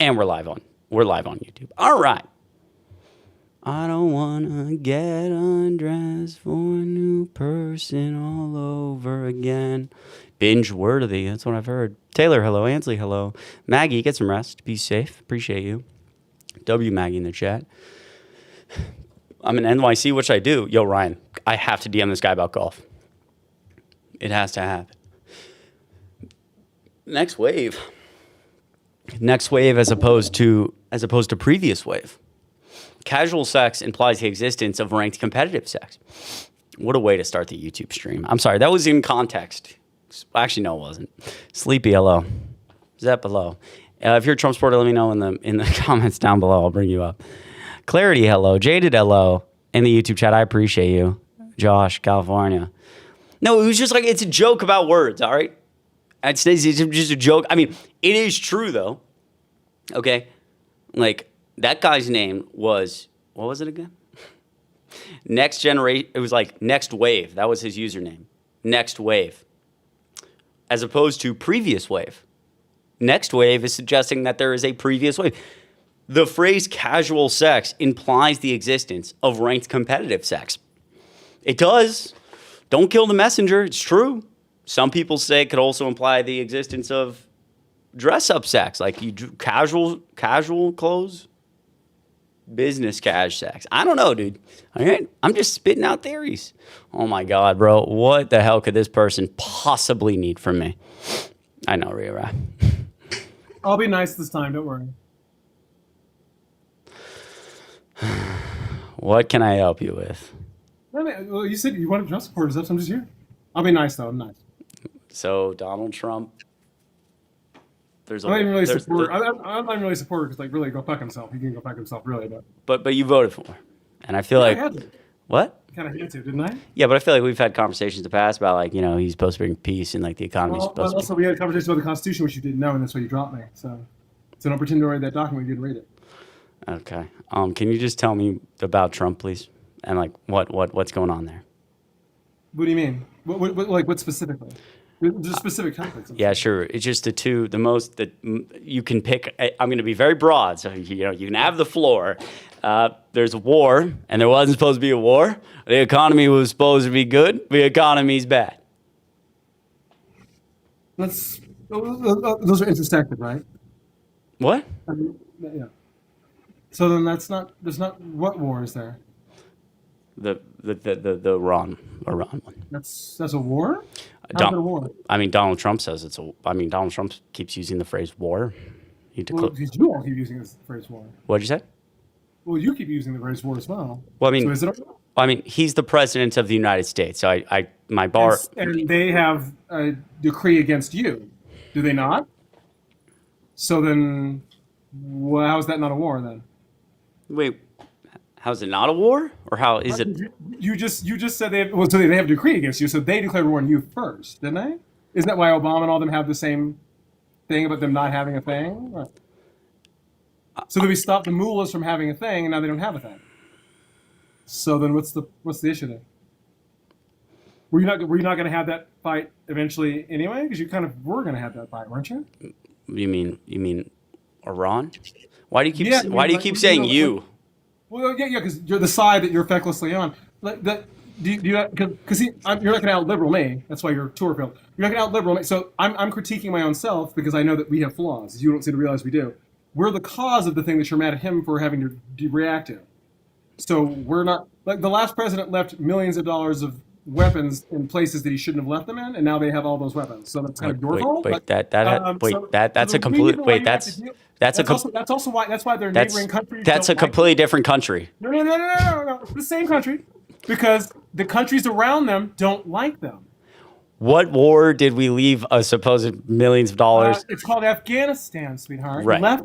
And we're live on YouTube. All right. I don't wanna get undressed for a new person all over again. Binge worthy, that's what I've heard. Taylor, hello. Ansley, hello. Maggie, get some rest. Be safe. Appreciate you. W Maggie in the chat. I'm in NYC, which I do. Yo, Ryan, I have to DM this guy about golf. It has to happen. Next wave as opposed to previous wave. Casual sex implies the existence of ranked competitive sex. What a way to start the YouTube stream. I'm sorry, that was in context. Actually, no, it wasn't. Sleepy, hello. Zep, hello. If you're a Trump supporter, let me know in the comments down below. I'll bring you up. Clarity, hello. Jaded, hello. In the YouTube chat, I appreciate you. Josh, California. No, it was just like, it's a joke about words, all right? It's just a joke. I mean, it is true, though. Okay? Like, that guy's name was, what was it again? Next Generation. It was like Next Wave. That was his username. Next Wave. As opposed to Previous Wave. Next Wave is suggesting that there is a previous wave. The phrase casual sex implies the existence of ranked competitive sex. It does. Don't kill the messenger. It's true. Some people say it could also imply the existence of dress-up sex, like you do casual clothes, business cash sex. I don't know, dude. All right, I'm just spitting out theories. Oh my God, bro, what the hell could this person possibly need from me? I know, Rira. I'll be nice this time. Don't worry. What can I help you with? Well, you said you wanted Trump supporters, so I'm just here. I'll be nice though. I'm nice. So Donald Trump. I'm not even really supporter. I'm not really supporter because like really go fuck himself. He can go fuck himself really, but you voted for him, and I feel like I had to. What? Kind of had to, didn't I? Yeah, but I feel like we've had conversations in the past about like he's supposed to bring peace and like the economy's supposed also we had a conversation about the Constitution, which you didn't know, and that's why you dropped me. So don't pretend to read that document. You didn't read it. Okay. Can you just tell me about Trump, please, and like what's going on there? What do you mean? What specifically? Just specific topics. Yeah, sure. It's just the most that you can pick. I'm going to be very broad, so you can have the floor. There's a war, and there wasn't supposed to be a war. The economy was supposed to be good. The economy's bad. Those are intersected, right? What? Yeah. So then there's not, what war is there? The Iran one. That's a war? How's it a war? I mean, Donald Trump says it's a. I mean, Donald Trump keeps using the phrase war. Because you all keep using the phrase war. What'd you say? Well, you keep using the phrase war as well. Well, I mean, so is it I mean, he's the president of the United States. So my bar. And they have a decree against you, do they not? So then, how is that not a war then? Wait. How's it not a war, or how is it? You just said they have, so they have a decree against you, so they declared war on you first, didn't they? Isn't that why Obama and all them have the same thing about them not having a thing? Right. So that we stopped the mullahs from having a thing, and now they don't have a thing. So then, what's the issue there? Were you not going to have that fight eventually anyway? Because you kind of were going to have that fight, weren't you? You mean Iran? Why do you keep saying you? Well, yeah, because you're the side that you're fecklessly on. Like that, because you're not going to out-liberal me. That's why you're tour failed. You're not going to out-liberal me. So I'm critiquing my own self because I know that we have flaws. You don't seem to realize we do. We're the cause of the thing that you're mad at him for having to react to. So we're not, like the last president left millions of dollars of weapons in places that he shouldn't have left them in, and now they have all those weapons. So that's kind of your fault. That's why their neighboring countries. That's a completely different country. No. It's the same country because the countries around them don't like them. What war did we leave a supposed millions of dollars? It's called Afghanistan, sweetheart. Right.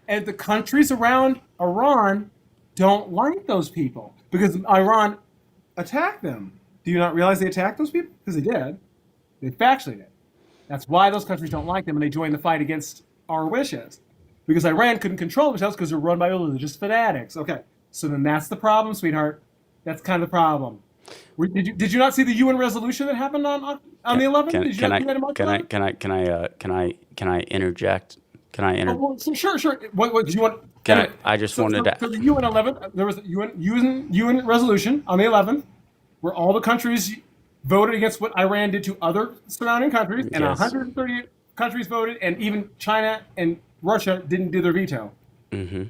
And the countries around Iran don't like those people because Iran attacked them. Do you not realize they attacked those people? Because they did. They factually did. That's why those countries don't like them, and they joined the fight against our wishes. Because Iran couldn't control themselves because they're run by religious fanatics. Okay, so then that's the problem, sweetheart. That's kind of the problem. Did you not see the UN resolution that happened on the 11th? Can I interject, Can I enter? well, so sure. What do you want? Can Anyway, I just wanted to. so the UN 11th, there was a UN resolution on the 11th where all the countries voted against what Iran did to other surrounding countries, and Yes. 138 countries voted, and even China and Russia didn't do their veto. Mm-hmm.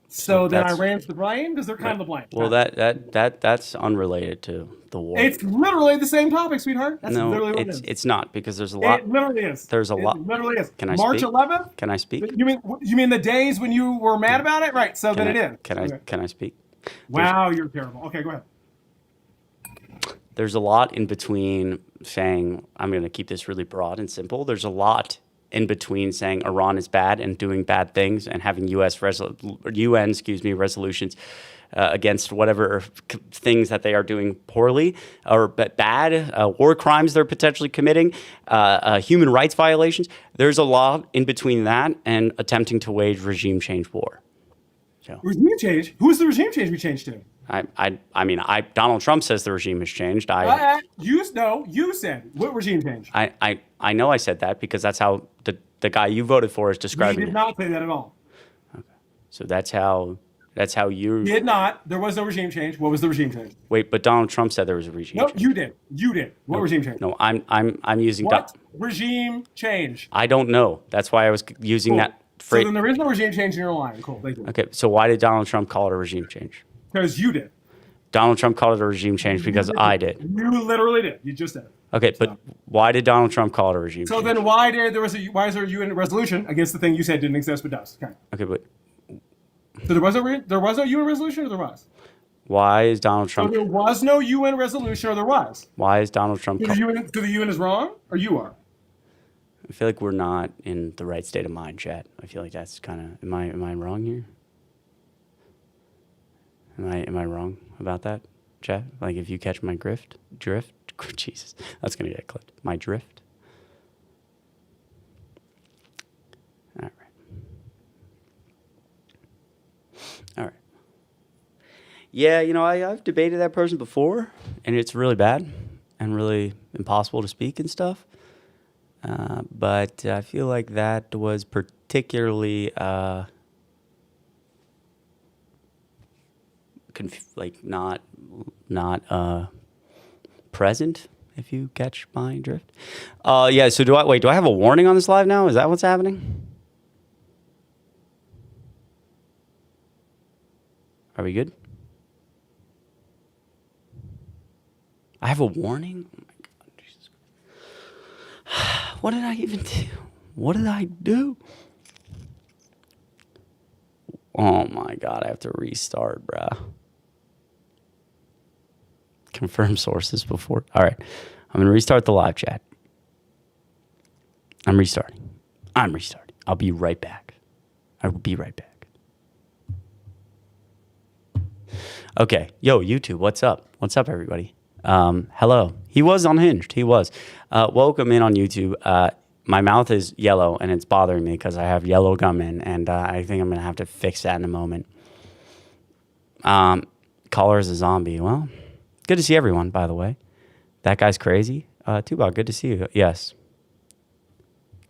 So then that's- Iran's to blame because they're kind of the blame. Well, that's unrelated to the war. It's literally the same topic, sweetheart. That's no, literally what it is. it's not, because there's a lot. It literally is. There's a lot. It literally is. Can I March speak? 11th? Can I speak? You mean the days when you were mad about it? Right. So then it is. Can I speak? Wow, you're terrible. Okay, go ahead. There's a lot in between saying, I'm going to keep this really broad and simple. There's a lot in between saying Iran is bad and doing bad things and having UN resolutions against whatever things that they are doing poorly or bad, war crimes they're potentially committing, human rights violations. There's a lot in between that and attempting to wage regime change war. So. Regime change? Who's the regime change we changed to? Donald Trump says the regime has changed. You said. What regime change? I know I said that because that's how the guy you voted for is describing You it. did not say that at all. So that's how you Did not. There was no regime change. What was the regime change? wait. But Donald Trump said there was a regime No, change. you did. You did. What regime change? No, I'm using. What regime change? I don't know. That's why I was using that So phrase. then there is no regime change in your line. Cool. Thank you. Okay, so why did Donald Trump call it a regime change? Because you did. Donald Trump called it a regime change because I did. You literally did. You just did. Okay, but why did Donald Trump call it a regime So change? then why is there a UN resolution against the thing you said didn't exist but does? Okay. Okay, but So there was no UN resolution or there was? why is Donald So Trump? there was no UN resolution or there was? Why is Donald Trump? So the UN is wrong or you are? I feel like we're not in the right state of mind, chat. I feel like that's kind of. Am I wrong here? Am I wrong about that, chat? Like if you catch my drift, Jesus, that's gonna get clipped. My drift. All right. All right. Yeah, I've debated that person before, and it's really bad and really impossible to speak and stuff. But I feel like that was particularly not present. If you catch my drift. Yeah. So do I have a warning on this live now? Is that what's happening? Are we good? I have a warning? Oh my God, Jesus. What did I even do? What did I do? Oh my God, I have to restart, bruh. Confirm sources before. All right, I'm going to restart the live chat. I'm restarting. I'll be right back. I will be right back. Okay. Yo, YouTube, what's up? What's up, everybody? Hello. He was unhinged. He was. Welcome in on YouTube. My mouth is yellow, and it's bothering me because I have yellow gum in, and I think I'm going to have to fix that in a moment. Caller is a zombie. Well, good to see everyone, by the way. That guy's crazy. Tuba, good to see you. Yes.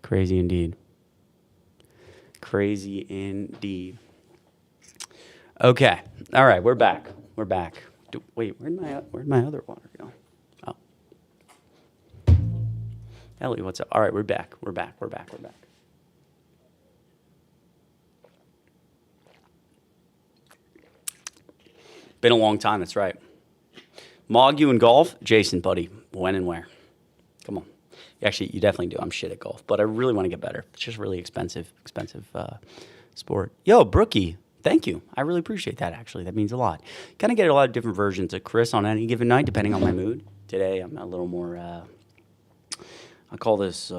Crazy indeed. Crazy indeed. Okay. All right, we're back. Wait, where'd my other water go? Oh. Ellie, what's up? All right, we're back. Been a long time, that's right. Mog, you in golf? Jason, buddy, when and where? Come on. Actually, you definitely do. I'm shit at golf, but I really want to get better. It's just really expensive sport. Yo, Brookie, thank you. I really appreciate that, actually. That means a lot. Kind of get a lot of different versions of Chris on any given night, depending on my mood. Today, I'm a little more, I call this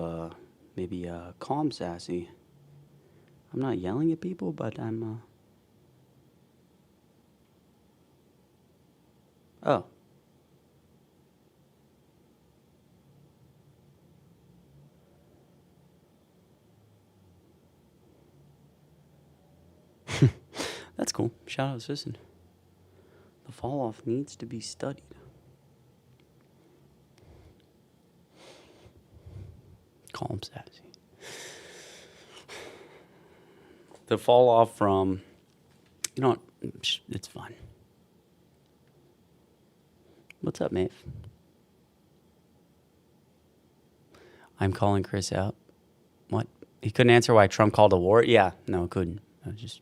maybe calm sassy. I'm not yelling at people, but I'm... Oh. That's cool. Shout out, Sisson. The fall off needs to be studied. Calm sassy. the fall off from, you know what? It's fine. What's up, Maeve? I'm calling Chris out. What? He couldn't answer why Trump called a war? Yeah, no, couldn't. I was just...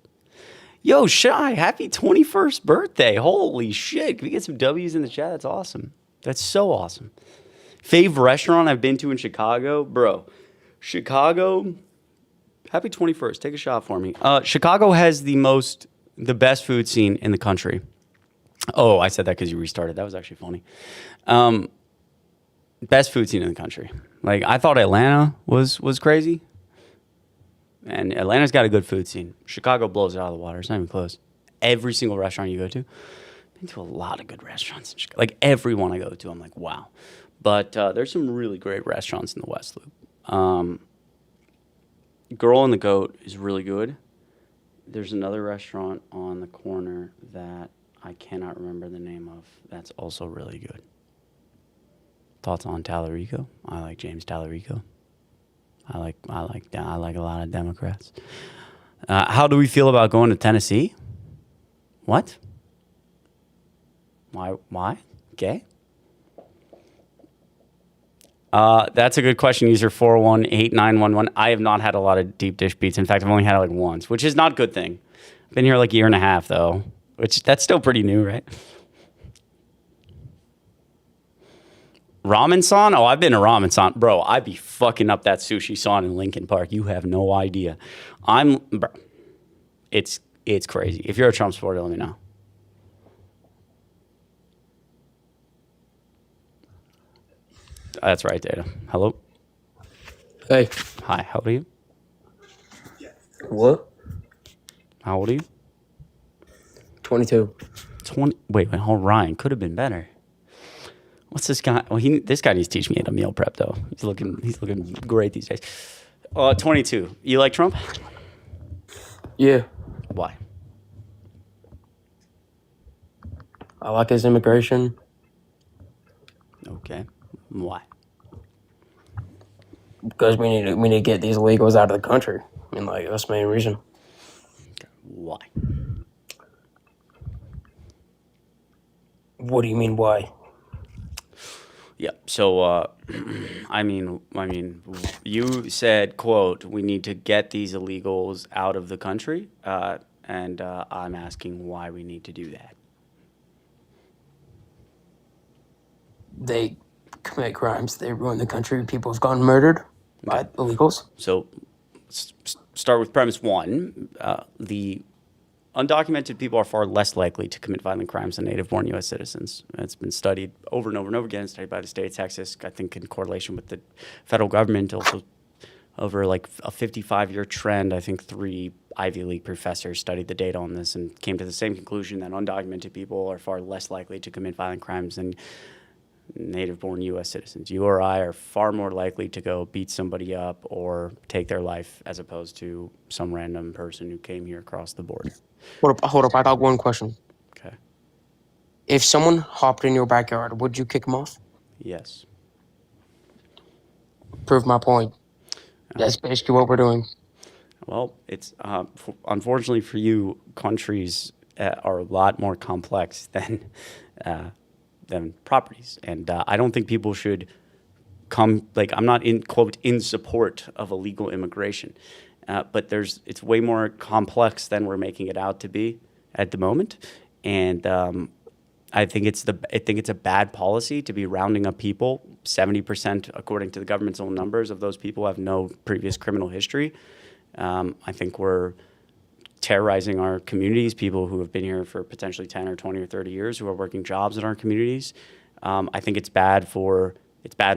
Yo, Shy, happy 21st birthday. Holy shit. Can we get some W's in the chat? That's awesome. That's so awesome. Fave restaurant I've been to in Chicago? Bro, Chicago, happy 21st. Take a shot for me. Chicago has the best food scene in the country. Oh, I said that because you restarted. That was actually funny. Best food scene in the country. Like, I thought Atlanta was crazy. And Atlanta's got a good food scene. Chicago blows it out of the water. It's not even close. Every single restaurant you go to, I've been to a lot of good restaurants in Chicago. Like, every one I go to, I'm like, wow. But there's some really great restaurants in the West Loop. Girl and the Goat is really good. There's another restaurant on the corner that I cannot remember the name of. That's also really good. Thoughts on Tallarico? I like James Tallarico. I like a lot of Democrats. How do we feel about going to Tennessee? What? Why? Gay? That's a good question. User 4018911. I have not had a lot of deep dish beats. In fact, I've only had it like once, which is not a good thing. I've been here like a year and a half though, which that's still pretty new, right? Ramen San? Oh, I've been to Ramen San. Bro, I'd be fucking up that sushi san in Lincoln Park. You have no idea. Bro, it's crazy. If you're a Trump supporter, let me know. That's right, Data. Hello? Hey. Hi, how old are you? What? How old are you? 22. 20. Wait, hold Ryan. Could have been better. What's this guy? Well, this guy needs to teach me how to meal prep, though. He's looking great these days. 22. You like Trump? Yeah. Why? I like his immigration. Okay. Why? Because we need to get these illegals out of the country. I mean, like, that's the main reason. Why? What do you mean, why? Yeah. So, I mean, you said, quote, we need to get these illegals out of the country, and I'm asking why we need to do that. They commit crimes. They ruin the country. People have gone murdered by illegals. So, start with premise one. The undocumented people are far less likely to commit violent crimes than native-born U.S. citizens. It's been studied over and over and over again, studied by the state of Texas, I think in correlation with the federal government, also over like a 55-year trend. I think 3 Ivy League professors studied the data on this and came to the same conclusion that undocumented people are far less likely to commit violent crimes than native-born U.S. citizens. You or I are far more likely to go beat somebody up or take their life as opposed to some random person who came here across the border. Hold up. I got one question. Okay. If someone hopped in your backyard, would you kick them off? Yes. Prove my point. That's basically what we're doing. Well, it's unfortunately for you, countries are a lot more complex than properties, and I don't think people should come. Like, I'm not in support of illegal immigration, but it's way more complex than we're making it out to be at the moment, and I think it's a bad policy to be rounding up people. 70%, according to the government's own numbers, of those people have no previous criminal history. I think we're terrorizing our communities, people who have been here for potentially 10 or 20 or 30 years who are working jobs in our communities. I think it's bad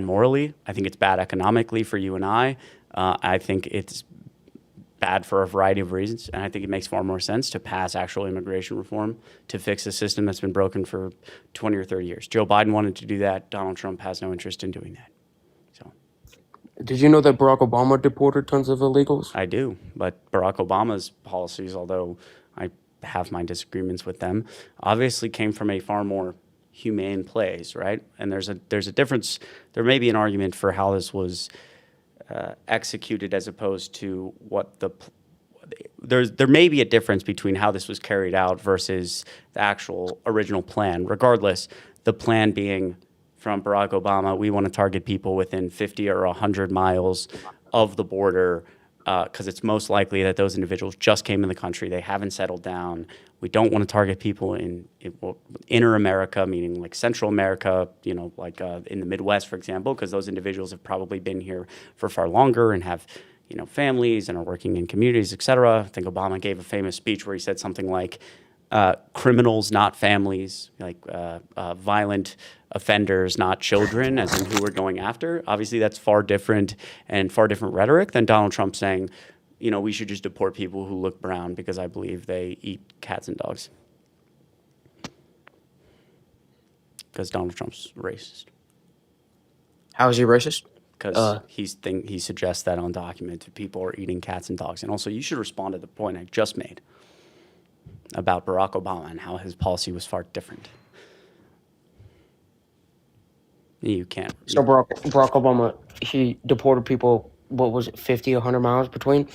morally. I think it's bad economically for you and I. I think it's bad for a variety of reasons, and I think it makes far more sense to pass actual immigration reform to fix a system that's been broken for 20 or 30 years. Joe Biden wanted to do that. Donald Trump has no interest in doing that. So, Did you know that Barack Obama deported tons of illegals? I do, but Barack Obama's policies, although I have my disagreements with them, obviously came from a far more humane place, right? And there's a difference. There may be an argument for how this was executed as opposed to what there may be a difference between how this was carried out versus the actual original plan. Regardless, the plan being from Barack Obama, we want to target people within 50 or 100 miles of the border because it's most likely that those individuals just came in the country. They haven't settled down. We don't want to target people in inner America, meaning like Central America, like in the Midwest, for example, because those individuals have probably been here for far longer and have families and are working in communities, et cetera. I think Obama gave a famous speech where he said something like, criminals, not families, like violent offenders, not children, as in who we're going after. Obviously, that's far different rhetoric than Donald Trump saying, we should just deport people who look brown because I believe they eat cats and dogs. Because Donald Trump's racist. How is he racist? Because he suggests that undocumented people are eating cats and dogs. And also, you should respond to the point I just made about Barack Obama and how his policy was far different. You can't. So Barack Obama, he deported people, what was it, 50, 100 miles between?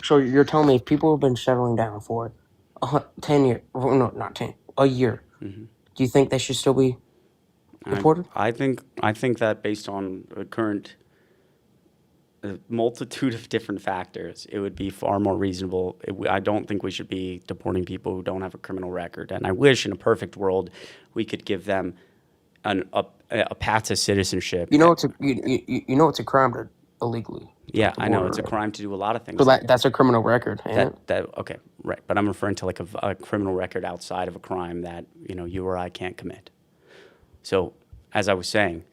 So you're telling me if people have been settling down for 10 years, well, no, not 10, a year, do you think they should still be deported? I think that based on the current multitude of different factors, it would be far more reasonable. I don't think we should be deporting people who don't have a criminal record. And I wish in a perfect world we could give them a path to citizenship. It's a crime to illegally. Yeah, I know it's a crime to do a lot of things. So that's a criminal record, ain't it? Okay, right. But I'm referring to like a criminal record outside of a crime that you or I can't commit. So as I was saying,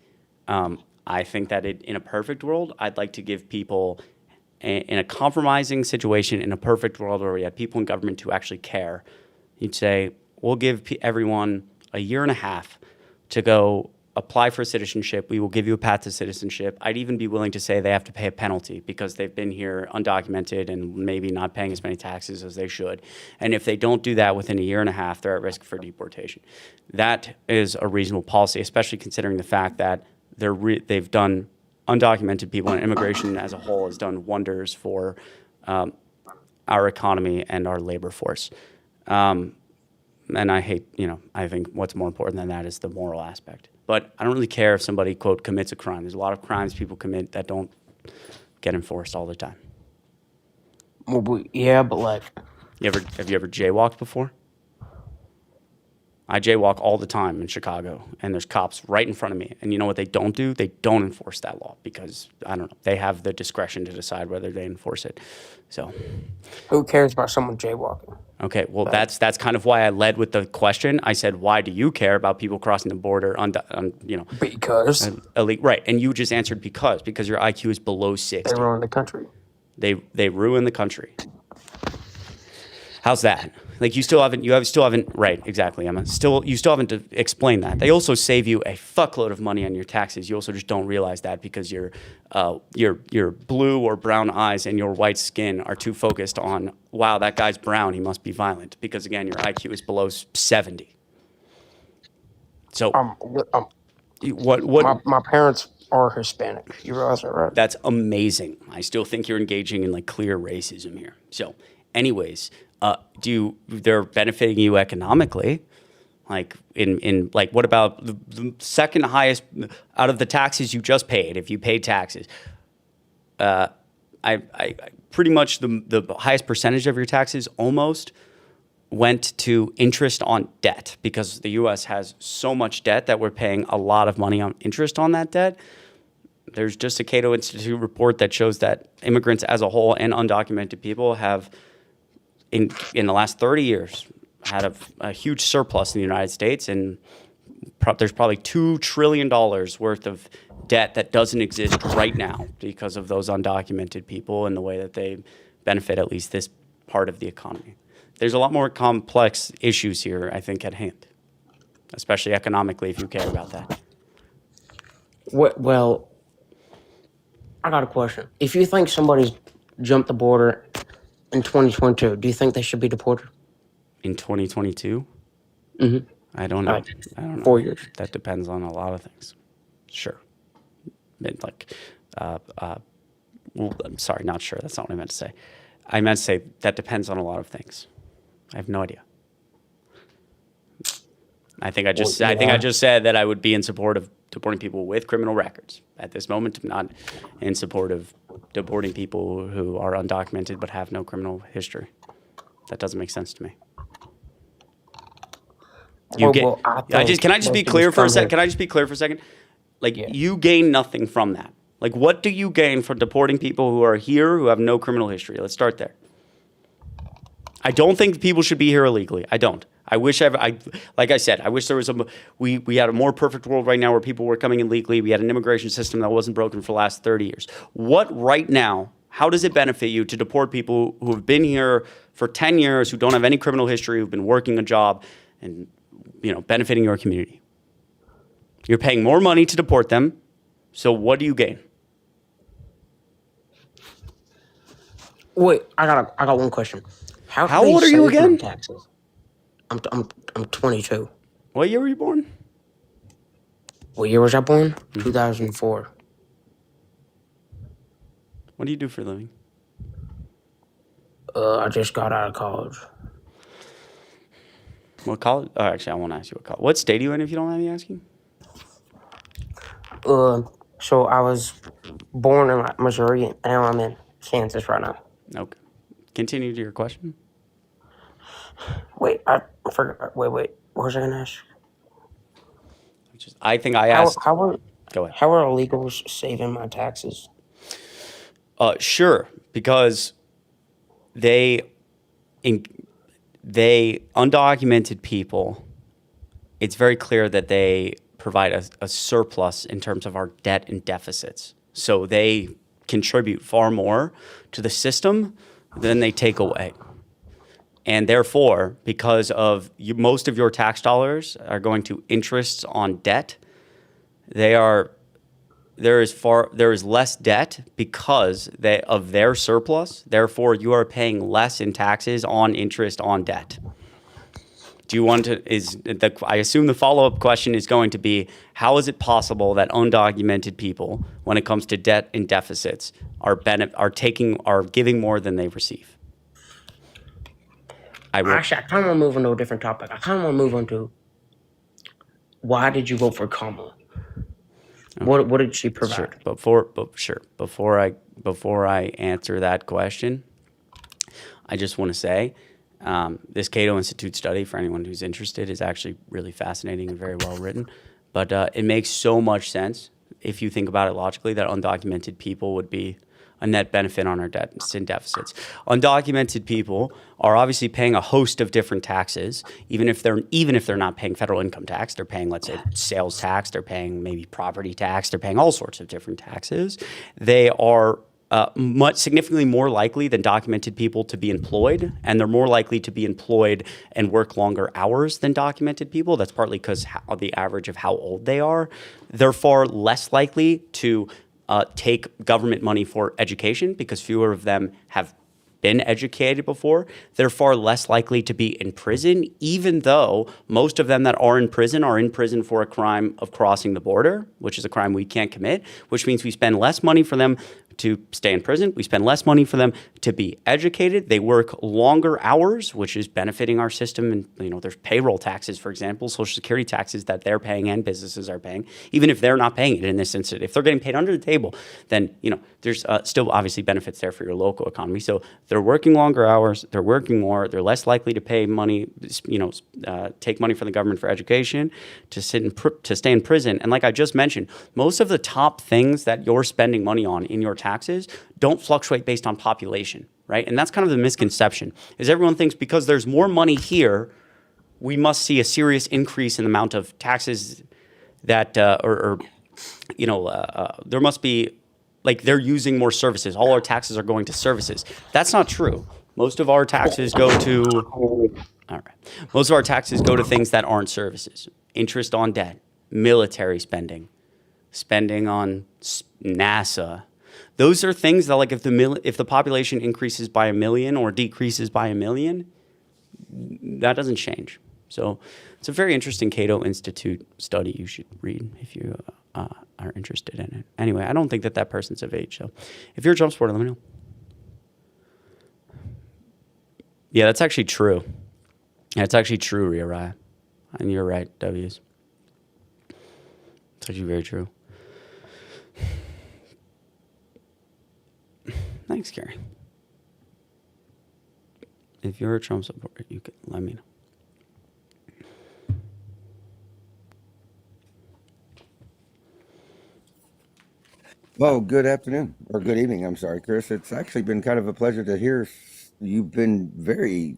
I think that in a perfect world, I'd like to give people in a compromising situation, in a perfect world where we have people in government who actually care, you'd say, we'll give everyone a year and a half to go apply for citizenship. We will give you a path to citizenship. I'd even be willing to say they have to pay a penalty because they've been here undocumented and maybe not paying as many taxes as they should. And if they don't do that within a year and a half, they're at risk for deportation. That is a reasonable policy, especially considering the fact that they've done undocumented people, and immigration as a whole has done wonders for our economy and our labor force. And I think what's more important than that is the moral aspect. But I don't really care if somebody, quote, commits a crime. There's a lot of crimes people commit that don't get enforced all the time. Well, yeah, but like... Have you ever jaywalked before? I jaywalk all the time in Chicago, and there's cops right in front of me. And you know what they don't do? They don't enforce that law because, I don't know, they have the discretion to decide whether they enforce it. So, who cares about someone jaywalking? Okay, well, that's kind of why I led with the question. I said, why do you care about people crossing the border Because. Right, and you just answered because your IQ is below 60. They ruin the country. They ruin the country. How's that? Like you still haven't right, exactly, Emma. You still haven't explained that. They also save you a fuckload of money on your taxes. You also just don't realize that because your blue or brown eyes and your white skin are too focused on, wow, that guy's brown, he must be violent. Because again, your IQ is below 70. So my parents are Hispanic. You realize that, right? That's amazing. I still think you're engaging in like clear racism here. So, anyways, they're benefiting you economically? Like what about the second highest out of the taxes you just paid? If you paid taxes, I pretty much the highest percentage of your taxes almost went to interest on debt because the U.S. has so much debt that we're paying a lot of money on interest on that debt. There's just a Cato Institute report that shows that immigrants as a whole and undocumented people have in the last 30 years had a huge surplus in the United States, and there's probably $2 trillion worth of debt that doesn't exist right now because of those undocumented people and the way that they benefit at least this part of the economy. There's a lot more complex issues here, I think, at hand, especially economically, if you care about that. Well, I got a question. If you think somebody's jumped the border in 2022, do you think they should be deported? In 2022? Mm-hmm. I don't know. 4 years. That depends on a lot of things. Sure. I'm sorry, not sure. That's not what I meant to say. I meant to say that depends on a lot of things. I have no idea. I think I just said that I would be in support of deporting people with criminal records. At this moment, I'm not in support of deporting people who are undocumented but have no criminal history. That doesn't make sense to me. Can I just be clear for a second? Can I just be clear for a second? Like, you gain nothing from that. Like, what do you gain from deporting people who are here who have no criminal history? Let's start there. I don't think people should be here illegally. I don't. I wish like I said, I wish there was we had a more perfect world right now where people were coming in legally. We had an immigration system that wasn't broken for the last 30 years. What right now, how does it benefit you to deport people who have been here for 10 years, who don't have any criminal history, who've been working a job and, benefiting your community? You're paying more money to deport them. So what do you gain? Wait, I got one question. How old are you again? Taxes? I'm 22. What year were you born? What year was I born? 2004. What do you do for a living? I just got out of college. What college? Oh, actually, I won't ask you what college. What state are you in, if you don't mind me asking? So I was born in Missouri, and now I'm in Kansas right now. Okay. Continue to your question. Wait, I forgot. Wait. What was I gonna ask? I think I asked. Go ahead. How are illegals saving my taxes? Sure, because they undocumented people. It's very clear that they provide a surplus in terms of our debt and deficits. So they contribute far more to the system than they take away. And therefore, because of most of your tax dollars are going to interests on debt, there is less debt because of their surplus. Therefore, you are paying less in taxes on interest on debt. Do you want to? I assume the follow-up question is going to be, how is it possible that undocumented people, when it comes to debt and deficits, are giving more than they receive? Actually, I kind of want to move on to a different topic. I kind of want to move on to, why did you vote for Kamala? Okay. What did she provide? Sure. Before I answer that question, I just want to say, this Cato Institute study, for anyone who's interested, is actually really fascinating and very well written. But it makes so much sense if you think about it logically, that undocumented people would be a net benefit on our debts and deficits. Undocumented people are obviously paying a host of different taxes, even if they're not paying federal income tax. They're paying, let's say, sales tax. They're paying maybe property tax. They're paying all sorts of different taxes. They are significantly more likely than documented people to be employed, and they're more likely to be employed and work longer hours than documented people. That's partly because of the average of how old they are. They're far less likely to take government money for education because fewer of them have been educated before. They're far less likely to be in prison, even though most of them that are in prison for a crime of crossing the border, which is a crime we can't commit, which means we spend less money for them to stay in prison. We spend less money for them to be educated. They work longer hours, which is benefiting our system. And, there's payroll taxes, for example, Social Security taxes that they're paying and businesses are paying, even if they're not paying it in this instance. If they're getting paid under the table, then, there's still obviously benefits there for your local economy. So they're working longer hours. They're working more. They're less likely to pay money, take money from the government for education, to stay in prison. And like I just mentioned, most of the top things that you're spending money on in your taxes don't fluctuate based on population, right? And that's kind of the misconception, is everyone thinks because there's more money here, we must see a serious increase in the amount of taxes that, there must be, like, they're using more services. All our taxes are going to services. That's not true. Most of our taxes go to things that aren't services. Interest on debt, military spending on NASA. Those are things that, like, if the population increases by 1 million or decreases by 1 million, that doesn't change. So it's a very interesting Cato Institute study you should read if you are interested in it. Anyway, I don't think that person's of age. So if you're a Trump supporter, let me know. Yeah, that's actually true. That's actually true, Uriah. And you're right, W's. It's actually very true. Thanks, Gary. If you're a Trump supporter, you can let me know. Well, good afternoon or good evening. I'm sorry, Chris. It's actually been kind of a pleasure to hear. You've been very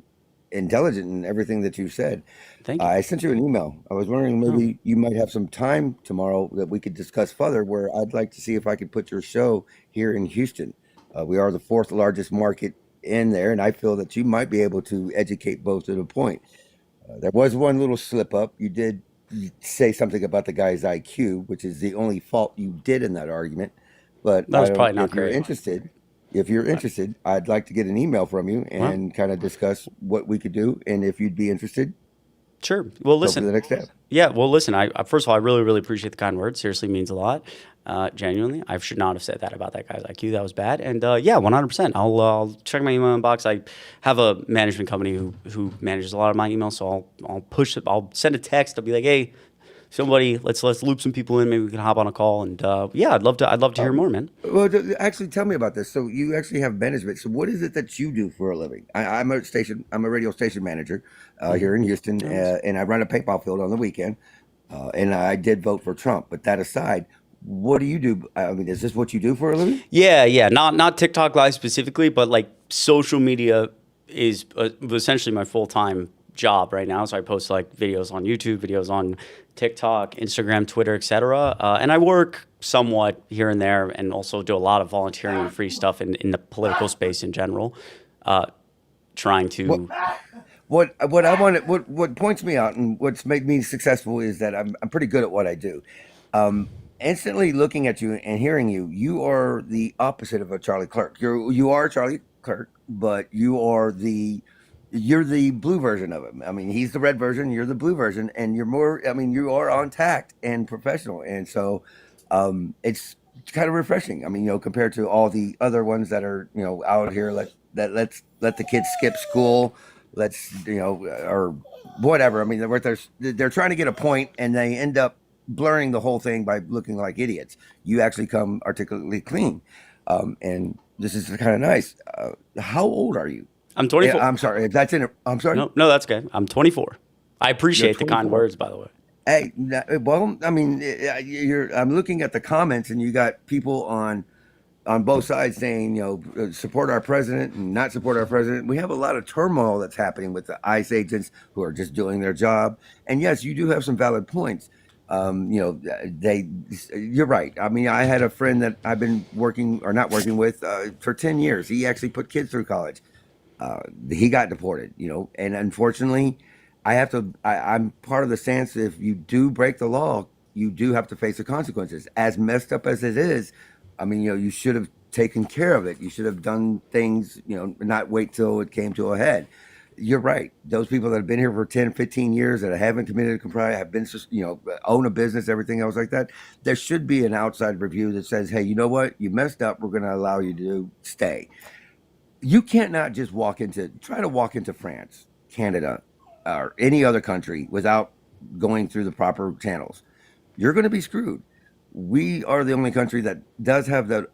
intelligent in everything that you've said. Thank you. I sent you an email. I was wondering Oh, maybe you might have some time tomorrow that we could discuss further, where I'd like to see if I could put your show here in Houston. We are the fourth largest market in there, and I feel that you might be able to educate both to the point. There was one little slip up. You did say something about the guy's IQ, which is the only fault you did in that argument. But that I was don't. probably not great. If you're interested, I'd like to get an email from you Well, and kind of discuss what we could do, and if you'd be interested, sure. Well, go for listen. the next step. Yeah, well, listen. I first of all, I really, really appreciate the kind words. Seriously, means a lot. Genuinely, I should not have said that about that guy's IQ. That was bad. And yeah, 100%. I'll check my email inbox. I have a management company who manages a lot of my emails, so I'll push it. I'll send a text. I'll be like, hey, somebody, let's loop some people in. Maybe we can hop on a call. And yeah, I'd love to hear more, man. Well, actually, tell me about this. So you actually have management. So what is it that you do for a living? I'm a radio station manager here in Houston, Nice. and I run a paintball field on the weekend. And I did vote for Trump. But that aside, what do you do? I mean, is this what you do for a living? Yeah. Not TikTok Live specifically, but like social media is essentially my full time job right now. So I post like videos on YouTube, videos on TikTok, Instagram, Twitter, etc. And I work somewhat here and there, and also do a lot of volunteering and free stuff in the political space in general. Trying to What I want what points me out and what's made me successful is that I'm pretty good at what I do. Um, Instantly looking at you and hearing you, you are the opposite of a Charlie Clerk. You are Charlie Clerk, but you're the blue version of him. I mean, he's the red version, you're the blue version, and you're more. I mean, you are on tact and professional, and so it's kind of refreshing. I mean, compared to all the other ones that are out here, let's let the kids skip school, let's or whatever. I mean, they're trying to get a point, and they end up blurring the whole thing by looking like idiots. You actually come articulately clean, and this is kind of nice. How old are you? I'm 24. I'm sorry if that's in. I'm sorry. No, that's okay. I'm 24. I You're appreciate the kind 24. words, by the way. Hey, well, I mean, I'm looking at the comments, and you got people on both sides saying, support our president and not support our president. We have a lot of turmoil that's happening with the ICE agents who are just doing their job. And yes, you do have some valid points. You're right. I mean, I had a friend that I've been working or not working with for 10 years. He actually put kids through college. He got deported, and unfortunately, I'm part of the stance. If you do break the law, you do have to face the consequences. As messed up as it is, I mean, you should have taken care of it. You should have done things, not wait till it came to a head. You're right. Those people that have been here for 10, 15 years that haven't committed a crime, have been, own a business, everything else like that. There should be an outside review that says, hey, you know what? You messed up. We're going to allow you to stay. You can't not just try to walk into France, Canada, or any other country without going through the proper channels. You're going to be screwed. We are the only country that does have that,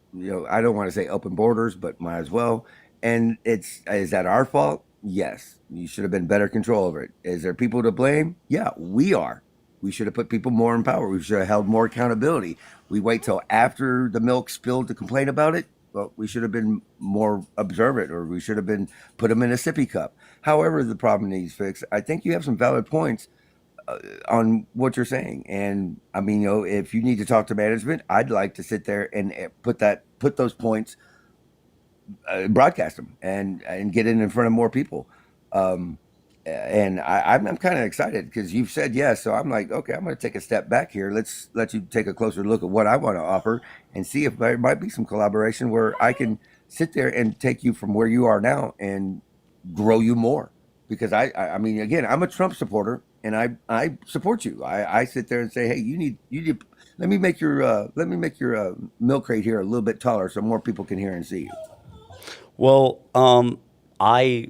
I don't want to say open borders, but might as well. And is that our fault? Yes. You should have been better control over it. Is there people to blame? Yeah, we are. We should have put people more in power. We should have held more accountability. We wait till after the milk spilled to complain about it. Well, we should have been more observant, or we should have been put them in a sippy cup. However, the problem needs fixed. I think you have some valid points on what you're saying, and I mean, if you need to talk to management, I'd like to sit there and put those points, broadcast them, and get it in front of more people. Um, and I'm kind of excited because you've said yes, so I'm like, okay, I'm going to take a step back here. Let's let you take a closer look at what I want to offer and see if there might be some collaboration where I can sit there and take you from where you are now and grow you more. Because I mean, again, I'm a Trump supporter, and I support you. I sit there and say, hey, you need. Let me make your milk crate here a little bit taller so more people can hear and see you. Well, I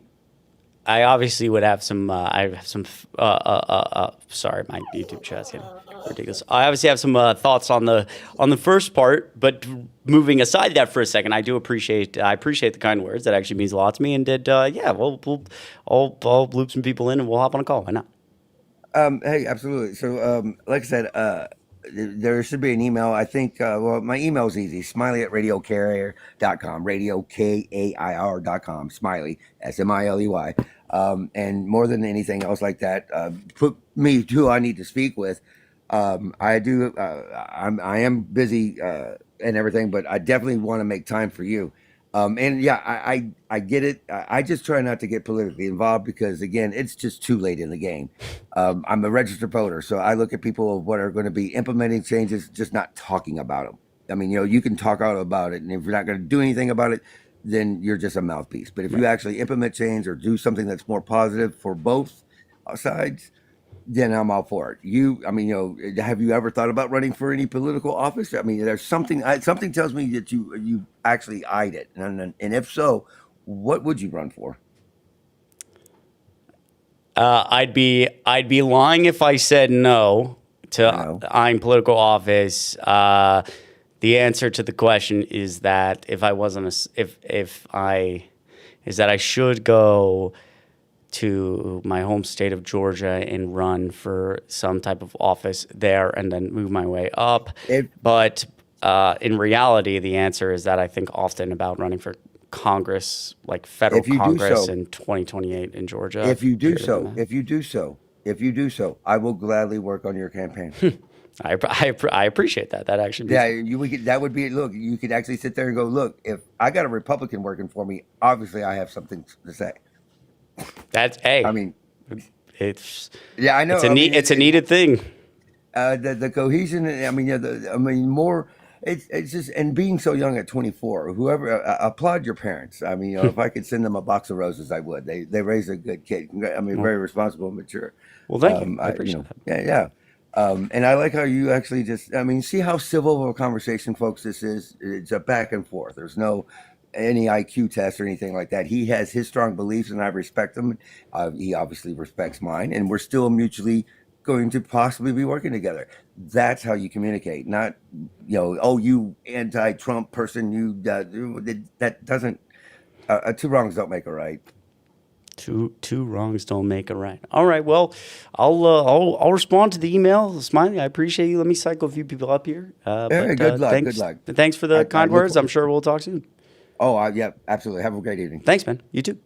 I obviously would have some. I have some. Sorry, my YouTube chat's getting ridiculous. I obviously have some thoughts on the first part, but moving aside that for a second, I appreciate the kind words. That actually means a lot to me. And I'll loop some people in and we'll hop on a call. Why not? Hey, absolutely. So, like I said, there should be an email. I think, well, my email is easy. Smiley at radiocarrier.com, radiokair.com, Smiley, Smiley. And more than anything else like that, put me to who I need to speak with. I am busy, and everything, but I definitely want to make time for you. And yeah, I get it. I just try not to get politically involved because, again, it's just too late in the game. I'm a registered voter, so I look at people of what are going to be implementing changes, just not talking about them. I mean, you can talk out about it, and if you're not going to do anything about it, then you're just a mouthpiece. But if you actually implement change or do something that's more positive for both sides, then I'm all for it. I mean, have you ever thought about running for any political office? I mean, there's something tells me that you actually eyed it, and if so, what would you run for? I'd be lying if I said no to eyeing political office. The answer to the question is that if I wasn't is that I should go to my home state of Georgia and run for some type of office there and then move my way up. But in reality, the answer is that I think often about running for Congress, like federal Congress in 2028 in Georgia. If you do so, I will gladly work on your campaign. I appreciate that. That actually that would be, look, you could actually sit there and go, look, if I got a Republican working for me, obviously I have something to say. I mean, it's I know it's a needed thing. The cohesion. I mean, more. It's just, and being so young at 24, whoever, applaud your parents. I mean, if I could send them a box of roses, I would. They raised a good kid. I mean, very responsible and mature. Well, thank you. I appreciate that. Yeah. And I like how you actually see how civil of a conversation, folks, this is. It's a back and forth. There's no any IQ test or anything like that. He has his strong beliefs and I respect them. He obviously respects mine, and we're still mutually going to possibly be working together. That's how you communicate, not, you anti-Trump person, that doesn't, two wrongs don't make a right. Two wrongs don't make a right. All right. Well, I'll respond to the email. Smiley, I appreciate you. Let me cycle a few people up here. Good luck. Thanks, good luck. Thanks for the kind words. I'm sure we'll talk soon. Oh, yeah, absolutely. Have a great evening. Thanks, man. You too.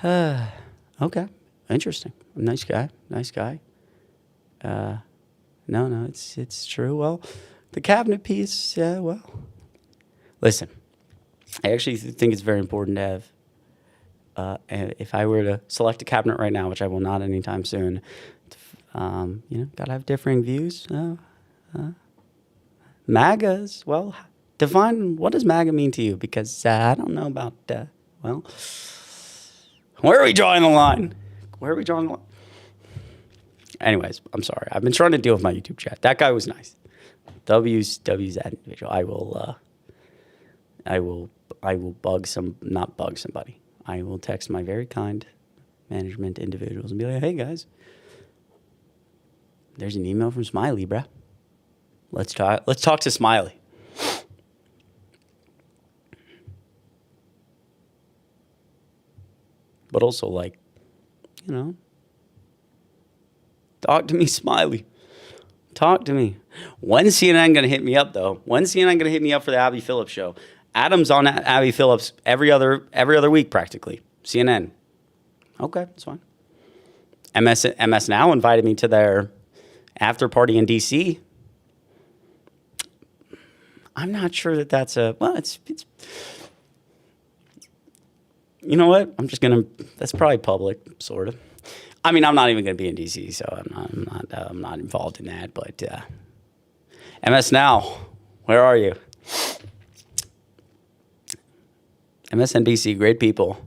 Okay. Interesting. Nice guy. No, it's true. Well, the cabinet piece, listen, I actually think it's very important to have, if I were to select a cabinet right now, which I will not anytime soon, gotta have differing views. MAGAs, well, define, what does MAGA mean to you? Because I don't know about, where are we drawing the line? Anyways, I'm sorry. I've been trying to deal with my YouTube chat. That guy was nice. W's that individual. I will not bug somebody. I will text my very kind management individuals and be like, hey guys, there's an email from Smiley, bruh. Let's talk to Smiley. But also, talk to me, Smiley. Talk to me. When's CNN going to hit me up, though? When's CNN going to hit me up for the Abby Phillips show? Adam's on Abby Phillips every other week, practically. CNN. Okay, that's fine. MS Now invited me to their after party in D.C. I'm not sure that's it's you know what? That's probably public, sort of. I mean, I'm not even going to be in D.C., so I'm not involved in that. But MS Now, where are you? MSNBC, great people.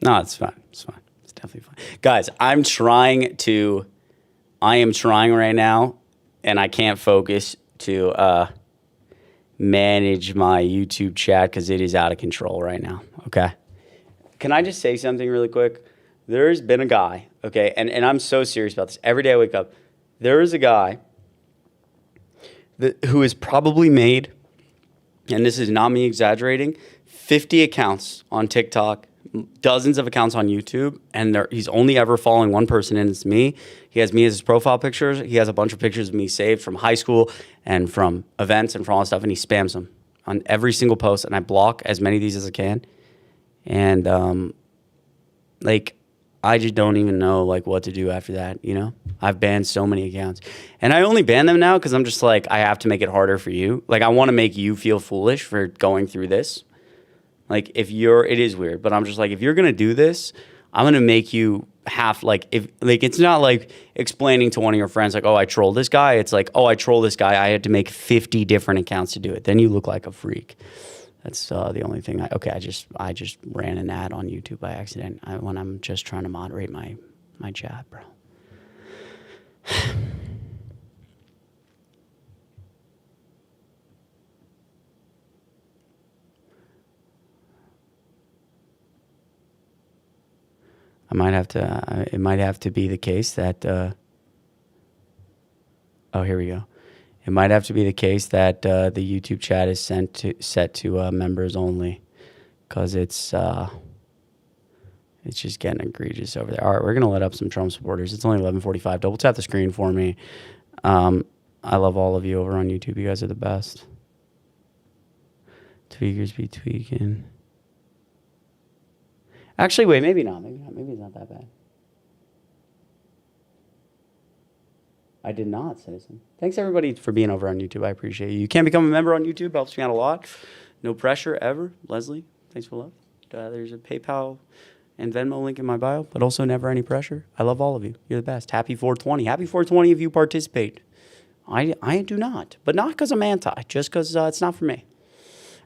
No, it's fine. It's fine. It's definitely fine. Guys, I'm trying to I am trying right now, and I can't focus to manage my YouTube chat because it is out of control right now. Okay. Can I just say something really quick? There's been a guy, okay, and I'm so serious about this. Every day I wake up, there is a guy who has probably made, and this is not me exaggerating, 50 accounts on TikTok, dozens of accounts on YouTube, and he's only ever following one person, and it's me. He has me as his profile pictures. He has a bunch of pictures of me saved from high school and from events and from all that stuff, and he spams them on every single post, and I block as many of these as I can. And like, I just don't even know like what to do after that, you know? I've banned so many accounts. And I only ban them now because I'm just like, I have to make it harder for you. Like, I want to make you feel foolish for going through this. Like, it is weird, but I'm just like, if you're going to do this, I'm going to make you it's not like explaining to one of your friends, like, oh, I trolled this guy. It's like, oh, I trolled this guy. I had to make 50 different accounts to do it. Then you look like a freak. That's the only thing. I just ran an ad on YouTube by accident when I'm just trying to moderate my chat, bro. I might have to. It might have to be the case that. Oh, here we go. It might have to be the case that the YouTube chat is set to members only, because it's just getting egregious over there. All right, we're gonna let up some Trump supporters. It's only 11:45. Double tap the screen for me. I love all of you over on YouTube. You guys are the best. Tweakers be tweaking. Actually, wait, maybe not. Maybe it's not that bad. I did not, citizen. Thanks, everybody, for being over on YouTube. I appreciate you. You can become a member on YouTube. Helps me out a lot. No pressure, ever. Leslie, thanks for love. There's a PayPal and Venmo link in my bio, but also never any pressure. I love all of you. You're the best. Happy 420. Happy 420 if you participate. I do not. But not because I'm anti. Just because it's not for me.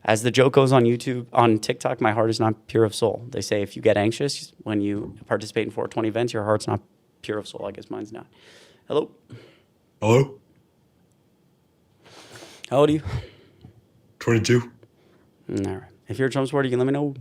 As the joke goes on YouTube, on TikTok, my heart is not pure of soul. They say if you get anxious when you participate in 420 events, your heart's not pure of soul. I guess mine's not. Hello? Hello? How old are you? 22. All right. If you're a Trump supporter, you can let me know.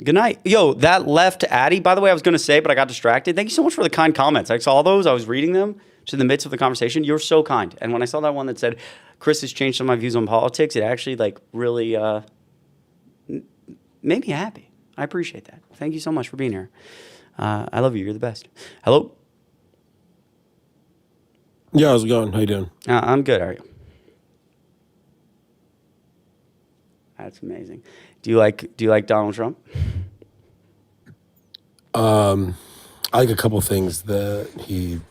Good night. Yo, that left Addy, by the way, I was going to say, but I got distracted. Thank you so much for the kind comments. I saw those. I was reading them just in the midst of the conversation. You're so kind. And when I saw that one that said, Chris has changed some of my views on politics, it actually like really made me happy. I appreciate that. Thank you so much for being here. I love you. You're the best. Hello? Yeah, how's it going? How you doing? I'm good. How are you? That's amazing. Do you like Donald Trump? I like a couple things that he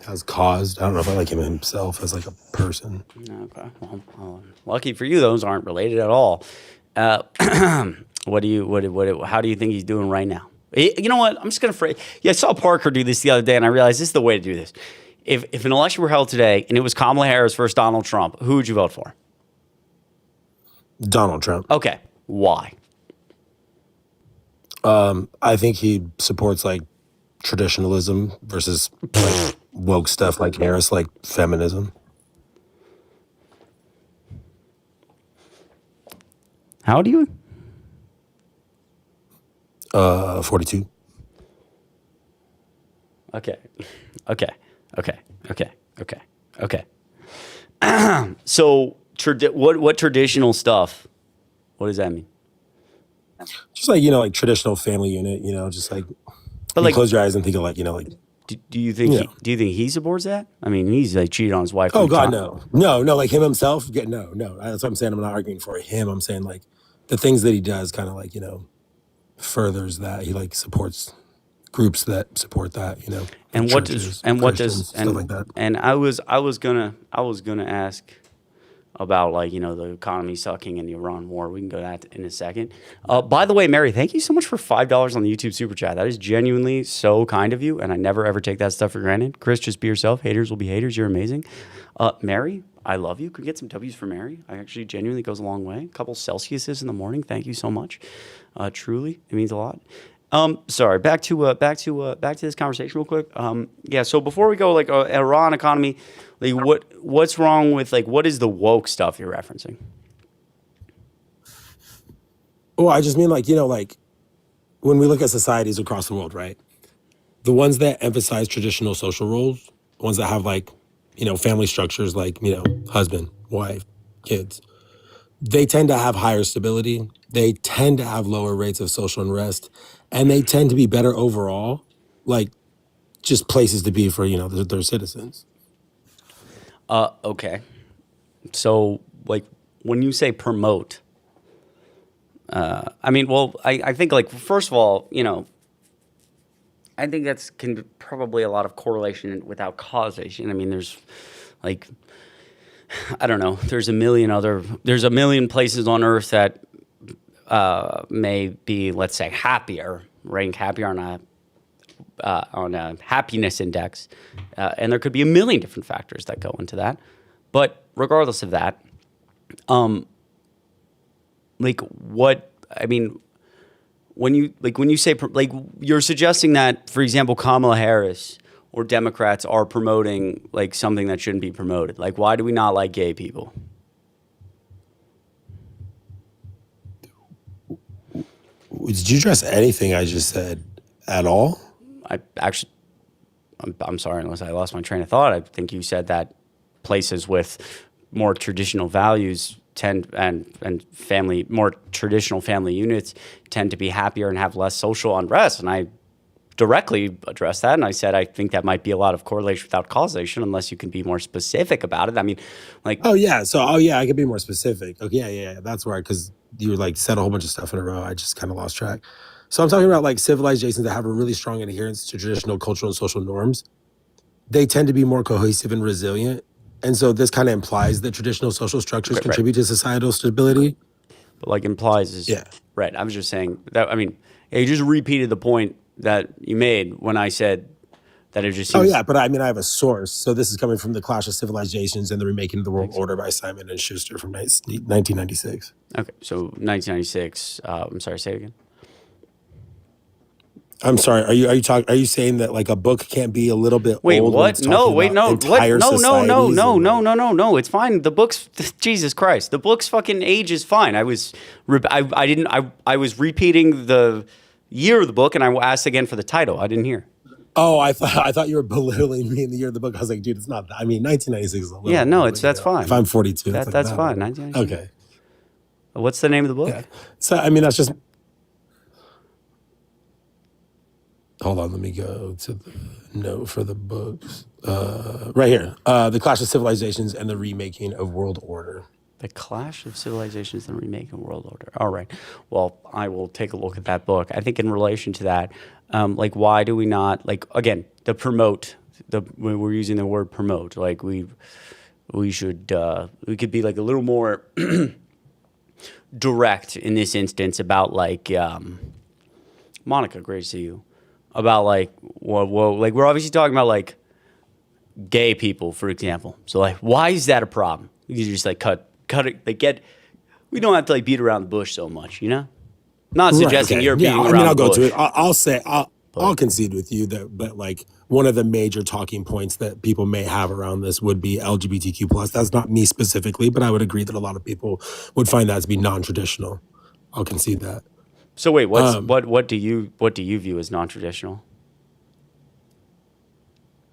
has caused. I don't know if I like him himself as like a person. Okay. Well, lucky for you, those aren't related at all. How do you think he's doing right now? You know what? I'm just going to phrase. Yeah, I saw Parker do this the other day, and I realized this is the way to do this. If an election were held today and it was Kamala Harris versus Donald Trump, who would you vote for? Donald Trump. Okay. Why? I think he supports like traditionalism versus like woke stuff like Harris, like feminism. How old are you? 42. Okay. So, what traditional stuff? What does that mean? Just like, like traditional family unit, just like, But you like, close your eyes and think of like, like. do you think Yeah. do you think he supports that? I mean, he's like cheated on his wife. Oh 3 God, times. no, like him himself. Yeah, no. That's what I'm saying. I'm not arguing for him. I'm saying like the things that he does kind of like, furthers that. He like supports groups that support that, And what does Christians, stuff like that. And I was gonna ask about like the economy sucking and the Iran war. We can go to that in a second. By the way, Mary, thank you so much for $5 on the YouTube super chat. That is genuinely so kind of you, and I never ever take that stuff for granted. Chris, just be yourself. Haters will be haters. You're amazing. Mary, I love you. Could get some W's for Mary. I actually genuinely goes a long way. A couple Celsiuses in the morning. Thank you so much. Truly, it means a lot. Sorry. Back to this conversation real quick. Yeah. So before we go, like Iran economy, like what's wrong with like what is the woke stuff you're referencing? Well, I just mean like, like when we look at societies across the world, right? The ones that emphasize traditional social roles, the ones that have like, family structures like, husband, wife, kids, they tend to have higher stability. They tend to have lower rates of social unrest, and they tend to be better overall, like just places to be for, their citizens. Okay. So like when you say promote, I mean, well, I think like first of all, I think that's probably a lot of correlation without causation. I mean, there's like, I don't know. There's a million places on Earth that may be, let's say, rank happier on a happiness index, and there could be a million different factors that go into that. But regardless of that, like what I mean. When you say like you're suggesting that, for example, Kamala Harris or Democrats are promoting like something that shouldn't be promoted. Like, why do we not like gay people? Did you address anything I just said at all? I'm sorry, unless I lost my train of thought. I think you said that places with more traditional values and more traditional family units tend to be happier and have less social unrest. And I directly addressed that, and I said I think that might be a lot of correlation without causation, unless you can be more specific about it. I mean, like, I could be more specific. Okay, yeah, that's right, because you like said a whole bunch of stuff in a row. I just kind of lost track. So I'm talking about like civilizations that have a really strong adherence to traditional cultural and social norms. They tend to be more cohesive and resilient. And so this kind of implies that traditional social structures contribute to societal stability. But like implies is right. I was just saying that. I mean, you just repeated the point that you made when I said that it just seems. But I mean, I have a source. So this is coming from The Clash of Civilizations and the Remaking of the World Order by Simon and Schuster from 1996. Okay, so 1996. I'm sorry, say it again. I'm sorry. Are you saying that like a book can't be a little bit wait, old? What? No, wait, no. What? No. It's fine. The book's Jesus Christ. The book's fucking age is fine. I was repeating the year of the book, and I asked again for the title. I didn't hear. Oh, I thought you were belittling me in the year of the book. I was like, dude, it's not that. I mean, 1996 is a little. Yeah, no, that's fine. If I'm 42, that's fine. 1996. Okay. What's the name of the book? Yeah. So I mean, that's just. Hold on, let me go to the note for the books. Right here. The Clash of Civilizations and the Remaking of World Order. The Clash of Civilizations and the Remaking of World Order. All right. Well, I will take a look at that book. I think in relation to that, like, why do we not, like, again, when we're using the word promote, like, we could be, like, a little more direct in this instance about, like, Monica, great to see you. About like, like we're obviously talking about like gay people, for example. So like, why is that a problem? You just like cut it. Like we don't have to like beat around the bush so much, Not suggesting you're beating around I'll the bush. go to it. I'll concede with you that like one of the major talking points that people may have around this would be LGBTQ plus. That's not me specifically, but I would agree that a lot of people would find that to be non-traditional. I'll concede that. So wait, what do you view as non-traditional?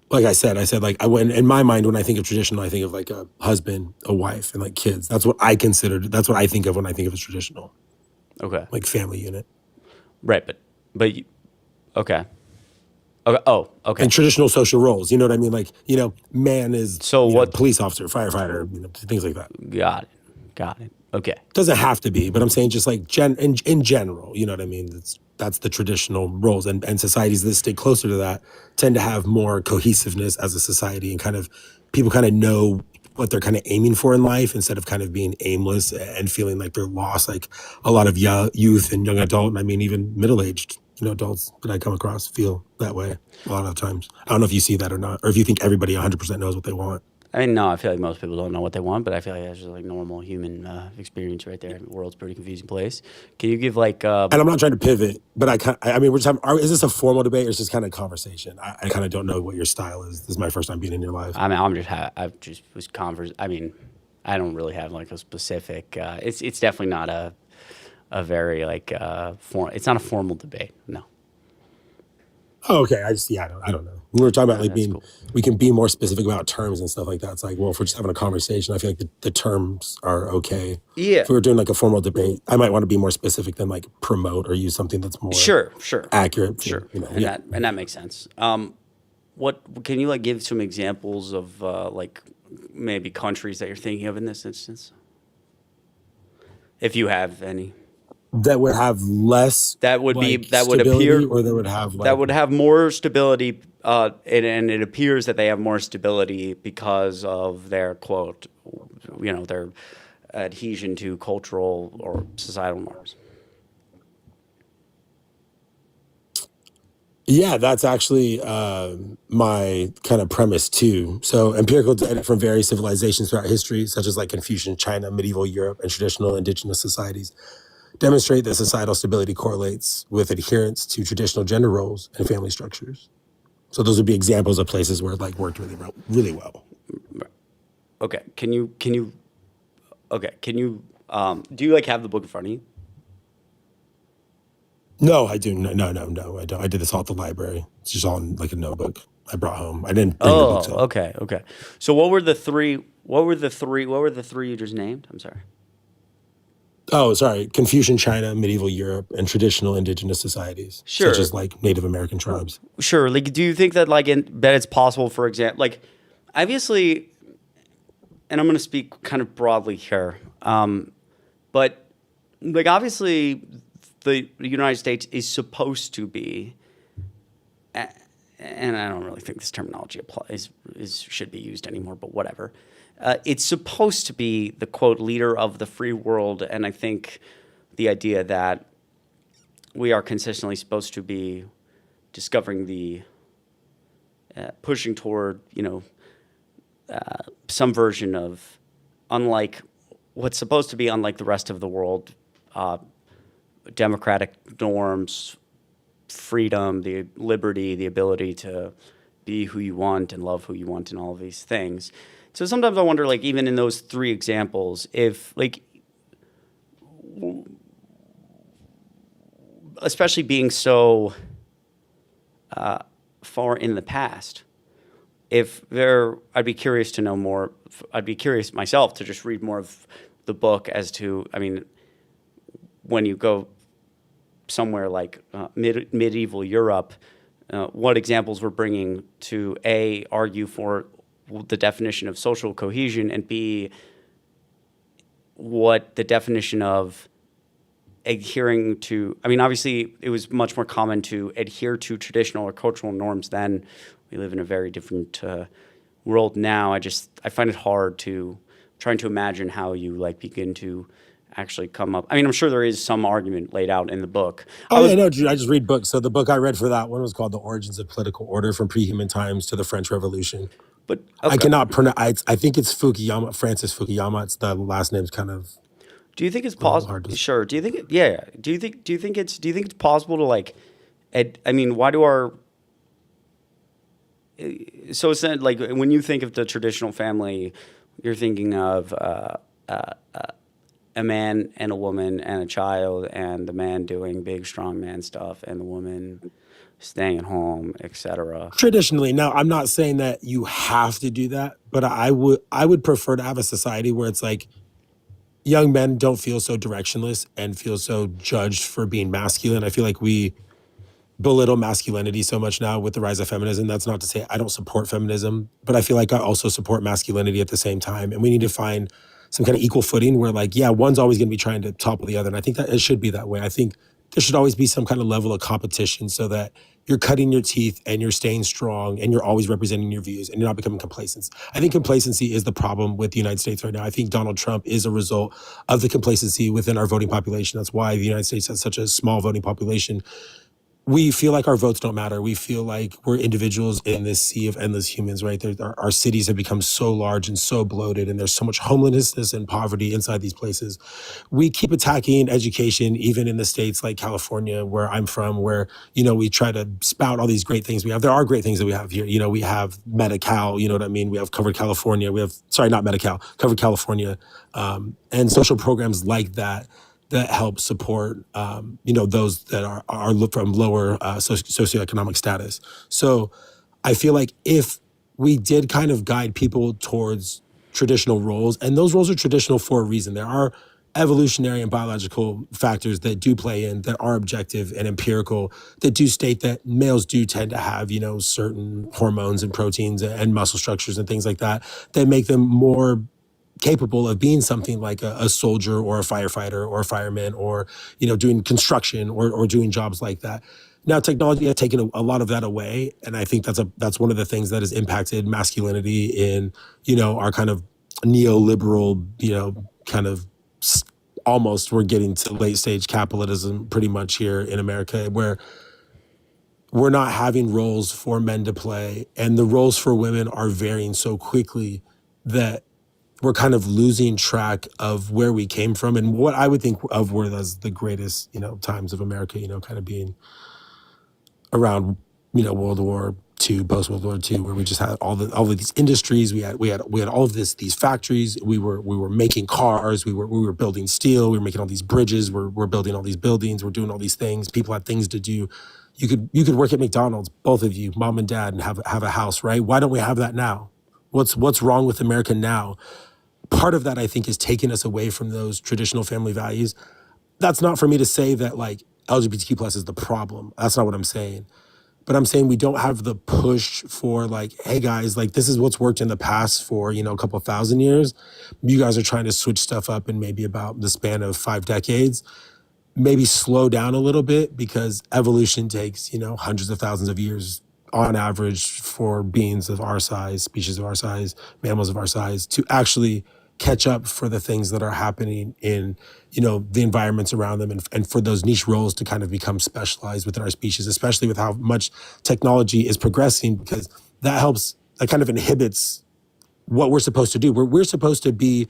Like I said like in my mind when I think of traditional, I think of like a husband, a wife, and like kids. That's what I considered. That's what I think of when I think of as traditional. Okay. Like family unit. Right, but okay. Okay. Oh, okay. And traditional social roles. You know what I mean? Like man is police officer, firefighter, things like that. Got it. Okay. Doesn't have to be, but I'm saying just like in general, you know what I mean? That's the traditional roles, and societies that stay closer to that tend to have more cohesiveness as a society, and kind of people kind of know what they're kind of aiming for in life instead of kind of being aimless and feeling like they're lost. Like a lot of youth and young adult, and I mean even middle-aged, adults that I come across feel that way a lot of times. I don't know if you see that or not, or if you think everybody 100% knows what they want. I mean, no, I feel like most people don't know what they want, but I feel like that's just like normal human experience right there. The world's a pretty confusing place. Can you give like And I'm not trying to pivot, but I mean, we're just having, is this a formal debate or is this kind of conversation? I kind of don't know what your style is. This is my first time being in your life. I mean, I've just was I mean, I don't really have like a specific. It's definitely not a very like It's not a formal debate. No. Oh, okay. I don't know. We were talking about like That's cool. we can be more specific about terms and stuff like that. It's like, well, if we're just having a conversation, I feel like the terms are okay. Yeah. If we were doing like a formal debate, I might want to be more specific than like promote or use something that's more Sure. accurate. Sure. You know, And that makes sense. What can you like give some examples of like maybe countries that you're thinking of in this instance, if you have any? that would have less That would be like that would stability, appear or that would have like that would have more stability, and it appears that they have more stability because of their quote, their adhesion to cultural or societal norms. Yeah, that's actually my kind of premise too. So empirical data from various civilizations throughout history, such as like Confucian China, medieval Europe, and traditional indigenous societies, demonstrate that societal stability correlates with adherence to traditional gender roles and family structures. So those would be examples of places where it like worked really well. Okay, can you do you like have the book in front of you? No, I do. No, I don't. I did this all at the library. It's just all in like a notebook I brought home. I didn't bring the books Oh, home. okay. So what were the three you just named? I'm sorry. Oh, sorry. Confucian China, medieval Europe, and traditional indigenous societies, such Sure. as like Native American tribes. Sure. Like, do you think that that it's possible, for example, like, obviously, and I'm going to speak kind of broadly here, but like obviously, the United States is supposed to be, and I don't really think this terminology should be used anymore, but whatever. It's supposed to be the quote leader of the free world, and I think the idea that we are consistently supposed to be discovering the pushing toward some version of unlike what's supposed to be unlike the rest of the world, democratic norms, freedom, the liberty, the ability to be who you want and love who you want, and all of these things. So sometimes I wonder, like, even in those three examples, if like, especially being so far in the past, I'd be curious to know more. I'd be curious myself to just read more of the book as to, I mean, when you go somewhere like medieval Europe, what examples we're bringing to A, argue for the definition of social cohesion, and B, what the definition of adhering to, I mean, obviously it was much more common to adhere to traditional or cultural norms then. We live in a very different world now. I find it hard trying to imagine how you like begin to actually come up. I mean, I'm sure there is some argument laid out in the book. Oh, yeah, no, Drew, I just read books. So the book I read for that one was called The Origins of Political Order from Pre-Human Times to the French Revolution. But I okay. cannot pronounce, I think it's Francis Fukuyama. It's the last name's kind of Do you think it's hard possible? to Sure. Do you think? Yeah. Do you think it's possible to like? I mean, why do our? So it's not like when you think of the traditional family, you're thinking of a man and a woman and a child, and the man doing big strong man stuff, and the woman staying at home, etc. traditionally. Now, I'm not saying that you have to do that, but I would prefer to have a society where it's like young men don't feel so directionless and feel so judged for being masculine. I feel like we belittle masculinity so much now with the rise of feminism. That's not to say I don't support feminism, but I feel like I also support masculinity at the same time. And we need to find some kind of equal footing where like, yeah, one's always going to be trying to topple the other. And I think that it should be that way. I think there should always be some kind of level of competition so that you're cutting your teeth and you're staying strong and you're always representing your views and you're not becoming complacent. I think complacency is the problem with the United States right now. I think Donald Trump is a result of the complacency within our voting population. That's why the United States has such a small voting population. we feel like our votes don't matter. We feel like we're individuals in this sea of endless humans, right? Our cities have become so large and so bloated, and there's so much homelessness and poverty inside these places. We keep attacking education, even in the states like California, where I'm from, where, we try to spout all these great things we have. There are great things that we have here. We have Medi-Cal, you know what I mean? We have Covered California. Not Medi-Cal, Covered California, and social programs like that help support, those that are from lower socioeconomic status. So I feel like if we did kind of guide people towards traditional roles, and those roles are traditional for a reason. There are evolutionary and biological factors that do play in, that are objective and empirical, that do state that males do tend to have, certain hormones and proteins and muscle structures and things like that make them more capable of being something like a soldier or a firefighter or a fireman, or doing construction or doing jobs like that. Now, technology has taken a lot of that away, and I think that's one of the things that has impacted masculinity in our kind of neoliberal, kind of almost, we're getting to late stage capitalism pretty much here in America, where we're not having roles for men to play, and the roles for women are varying so quickly that we're kind of losing track of where we came from and what I would think of were as the greatest, times of America, kind of being around, World War II, post World War II, where we just had all of these industries. We had all of these factories. We were making cars. We were building steel. We were making all these bridges. We're building all these buildings. We're doing all these things. People had things to do. You could work at McDonald's, both of you, mom and dad, and have a house, right? Why don't we have that now? What's wrong with America now? Part of that, I think, is taking us away from those traditional family values. That's not for me to say that like LGBTQ plus is the problem. That's not what I'm saying. But I'm saying we don't have the push for like, hey guys, like this is what's worked in the past for, a couple thousand years. You guys are trying to switch stuff up in maybe about the span of 5 decades. Maybe slow down a little bit, because evolution takes, hundreds of thousands of years on average for beings of our size, species of our size, mammals of our size, to actually catch up for the things that are happening in, the environments around them, and for those niche roles to kind of become specialized within our species, especially with how much technology is progressing, because that kind of inhibits what we're supposed to do. We're supposed to be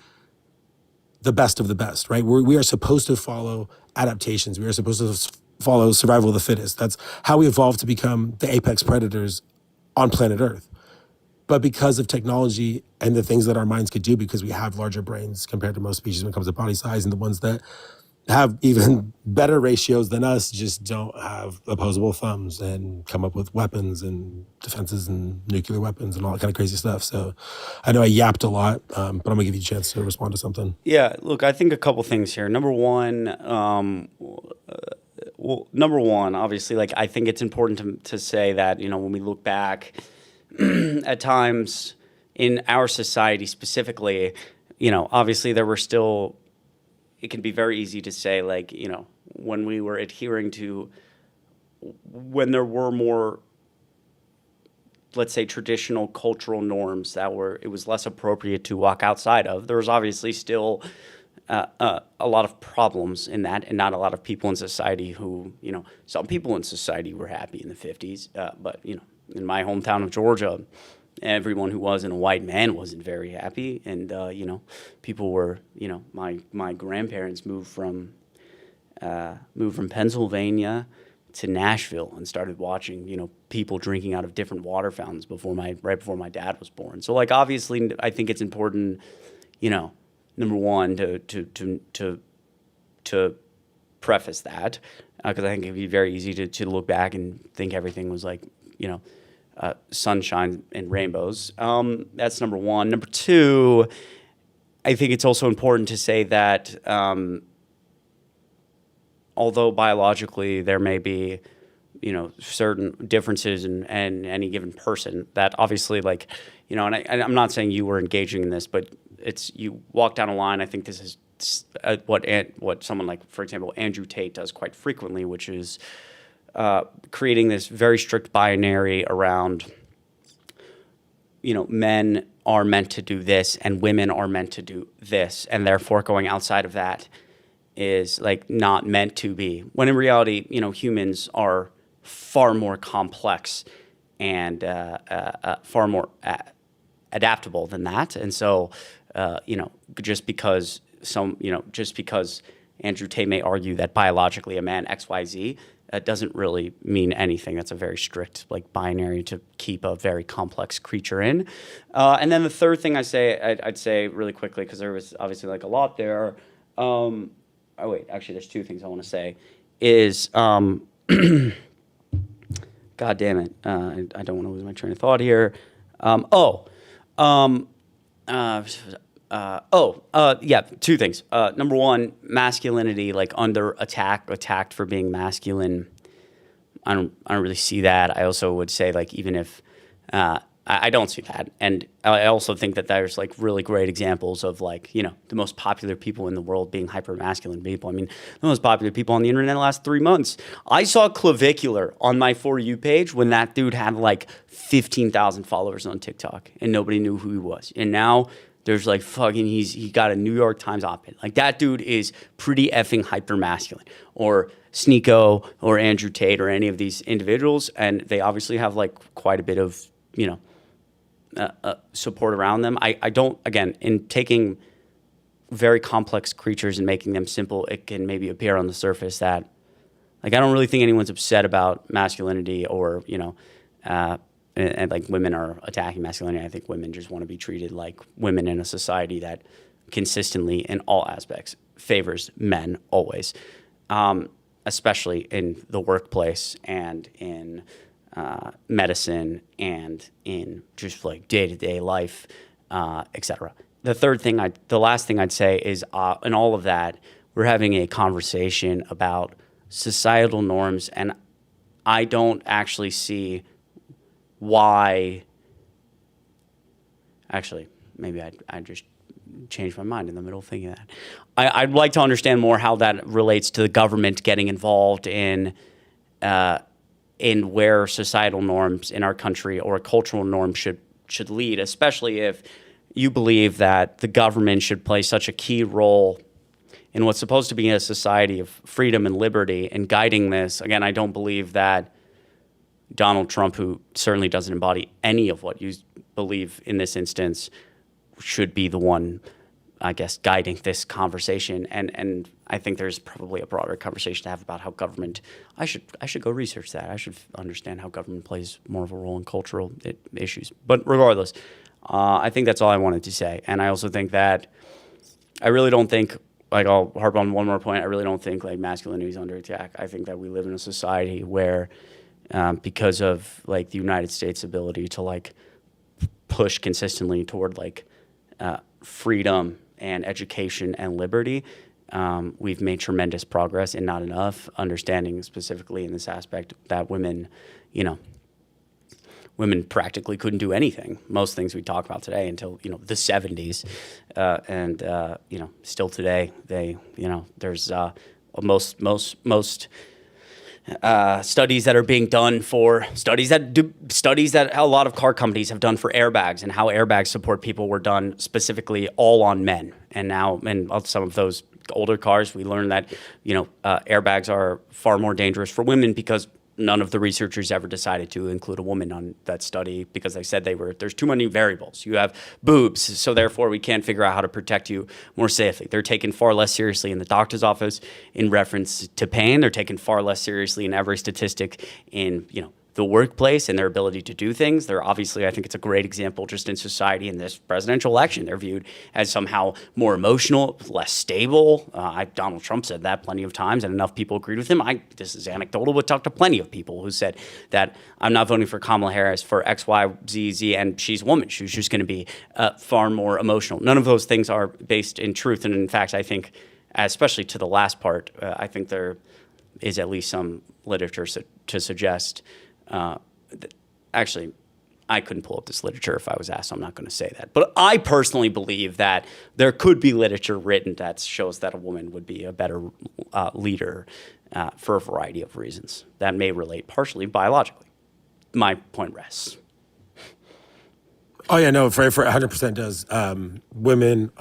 the best of the best, right? We are supposed to follow adaptations. We are supposed to follow survival of the fittest. That's how we evolved to become the apex predators on planet Earth. But because of technology and the things that our minds could do, because we have larger brains compared to most species when it comes to body size, and the ones that have even better ratios than us just don't have opposable thumbs and come up with weapons and defenses and nuclear weapons and all that kind of crazy stuff. So I know I yapped a lot, but I'm gonna give you a chance to respond to something. Yeah, look, I think a couple things here. Number one, obviously, like I think it's important to say that, when we look back at times in our society specifically, obviously there were still, it can be very easy to say, like, when we were adhering to, when there were more, let's say, traditional cultural norms it was less appropriate to walk outside of, there was obviously still a lot of problems in that, and not a lot of people in society who, some people in society were happy in the 50s, but, in my hometown of Georgia, everyone who wasn't a white man wasn't very happy, and people were, my grandparents moved from Pennsylvania to Nashville and started watching, people drinking out of different water fountains right before my dad was born. So like obviously, I think it's important, number one, to preface that, because I think it'd be very easy to look back and think everything was like, sunshine and rainbows. That's number one. Number two, I think it's also important to say that although biologically there may be, certain differences in any given person, that obviously, like, and I'm not saying you were engaging in this, but you walk down a line. I think this is what someone like, for example, Andrew Tate does quite frequently, which is creating this very strict binary around, men are meant to do this and women are meant to do this, and therefore going outside of that is like not meant to be. When in reality, humans are far more complex and far more adaptable than that. And so, just because Andrew Tate may argue that biologically a man XYZ, doesn't really mean anything. That's a very strict binary to keep a very complex creature in. And then the third thing I'd say really quickly, because there was obviously a lot there. There's two things I want to say. Is God damn it, I don't want to lose my train of thought here. Two things. Number one, masculinity, under attacked for being masculine. I don't really see that. I also would say even if I don't see that, and I also think that there's really great examples of the most popular people in the world being hyper masculine people. I mean, the most popular people on the internet in the last 3 months. I saw Clavicular on my For You page when that dude had 15,000 followers on TikTok, and nobody knew who he was. And now there's he got a New York Times op-ed. That dude is pretty effing hyper masculine. Or Sneeko or Andrew Tate or any of these individuals, and they obviously have quite a bit of support around them. I don't, again, in taking very complex creatures and making them simple, it can maybe appear on the surface that I don't really think anyone's upset about masculinity or and women are attacking masculinity. I think women just want to be treated like women in a society that consistently in all aspects favors men always, especially in the workplace and in medicine and in just day-to-day life, etc. The last thing I'd say is in all of that, we're having a conversation about societal norms, and I don't actually see why. Actually, maybe I just changed my mind in the middle of thinking that. I'd like to understand more how that relates to the government getting involved in where societal norms in our country or cultural norms should lead, especially if you believe that the government should play such a key role in what's supposed to be a society of freedom and liberty and guiding this. Again, I don't believe that Donald Trump, who certainly doesn't embody any of what you believe in this instance, should be the one, I guess, guiding this conversation. And I think there's probably a broader conversation to have about how government, I should go research that. I should understand how government plays more of a role in cultural issues. But regardless, I think that's all I wanted to say. And I also think that I really don't think, I'll harp on one more point, I really don't think masculinity is under attack. I think that we live in a society where because of the United States' ability to push consistently toward freedom and education and liberty, we've made tremendous progress and not enough, understanding specifically in this aspect that women practically couldn't do anything. Most things we talk about today until, the 70s. Still today, there's most studies that are being done studies that a lot of car companies have done for airbags and how airbags support people were done specifically all on men. And now in some of those older cars, we learned that, airbags are far more dangerous for women because none of the researchers ever decided to include a woman on that study because they said there's too many variables. You have boobs, so therefore we can't figure out how to protect you more safely. They're taken far less seriously in the doctor's office in reference to pain. They're taken far less seriously in every statistic in, the workplace and their ability to do things. They're obviously, I think it's a great example just in society in this presidential election. They're viewed as somehow more emotional, less stable. Donald Trump said that plenty of times and enough people agreed with him. This is anecdotal, but talked to plenty of people who said that I'm not voting for Kamala Harris for X, Y, Z, Z, and she's a woman. She's just going to be far more emotional. None of those things are based in truth. And in fact, I think, especially to the last part, I think there is at least some literature to suggest actually, I couldn't pull up this literature if I was asked, so I'm not going to say that. But I personally believe that there could be literature written that shows that a woman would be a better leader for a variety of reasons that may relate partially biologically. My point rests. Oh yeah, no, for 100% does. Women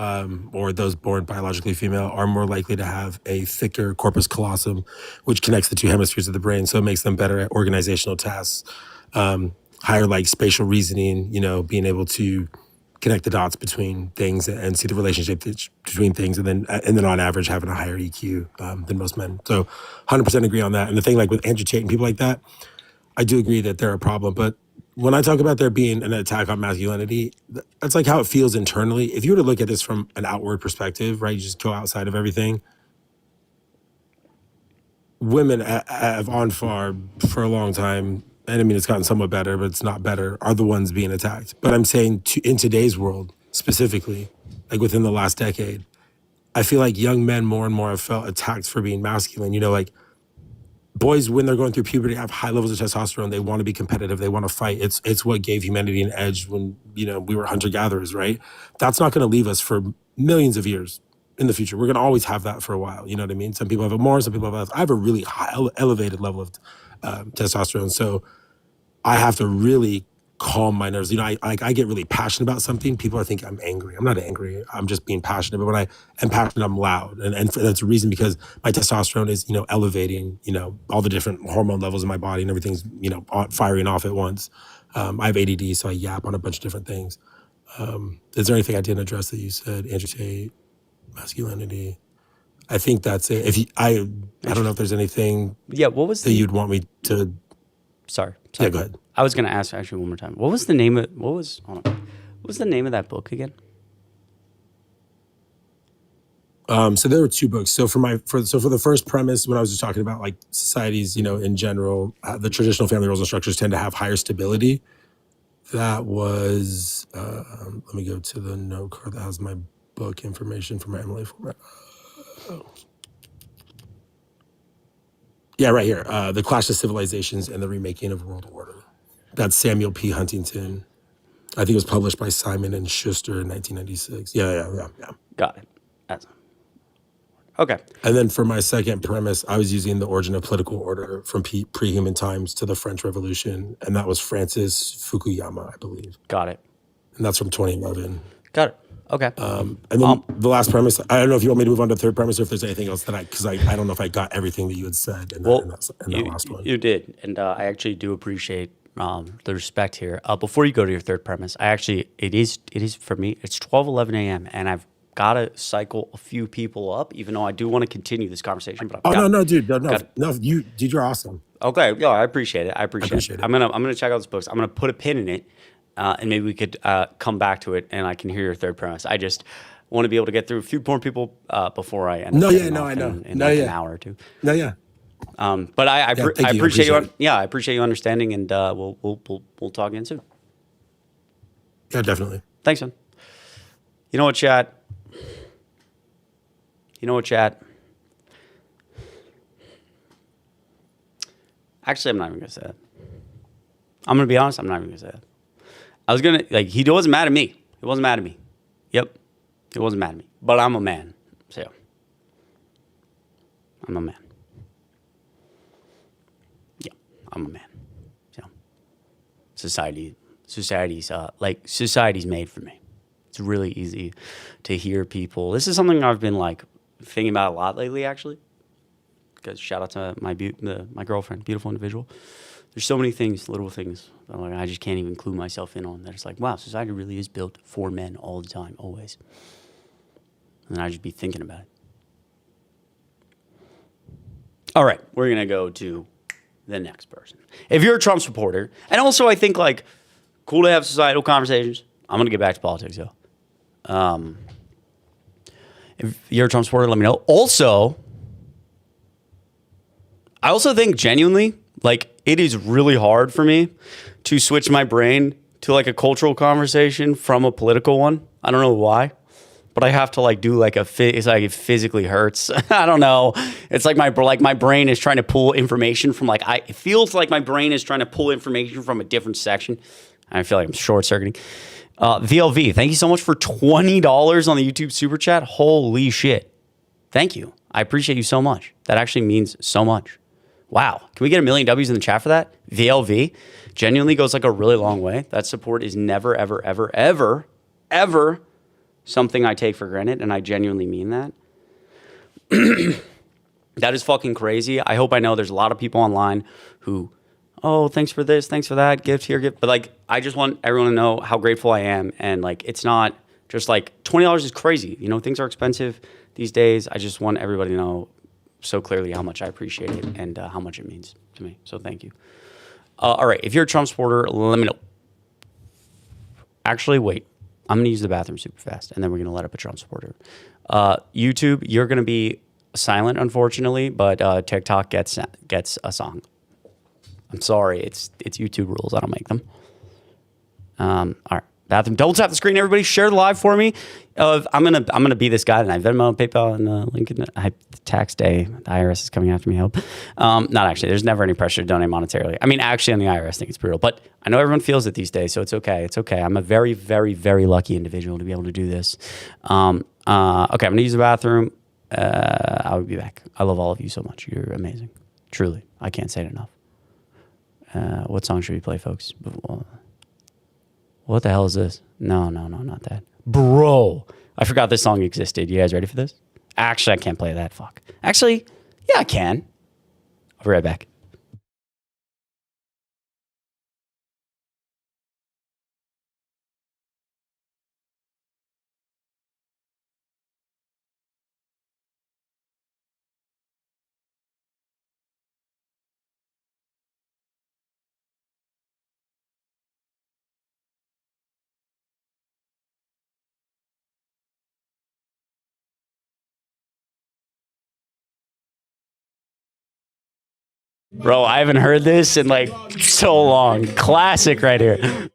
or those born biologically female are more likely to have a thicker corpus callosum, which connects the two hemispheres of the brain, so it makes them better at organizational tasks, higher like spatial reasoning. Being able to connect the dots between things and see the relationship between things, and then on average having a higher EQ than most men. So 100% agree on that. And the thing like with Andrew Tate and people like that, I do agree that they're a problem, but when I talk about there being an attack on masculinity, that's like how it feels internally. If you were to look at this from an outward perspective, right, you just go outside of everything. Women have on far for a long time, and I mean, it's gotten somewhat better, but it's not better, are the ones being attacked. But I'm saying in today's world, specifically, like within the last decade, I feel like young men more and more have felt attacked for being masculine. Like boys, when they're going through puberty, have high levels of testosterone. They want to be competitive. They want to fight. It's what gave humanity an edge when we were hunter gatherers, right? That's not going to leave us for millions of years in the future. We're going to always have that for a while. You know what I mean? Some people have it more. Some people have less. I have a really high, elevated level of testosterone, so I have to really calm my nerves. I get really passionate about something. People are thinking I'm angry. I'm not angry. I'm just being passionate. But when I am passionate, I'm loud. And that's a reason, because my testosterone is, elevating, all the different hormone levels in my body, and everything's, firing off at once. I have ADD, so I yap on a bunch of different things. Is there anything I didn't address that you said? Andrew Tate, masculinity. I think that's it. I don't know if there's anything What was that you'd want me to. Sorry. Yeah, go ahead. I was going to ask actually one more time. What was the name of hold on. What was the name of that book again? So there were two books. So for the first premise, when I was just talking about like societies, in general, the traditional family roles and structures tend to have higher stability. That was let me go to the note card that has my book information from my Emily format. Yeah, right here. The Clash of Civilizations and the Remaking of World Order. That's Samuel P. Huntington. I think it was published by Simon and Schuster in 1996. Yeah. Got it. Okay. And then for my second premise, I was using The Origin of Political Order from pre-human times to the French Revolution, and that was Francis Fukuyama, I believe. Got it. And that's from 2011. Got it. Okay. And then the last premise, I don't know if you want me to move on to the third premise or if there's anything else because I don't know if I got everything that you had said in that last one. You did, and I actually do appreciate the respect here. Before you go to your third premise, it is for me, it's 12:11 a.m. and I've got to cycle a few people up, even though I do want to continue this conversation. But You're awesome. Okay, yeah, I appreciate it. I appreciate it. I'm gonna check out those books. I'm gonna put a pin in it, and maybe we could come back to it, and I can hear your third premise. I just want to be able to get through a few more people before I end. I know. In an hour or two. No, yeah. But I appreciate you. I appreciate you understanding, and we'll talk again soon. Yeah, definitely. Thanks, man. You know what, chat? Actually, I'm not even gonna say that. I'm gonna be honest. I'm not even gonna say that. I was gonna he wasn't mad at me. He wasn't mad at me. Yep, he wasn't mad at me. But I'm a man, so I'm a man. Yeah, I'm a man. So society's made for me. It's really easy to hear people. This is something I've been thinking about a lot lately, actually. Because shout out to my girlfriend, beautiful individual. There's so many things, little things, that I just can't even clue myself in on. That it's wow, society really is built for men all the time, always. And then I just be thinking about it. All right, we're gonna go to the next person. If you're a Trump supporter, and also I think cool to have societal conversations. I'm gonna get back to politics though. If you're a Trump supporter, let me know. Also, I also think genuinely, it is really hard for me to switch my brain to a cultural conversation from a political one. I don't know why, but I have to do it's it physically hurts. I don't know. It's my brain is trying to pull information from it feels like my brain is trying to pull information from a different section. I feel like I'm short circuiting. VLV, thank you so much for $20 on the YouTube super chat. Holy shit. Thank you. I appreciate you so much. That actually means so much. Wow. Can we get 1 million W's in the chat for that? VLV, genuinely goes like a really long way. That support is never, ever, ever, ever, ever something I take for granted, and I genuinely mean that. That is fucking crazy. I hope I know there's a lot of people online who, oh, thanks for this, thanks for that, gift here, gift. But like, I just want everyone to know how grateful I am. And like, it's not just like $20 is crazy. You know, things are expensive these days. I just want everybody to know so clearly how much I appreciate it and how much it means to me. So thank you. All right. If you're a Trump supporter, let me know. Actually, wait. I'm going to use the bathroom super fast, and then we're going to let up a Trump supporter. YouTube, you're going to be silent, unfortunately, but TikTok gets a song. I'm sorry, it's YouTube rules. I don't make them. All right, bathroom. Double tap the screen, everybody. Share the live for me. I'm gonna be this guy tonight. Venmo, PayPal, and link in the tax day. The IRS is coming after me. Help. Not actually. There's never any pressure to donate monetarily. I mean, actually, on the IRS, I think it's brutal. But I know everyone feels it these days, so it's okay. It's okay. I'm a very, very, very lucky individual to be able to do this. Okay, I'm gonna use the bathroom. I'll be back. I love all of you so much. You're amazing. Truly, I can't say it enough. What song should we play, folks? What the hell is this? No, not that. Bro, I forgot this song existed. You guys ready for this? Actually, I can't play that. Fuck. Actually, yeah, I can. I'll be right back. Bro, I haven't heard this in like so long. Classic right here.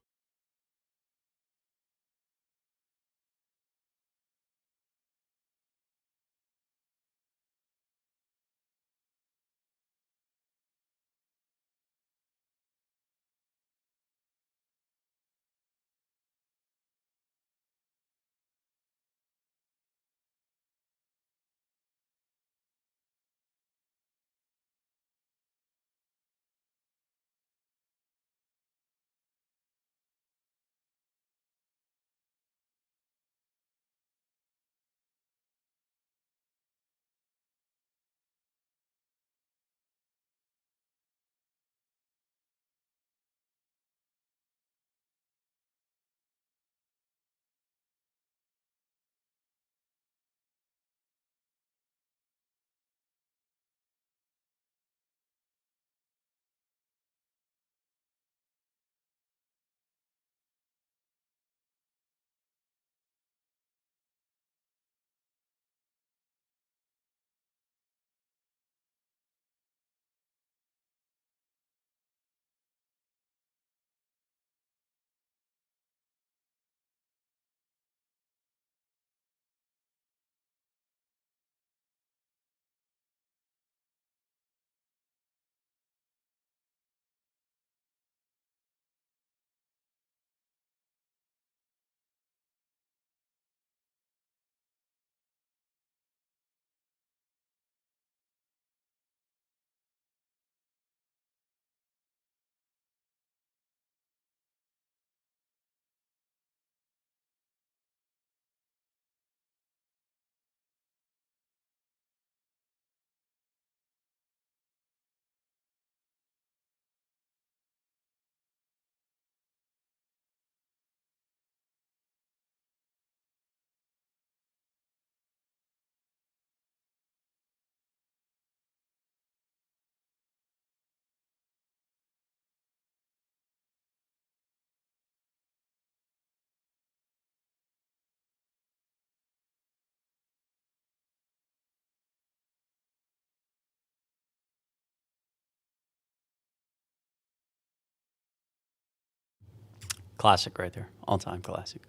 Classic right there. All-time classic.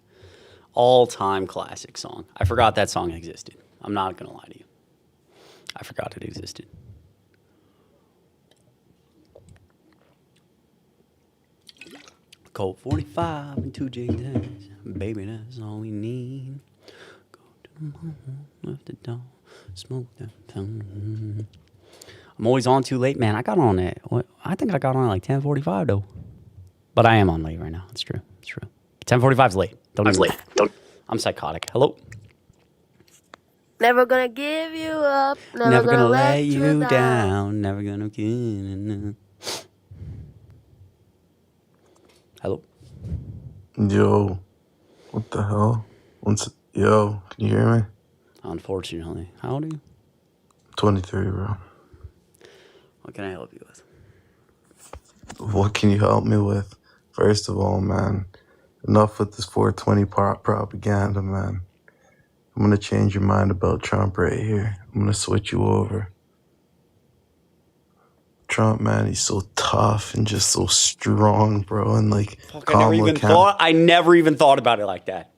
All-time classic song. I forgot that song existed. I'm not going to lie to you. I forgot it existed. Colt 45 and 2 J-Days. Baby, that's all we need. Go to the moon, left the door, smoke that tongue. I'm always on too late, man. I got on at, I think I got on at like 10:45 though. But I am on late right now. It's true. It's true. 10:45 is late. Don't even late. I'm psychotic. Hello. Never gonna give you up. Never gonna let you down. Never gonna give. Hello. Yo, what the hell? Yo, can you hear me? Unfortunately. How old are you? 23, bro. What can I help you with? What can you help me with? First of all, man, enough with this 420 propaganda, man. I'm gonna change your mind about Trump right here. I'm gonna switch you over. Trump, man, he's so tough and just so strong, bro. And like, Fuck, I never even thought about it like that.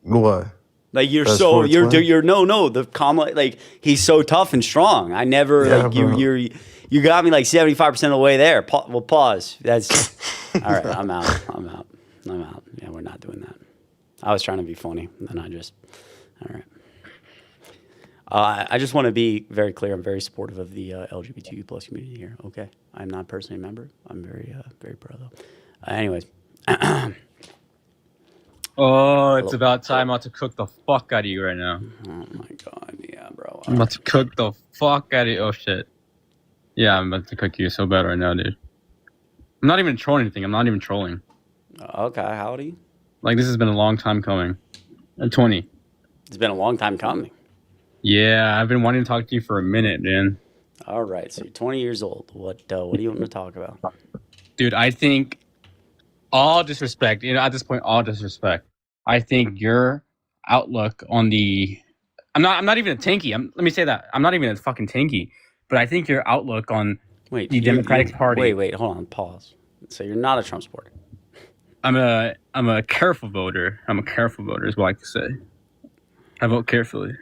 What? Like you're That's so you're 420? no the Kamala, like he's so tough and strong. I never Yeah, like bro. you got me like 75% of the way there. Well, pause. That's all right. I'm out. Yeah, we're not doing that. I was trying to be funny, and I just all right. I just want to be very clear. I'm very supportive of the LGBTQ plus community here. Okay, I'm not personally a member. I'm very pro though. Anyways. Oh, it's about time. I'm about to cook the fuck out of you right now. Oh my god, yeah, bro. I'm about to cook the fuck out of you. Oh shit. Yeah, I'm about to cook you so bad right now, dude. I'm not even trolling anything. I'm not even trolling. Okay, how old are you? Like, this has been a long time coming. I'm 20. It's been a long time coming. Yeah, I've been wanting to talk to you for a minute, man. All right, so you're 20 years old. What do you want to talk about? Dude, I think all disrespect, at this point, all disrespect. I think your outlook on the I'm not even a tanky. Let me say that. I'm not even a fucking tanky. But I think your outlook on the Democratic Party. Wait, hold on, pause. So you're not a Trump supporter. I'm a careful voter. I'm a careful voter is what I like to say. I vote carefully.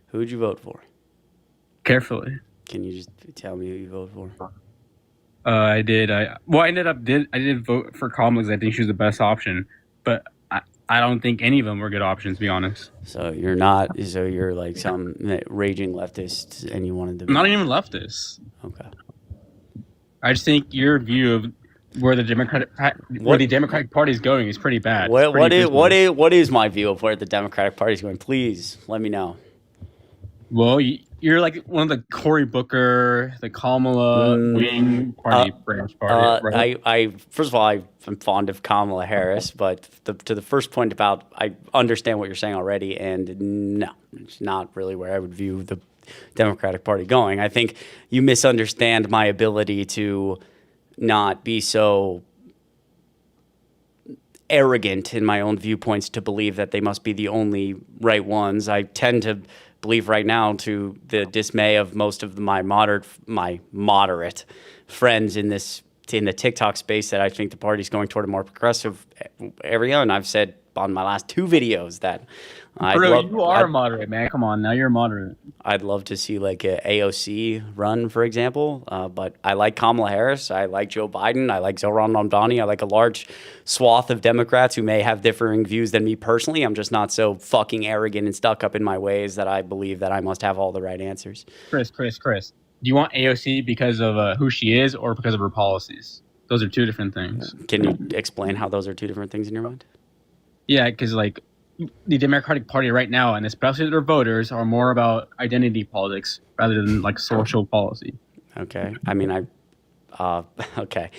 Who would you vote for? Carefully. Can you just tell me who you voted for? I did. I did vote for Kamala because I think she was the best option. But I don't think any of them were good options, to be honest. So you're not. So you're like some raging leftist, and you wanted to. I'm not even leftist. Okay. I just think your view of where the Democratic Party is going is pretty bad. What is my view of where the Democratic Party is going? Please let me know. Well, you're like one of the Cory Booker, the Kamala wing party branch party, right? I first of all, I'm fond of Kamala Harris, but to the first point about, I understand what you're saying already, and no, it's not really where I would view the Democratic Party going. I think you misunderstand my ability to not be so arrogant in my own viewpoints to believe that they must be the only right ones. I tend to believe right now, to the dismay of most of my moderate friends in the TikTok space, that I think the party's going toward a more progressive area. And I've said on my last 2 videos that you are moderate, man. Come on, now you're moderate. I'd love to see like a AOC run, for example. But I like Kamala Harris. I like Joe Biden. I like Zohran Mamdani. I like a large swath of Democrats who may have differing views than me personally. I'm just not so fucking arrogant and stuck up in my ways that I believe that I must have all the right answers. Chris, do you want AOC because of who she is or because of her policies? Those are 2 different things. Can you explain how those are 2 different things in your mind? Yeah, because like the Democratic Party right now, and especially their voters, are more about identity politics rather than like social policy. Okay. I mean, okay.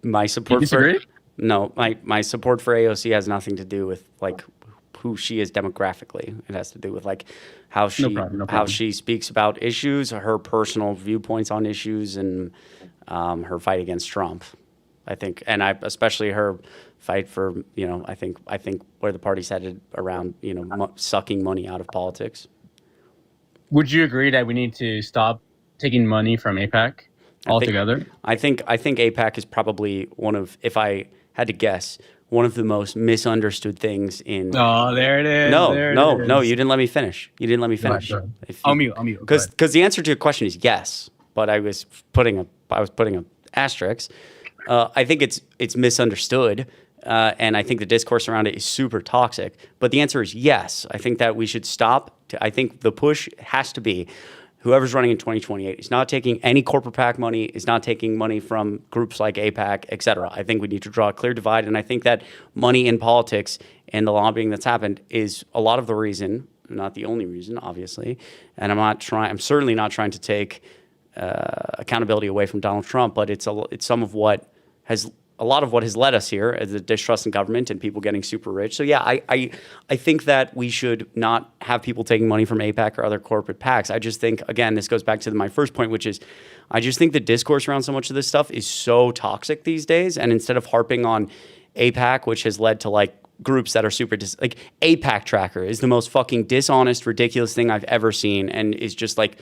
My support You disagree? my support for AOC has nothing to do with like who she is demographically. It has to do with like how she how she speaks about issues, her personal viewpoints on issues, and her fight against Trump. I think, and especially her fight for, I think where the party's headed around, sucking money out of politics. Would you agree that we need to stop taking money from AIPAC altogether? I think AIPAC is probably one of, if I had to guess, one of the most misunderstood things in. Oh, there it is. No, you didn't let me finish. Sure. I'll mute. Because the answer to your question is yes, but I was putting a asterisk. I think it's misunderstood, and I think the discourse around it is super toxic. But the answer is yes. I think that we should stop. I think the push has to be, whoever's running in 2028 is not taking any corporate PAC money, is not taking money from groups like AIPAC, et cetera. I think we need to draw a clear divide. And I think that money in politics and the lobbying that's happened is a lot of the reason, not the only reason, obviously. And I'm certainly not trying to take accountability away from Donald Trump, but it's some of what has a lot of what has led us here as a distrust in government and people getting super rich. So yeah, I think that we should not have people taking money from AIPAC or other corporate PACs. I just think, again, this goes back to my first point, which is I just think the discourse around so much of this stuff is so toxic these days. And instead of harping on AIPAC, which has led to like groups that are super like AIPAC Tracker is the most fucking dishonest, ridiculous thing I've ever seen, and is just like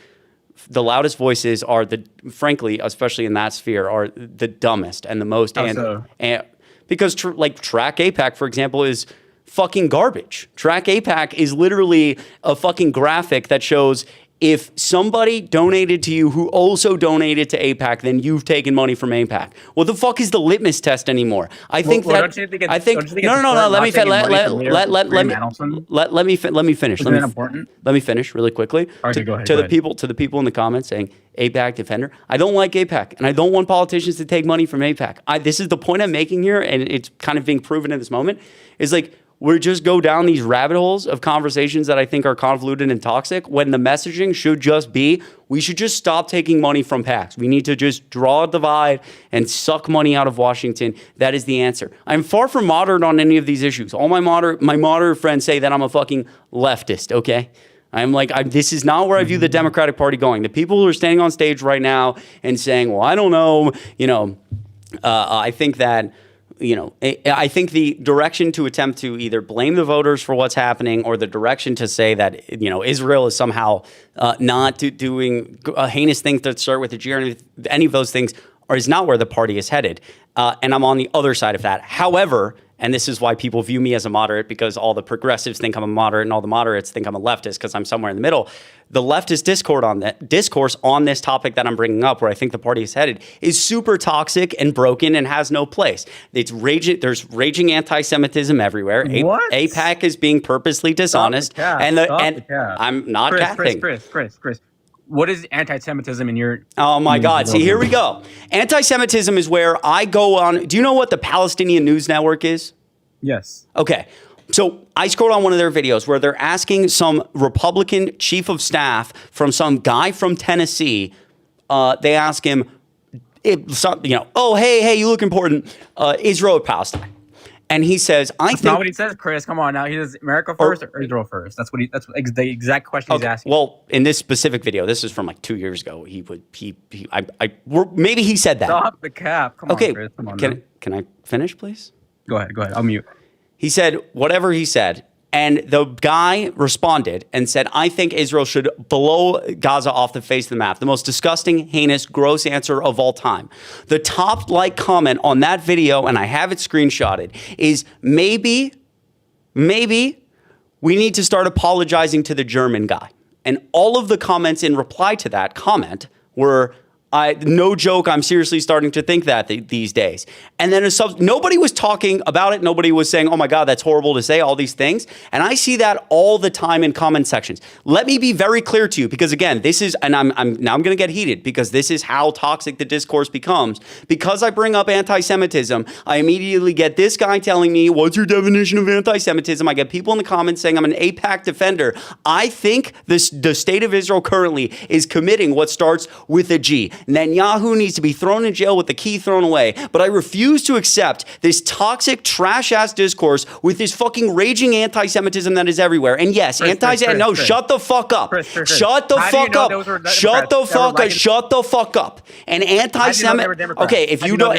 the loudest voices are frankly, especially in that sphere, are the dumbest and the most. Because Track AIPAC, for example, is fucking garbage. Track AIPAC is literally a fucking graphic that shows if somebody donated to you who also donated to AIPAC, then you've taken money from AIPAC. What the fuck is the litmus test anymore? I think no. Let me finish. Isn't that important? Let me finish really quickly. Go ahead. To the people in the comments saying AIPAC defender. I don't like AIPAC, and I don't want politicians to take money from AIPAC. This is the point I'm making here, and it's kind of being proven in this moment. Is like, we just go down these rabbit holes of conversations that I think are convoluted and toxic when the messaging should just be, we should just stop taking money from PACs. We need to just draw a divide and suck money out of Washington. That is the answer. I'm far from moderate on any of these issues. All my moderate friends say that I'm a fucking leftist, okay? I'm like, this is not where I view the Democratic Party going. The people who are standing on stage right now and saying, well, I don't know, I think that, I think the direction to attempt to either blame the voters for what's happening or the direction to say that, Israel is somehow not doing heinous things that start with a G or any of those things is not where the party is headed. And I'm on the other side of that. However, and this is why people view me as a moderate, because all the progressives think I'm a moderate and all the moderates think I'm a leftist because I'm somewhere in the middle. The leftist discourse on this topic that I'm bringing up, where I think the party is headed, is super toxic and broken and has no place. It's raging. There's raging anti-Semitism everywhere. What? AIPAC is being purposely dishonest. I'm not capping. Chris. What is anti-Semitism in your... Oh, my God. See, here we go. Anti-Semitism is where I go on... Do you know what the Palestinian News Network is? Yes. Okay. So I scrolled on one of their videos where they're asking some Republican chief of staff from some guy from Tennessee. They ask him, oh, hey, you look important. Israel or Palestine? And he says, That's not what he says, Chris. Come on now. He says America first or Israel first. That's the exact question he's asking. Well, in this specific video, this is from like 2 years ago. Maybe he said that. Stop the cap. Come on, Chris. Come on. Can I finish, please? Go ahead. I'll mute. He said whatever he said. And the guy responded and said, I think Israel should blow Gaza off the face of the map. The most disgusting, heinous, gross answer of all time. The top comment on that video, and I have it screenshotted, is maybe we need to start apologizing to the German guy. And all of the comments in reply to that comment were, no joke, I'm seriously starting to think that these days. And then nobody was talking about it. Nobody was saying, oh my God, that's horrible to say, all these things. And I see that all the time in comment sections. Let me be very clear to you, because again, this is, and I'm going to get heated because this is how toxic the discourse becomes. Because I bring up anti-Semitism, I immediately get this guy telling me, what's your definition of anti-Semitism? I get people in the comments saying I'm an AIPAC defender. I think the state of Israel currently is committing what starts with a G. Netanyahu needs to be thrown in jail with the key thrown away. But I refuse to accept this toxic, trash-ass discourse with this fucking raging anti-Semitism that is everywhere. And yes, shut the fuck up. Shut the fuck up. Shut the fuck up. And anti-Semitism. Okay, if you don't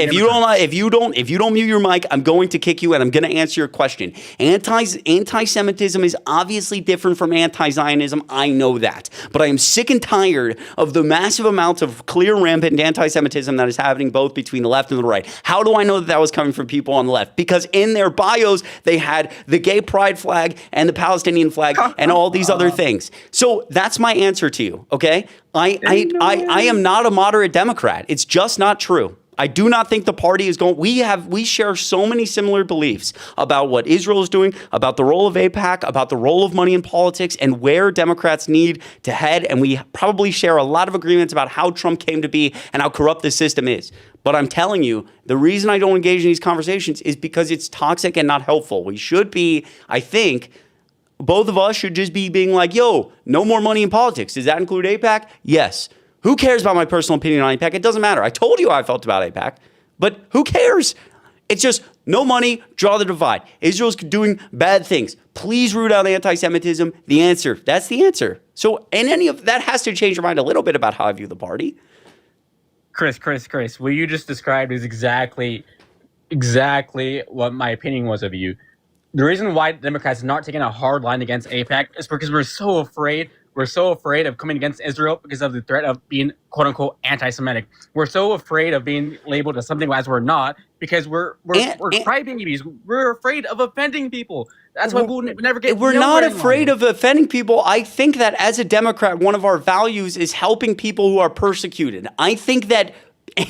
mute your mic, I'm going to kick you and I'm going to answer your question. Anti-Semitism is obviously different from anti-Zionism. I know that. But I am sick and tired of the massive amounts of clear rampant anti-Semitism that is happening both between the left and the right. How do I know that was coming from people on the left? Because in their bios, they had the gay pride flag and the Palestinian flag and all these other things. So that's my answer to you, okay? I am not a moderate Democrat. It's just not true. I do not think the party is going. We share so many similar beliefs about what Israel is doing, about the role of AIPAC, about the role of money in politics, and where Democrats need to head. And we probably share a lot of agreements about how Trump came to be and how corrupt the system is. But I'm telling you, the reason I don't engage in these conversations is because it's toxic and not helpful. We should be, I think, both of us should just be being like, yo, no more money in politics. Does that include AIPAC? Yes. Who cares about my personal opinion on AIPAC? It doesn't matter. I told you how I felt about AIPAC, but who cares? It's just no money, draw the divide. Israel's doing bad things. Please root out anti-Semitism. The answer. That's the answer. So, and any of that has to change your mind a little bit about how I view the party. Chris, what you just described is exactly what my opinion was of you. The reason why Democrats are not taking a hard line against AIPAC is because we're so afraid. We're so afraid of coming against Israel because of the threat of being "quote unquote" anti-Semitic. We're so afraid of being labeled as something as we're not because we're crybabies. We're afraid of offending people. That's why we'll never get. We're not afraid of offending people. I think that as a Democrat, one of our values is helping people who are persecuted. I think that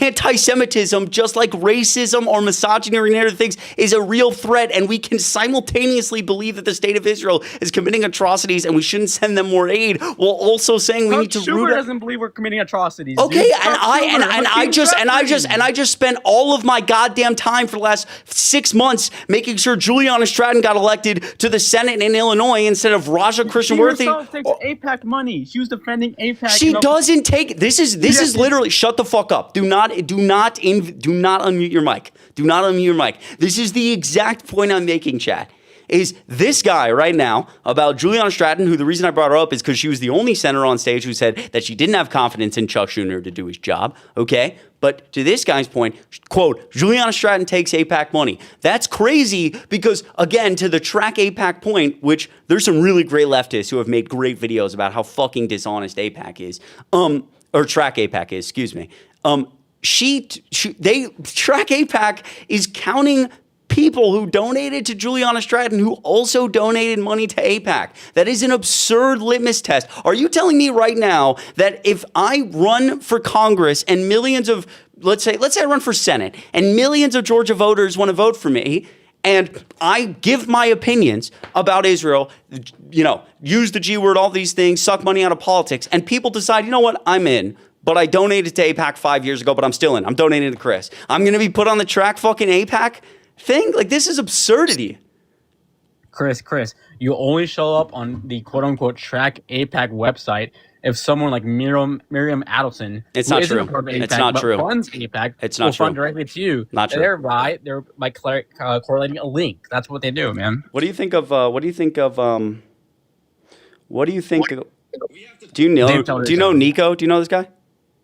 anti-Semitism, just like racism or misogyny or any other things, is a real threat, and we can simultaneously believe that the state of Israel is committing atrocities and we shouldn't send them more aid, while also saying we need to root out. Doesn't believe we're committing atrocities. Okay, dude. I just spent all of my goddamn time for the last 6 months making sure Juliana Stratton got elected to the Senate in Illinois instead of Raja Krishnamurthy. She herself takes AIPAC money. She was defending AIPAC. She doesn't take. This is literally. Shut the fuck up. Do not unmute your mic. Do not unmute your mic. This is the exact point I'm making, chat. Is this guy right now about Juliana Stratton, who the reason I brought her up is because she was the only senator on stage who said that she didn't have confidence in Chuck Schumer to do his job. Okay. But to this guy's point, quote, Juliana Stratton takes AIPAC money. That's crazy because, again, to the track AIPAC point, which there's some really great leftists who have made great videos about how fucking dishonest AIPAC is, or track AIPAC is, excuse me. Track AIPAC is counting people who donated to Juliana Stratton who also donated money to AIPAC. That is an absurd litmus test. Are you telling me right now that if I run for Congress and millions of, let's say I run for Senate and millions of Georgia voters want to vote for me, and I give my opinions about Israel, use the G word, all these things, suck money out of politics, and people decide, you know what, I'm in, but I donated to AIPAC 5 years ago, but I'm still in. I'm donating to Chris. I'm going to be put on the track fucking AIPAC thing? Like, this is absurdity. Chris, you only show up on the quote-unquote track AIPAC website if someone like Miriam Adelson, it's not true. It's not true. Funds AIPAC, it's not true. Fund directly to you. Not true. They're by correlating a link. That's what they do, man. What do you think of? Do you know Nico? Do you know this guy?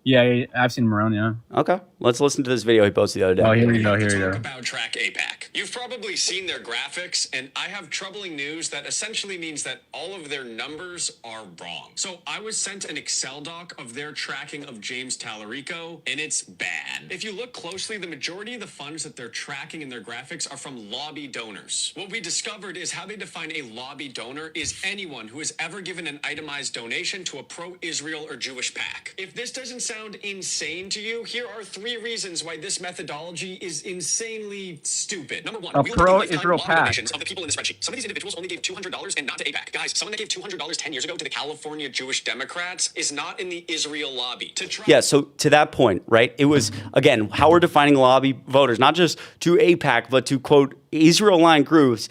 Yeah, I've seen him around, yeah. Okay, let's listen to this video he posted the other day. Oh, here we go. Talk about Track AIPAC. You've probably seen their graphics, and I have troubling news that essentially means that all of their numbers are wrong. So I was sent an Excel doc of their tracking of James Tallarico, and it's bad. If you look closely, the majority of the funds that they're tracking in their graphics are from lobby donors. What we discovered is how they define a lobby donor is anyone who has ever given an itemized donation to a pro-Israel or Jewish PAC. If this doesn't sound insane to you, here are 3 reasons why this methodology is insanely stupid. Number 1, a we looked at the pro-Israel lifetime PAC donations of the people in the spreadsheet. Some of these individuals only gave $200 and not to AIPAC. Guys, someone that gave $200 10 years ago to the California Jewish Democrats is not in the Israel lobby. Yeah, so to that point, right, it was, again, how we're defining lobby voters, not just to AIPAC, but to, quote, Israel-aligned groups.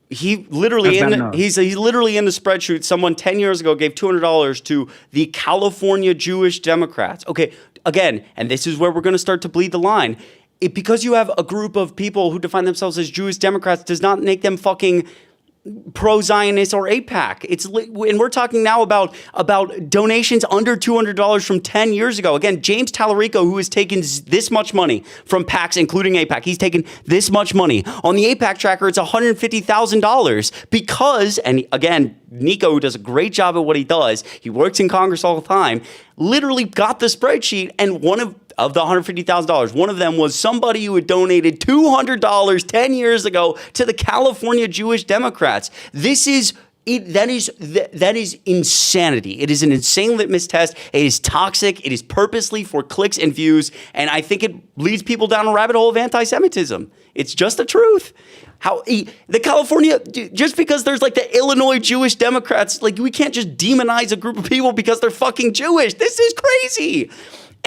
He's literally in the spreadsheet. Someone 10 years ago gave $200 to the California Jewish Democrats. Okay, again, and this is where we're going to start to bleed the line. Because you have a group of people who define themselves as Jewish Democrats does not make them fucking pro-Zionist or AIPAC. And we're talking now about donations under $200 from 10 years ago. Again, James Tallarico, who has taken this much money from PACs, including AIPAC, he's taken this much money. On the AIPAC tracker, it's $150,000 because, and again, Nico, who does a great job at what he does, he works in Congress all the time, literally got the spreadsheet, and one of the $150,000, one of them was somebody who had donated $200 10 years ago to the California Jewish Democrats. This is That is insanity. It is an insane litmus test. It is toxic. It is purposely for clicks and views, and I think it leads people down a rabbit hole of anti-Semitism. It's just the truth. The California, just because there's like the Illinois Jewish Democrats, like we can't just demonize a group of people because they're fucking Jewish. This is crazy.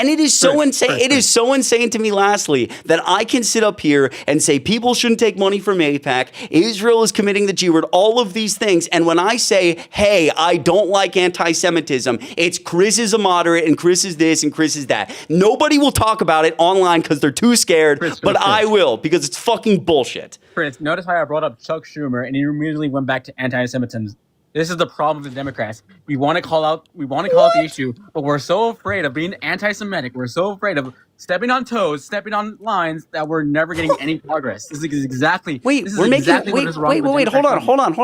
And it is so insane. It is so insane to me, lastly, that I can sit up here and say people shouldn't take money from AIPAC. Israel is committing the G word, all of these things. And when I say, hey, I don't like anti-Semitism, it's Chris is a moderate and Chris is this and Chris is that. Nobody will talk about it online because they're too scared, but I will because it's fucking bullshit. Chris, notice how I brought up Chuck Schumer and he immediately went back to anti-Semitism. This is the problem with the Democrats. We want to call out the issue, but we're so afraid of being anti-Semitic. We're so afraid of stepping on toes, stepping on lines that we're never getting any progress. This is exactly. Wait, Hold on.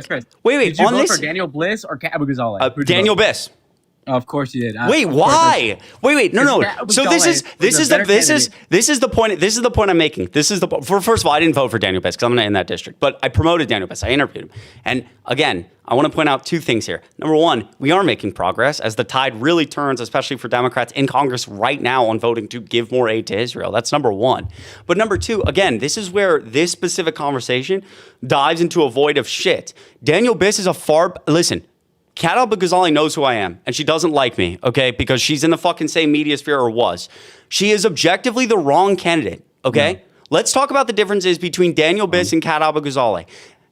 Chris. Wait. Did you On vote this, for Daniel Bliss or Abu Ghazaleh? Daniel Biss. Of course you did. Wait, why? Wait. No. So this is the point. This is the point I'm making. First of all, I didn't vote for Daniel Biss because I'm not in that district, but I promoted Daniel Biss. I interviewed him, and again, I want to point out two things here. Number one, we are making progress as the tide really turns, especially for Democrats in Congress right now on voting to give more aid to Israel. That's number one. But number two, again, this is where this specific conversation dives into a void of shit. Daniel Biss is listen. Kat Al-Ghazali knows who I am, and she doesn't like me, okay, because she's in the fucking same media sphere or was. She is objectively the wrong candidate, okay? Yeah. Let's talk about the differences between Daniel Biss and Kat Al-Ghazali.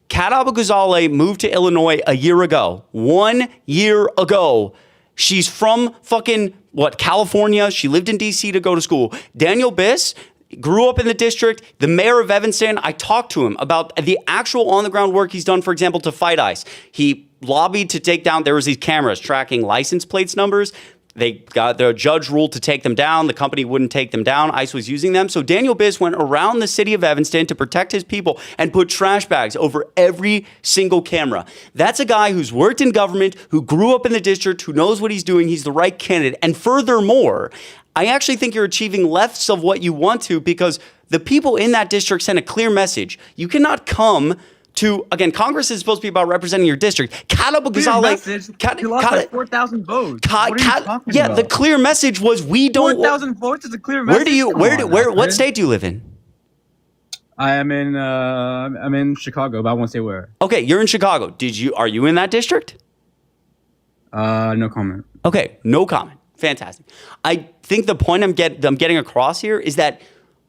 Kat Al-Ghazali moved to Illinois a year ago. 1 year ago. She's from fucking, California. She lived in D.C. to go to school. Daniel Biss grew up in the district. The mayor of Evanston, I talked to him about the actual on-the-ground work he's done, for example, to fight ICE. He lobbied to take down, there was these cameras tracking license plates numbers. The judge ruled to take them down. The company wouldn't take them down. ICE was using them. So Daniel Biss went around the city of Evanston to protect his people and put trash bags over every single camera. That's a guy who's worked in government, who grew up in the district, who knows what he's doing. He's the right candidate. And furthermore, I actually think you're achieving less of what you want to because the people in that district sent a clear message. You cannot come to, again, Congress is supposed to be about representing your district. Kat Al-Ghazali, you lost by 4,000 votes. What are you talking about? The clear message was we don't. 4,000 votes is a clear message. What state do you live in? I'm in Chicago, but I won't say where. Okay, you're in Chicago. Are you in that district? No comment. Okay, no comment. Fantastic. I think the point I'm getting across here is that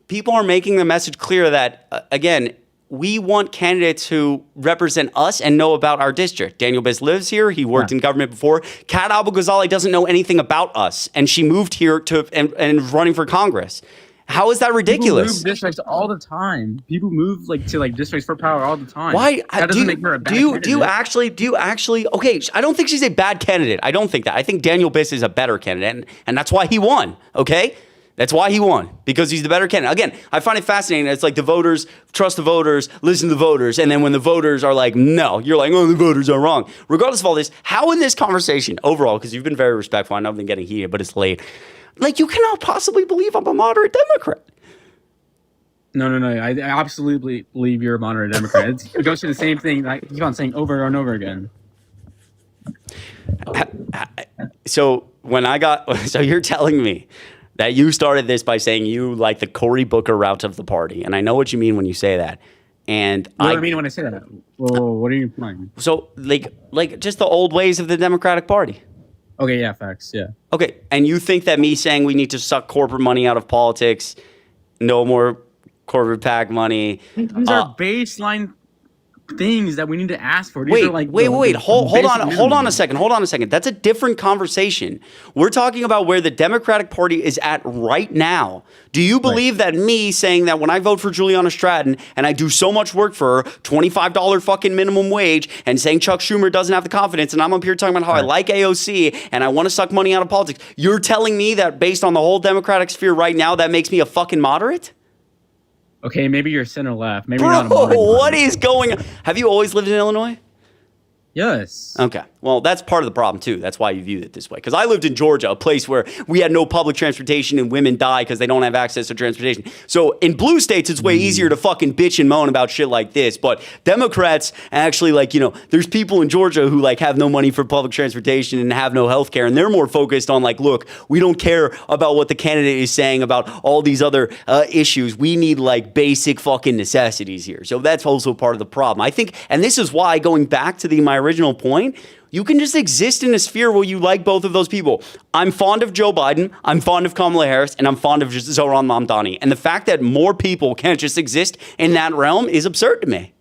people are making the message clear that, again, we want candidates who represent us and know about our district. Daniel Biss lives here. He worked in government before. Kat Al-Ghazali doesn't know anything about us, and she moved here and is running for Congress. How is that ridiculous? People move districts all the time. People move to districts for power all the time. Why? That doesn't make her a bad candidate. Do you actually? Okay, I don't think she's a bad candidate. I don't think that. I think Daniel Biss is a better candidate, and that's why he won. Okay. That's why he won, because he's the better candidate. Again, I find it fascinating. It's like the voters, trust the voters, listen to the voters. And then when the voters are like, no, you're like, oh, the voters are wrong. Regardless of all this, how in this conversation overall, because you've been very respectful, I know I've been getting heated, but it's late. Like, you cannot possibly believe I'm a moderate Democrat. No. I absolutely believe you're a moderate Democrat. It goes to the same thing I keep on saying over and over again. So you're telling me that you started this by saying you like the Cory Booker route of the party. And I know what you mean when you say that. And what do I mean when I say that? Well, what are you implying? So like just the old ways of the Democratic Party. Okay, yeah, facts, yeah. Okay, and you think that me saying we need to suck corporate money out of politics, no more corporate PAC money. These are baseline things that we need to ask for. These wait, are like hold on a second. That's a different conversation. We're talking about where the Democratic Party is at right now. Do you believe that me saying that when I vote for Juliana Stratton and I do so much work for her, $25 fucking minimum wage, and saying Chuck Schumer doesn't have the confidence, and I'm up here talking about how I like AOC and I want to suck money out of politics, you're telling me that based on the whole Democratic sphere right now, that makes me a fucking moderate? Okay, maybe you're center left. Maybe you're not a moderate. What is going on? Have you always lived in Illinois? Yes. Okay. Well, that's part of the problem, too. That's why you viewed it this way. Because I lived in Georgia, a place where we had no public transportation and women die because they don't have access to transportation. So in blue states, it's way easier to fucking bitch and moan about shit like this. But Democrats actually, there's people in Georgia who, have no money for public transportation and have no health care. And they're more focused on, look, we don't care about what the candidate is saying about all these other issues. We need, basic fucking necessities here. So that's also part of the problem. I think, and this is why, going back to my original point, you can just exist in a sphere where you like both of those people. I'm fond of Joe Biden, I'm fond of Kamala Harris, and I'm fond of Zohran Mamdani. And the fact that more people can't just exist in that realm is absurd to me.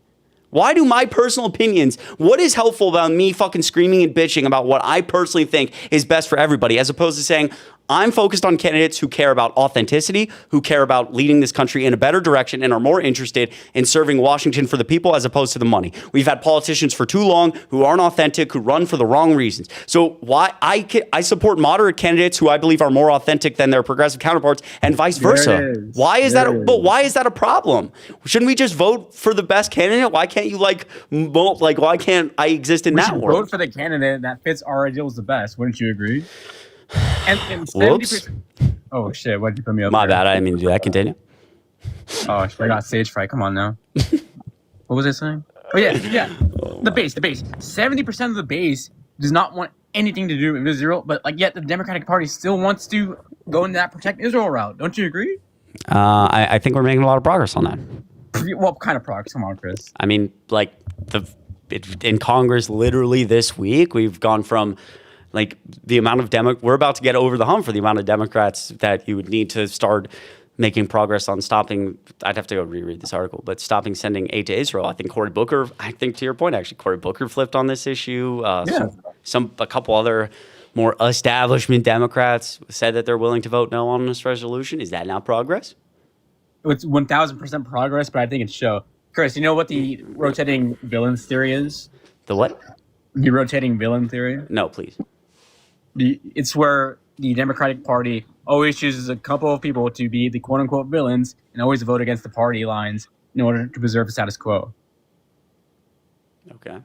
Why do my personal opinions, what is helpful about me fucking screaming and bitching about what I personally think is best for everybody, as opposed to saying, I'm focused on candidates who care about authenticity, who care about leading this country in a better direction, and are more interested in serving Washington for the people as opposed to the money. We've had politicians for too long who aren't authentic, who run for the wrong reasons. So why I support moderate candidates who I believe are more authentic than their progressive counterparts, and vice versa. Why is that? But why is that a problem? Shouldn't we just vote for the best candidate? Why can't you why can't I exist in that world? Vote for the candidate that fits our ideals the best. Wouldn't you agree? And 70%. Oh shit! Why'd you put me up? My there? bad. I didn't mean to do that. Continue. Oh shit! I got stage fright. Come on now. What was I saying? Oh yeah. The base. 70% of the base does not want anything to do with Israel, but yet the Democratic Party still wants to go in that protect Israel route. Don't you agree? I think we're making a lot of progress on that. What kind of progress? Come on, Chris. I mean, in Congress, literally this week, we've gone from the amount of we're about to get over the hump for the amount of Democrats that you would need to start making progress on stopping. I'd have to go reread this article, but stopping sending aid to Israel. I think to your point, actually, Cory Booker flipped on this issue. A couple other more establishment Democrats said that they're willing to vote no on this resolution. Is that not progress? It's 1,000% progress, but I think it's show. Chris, you know what the rotating villains theory is? The what? The rotating villain theory? No, please. It's where the Democratic Party always chooses a couple of people to be the quote-unquote villains and always vote against the party lines in order to preserve the status quo. Okay.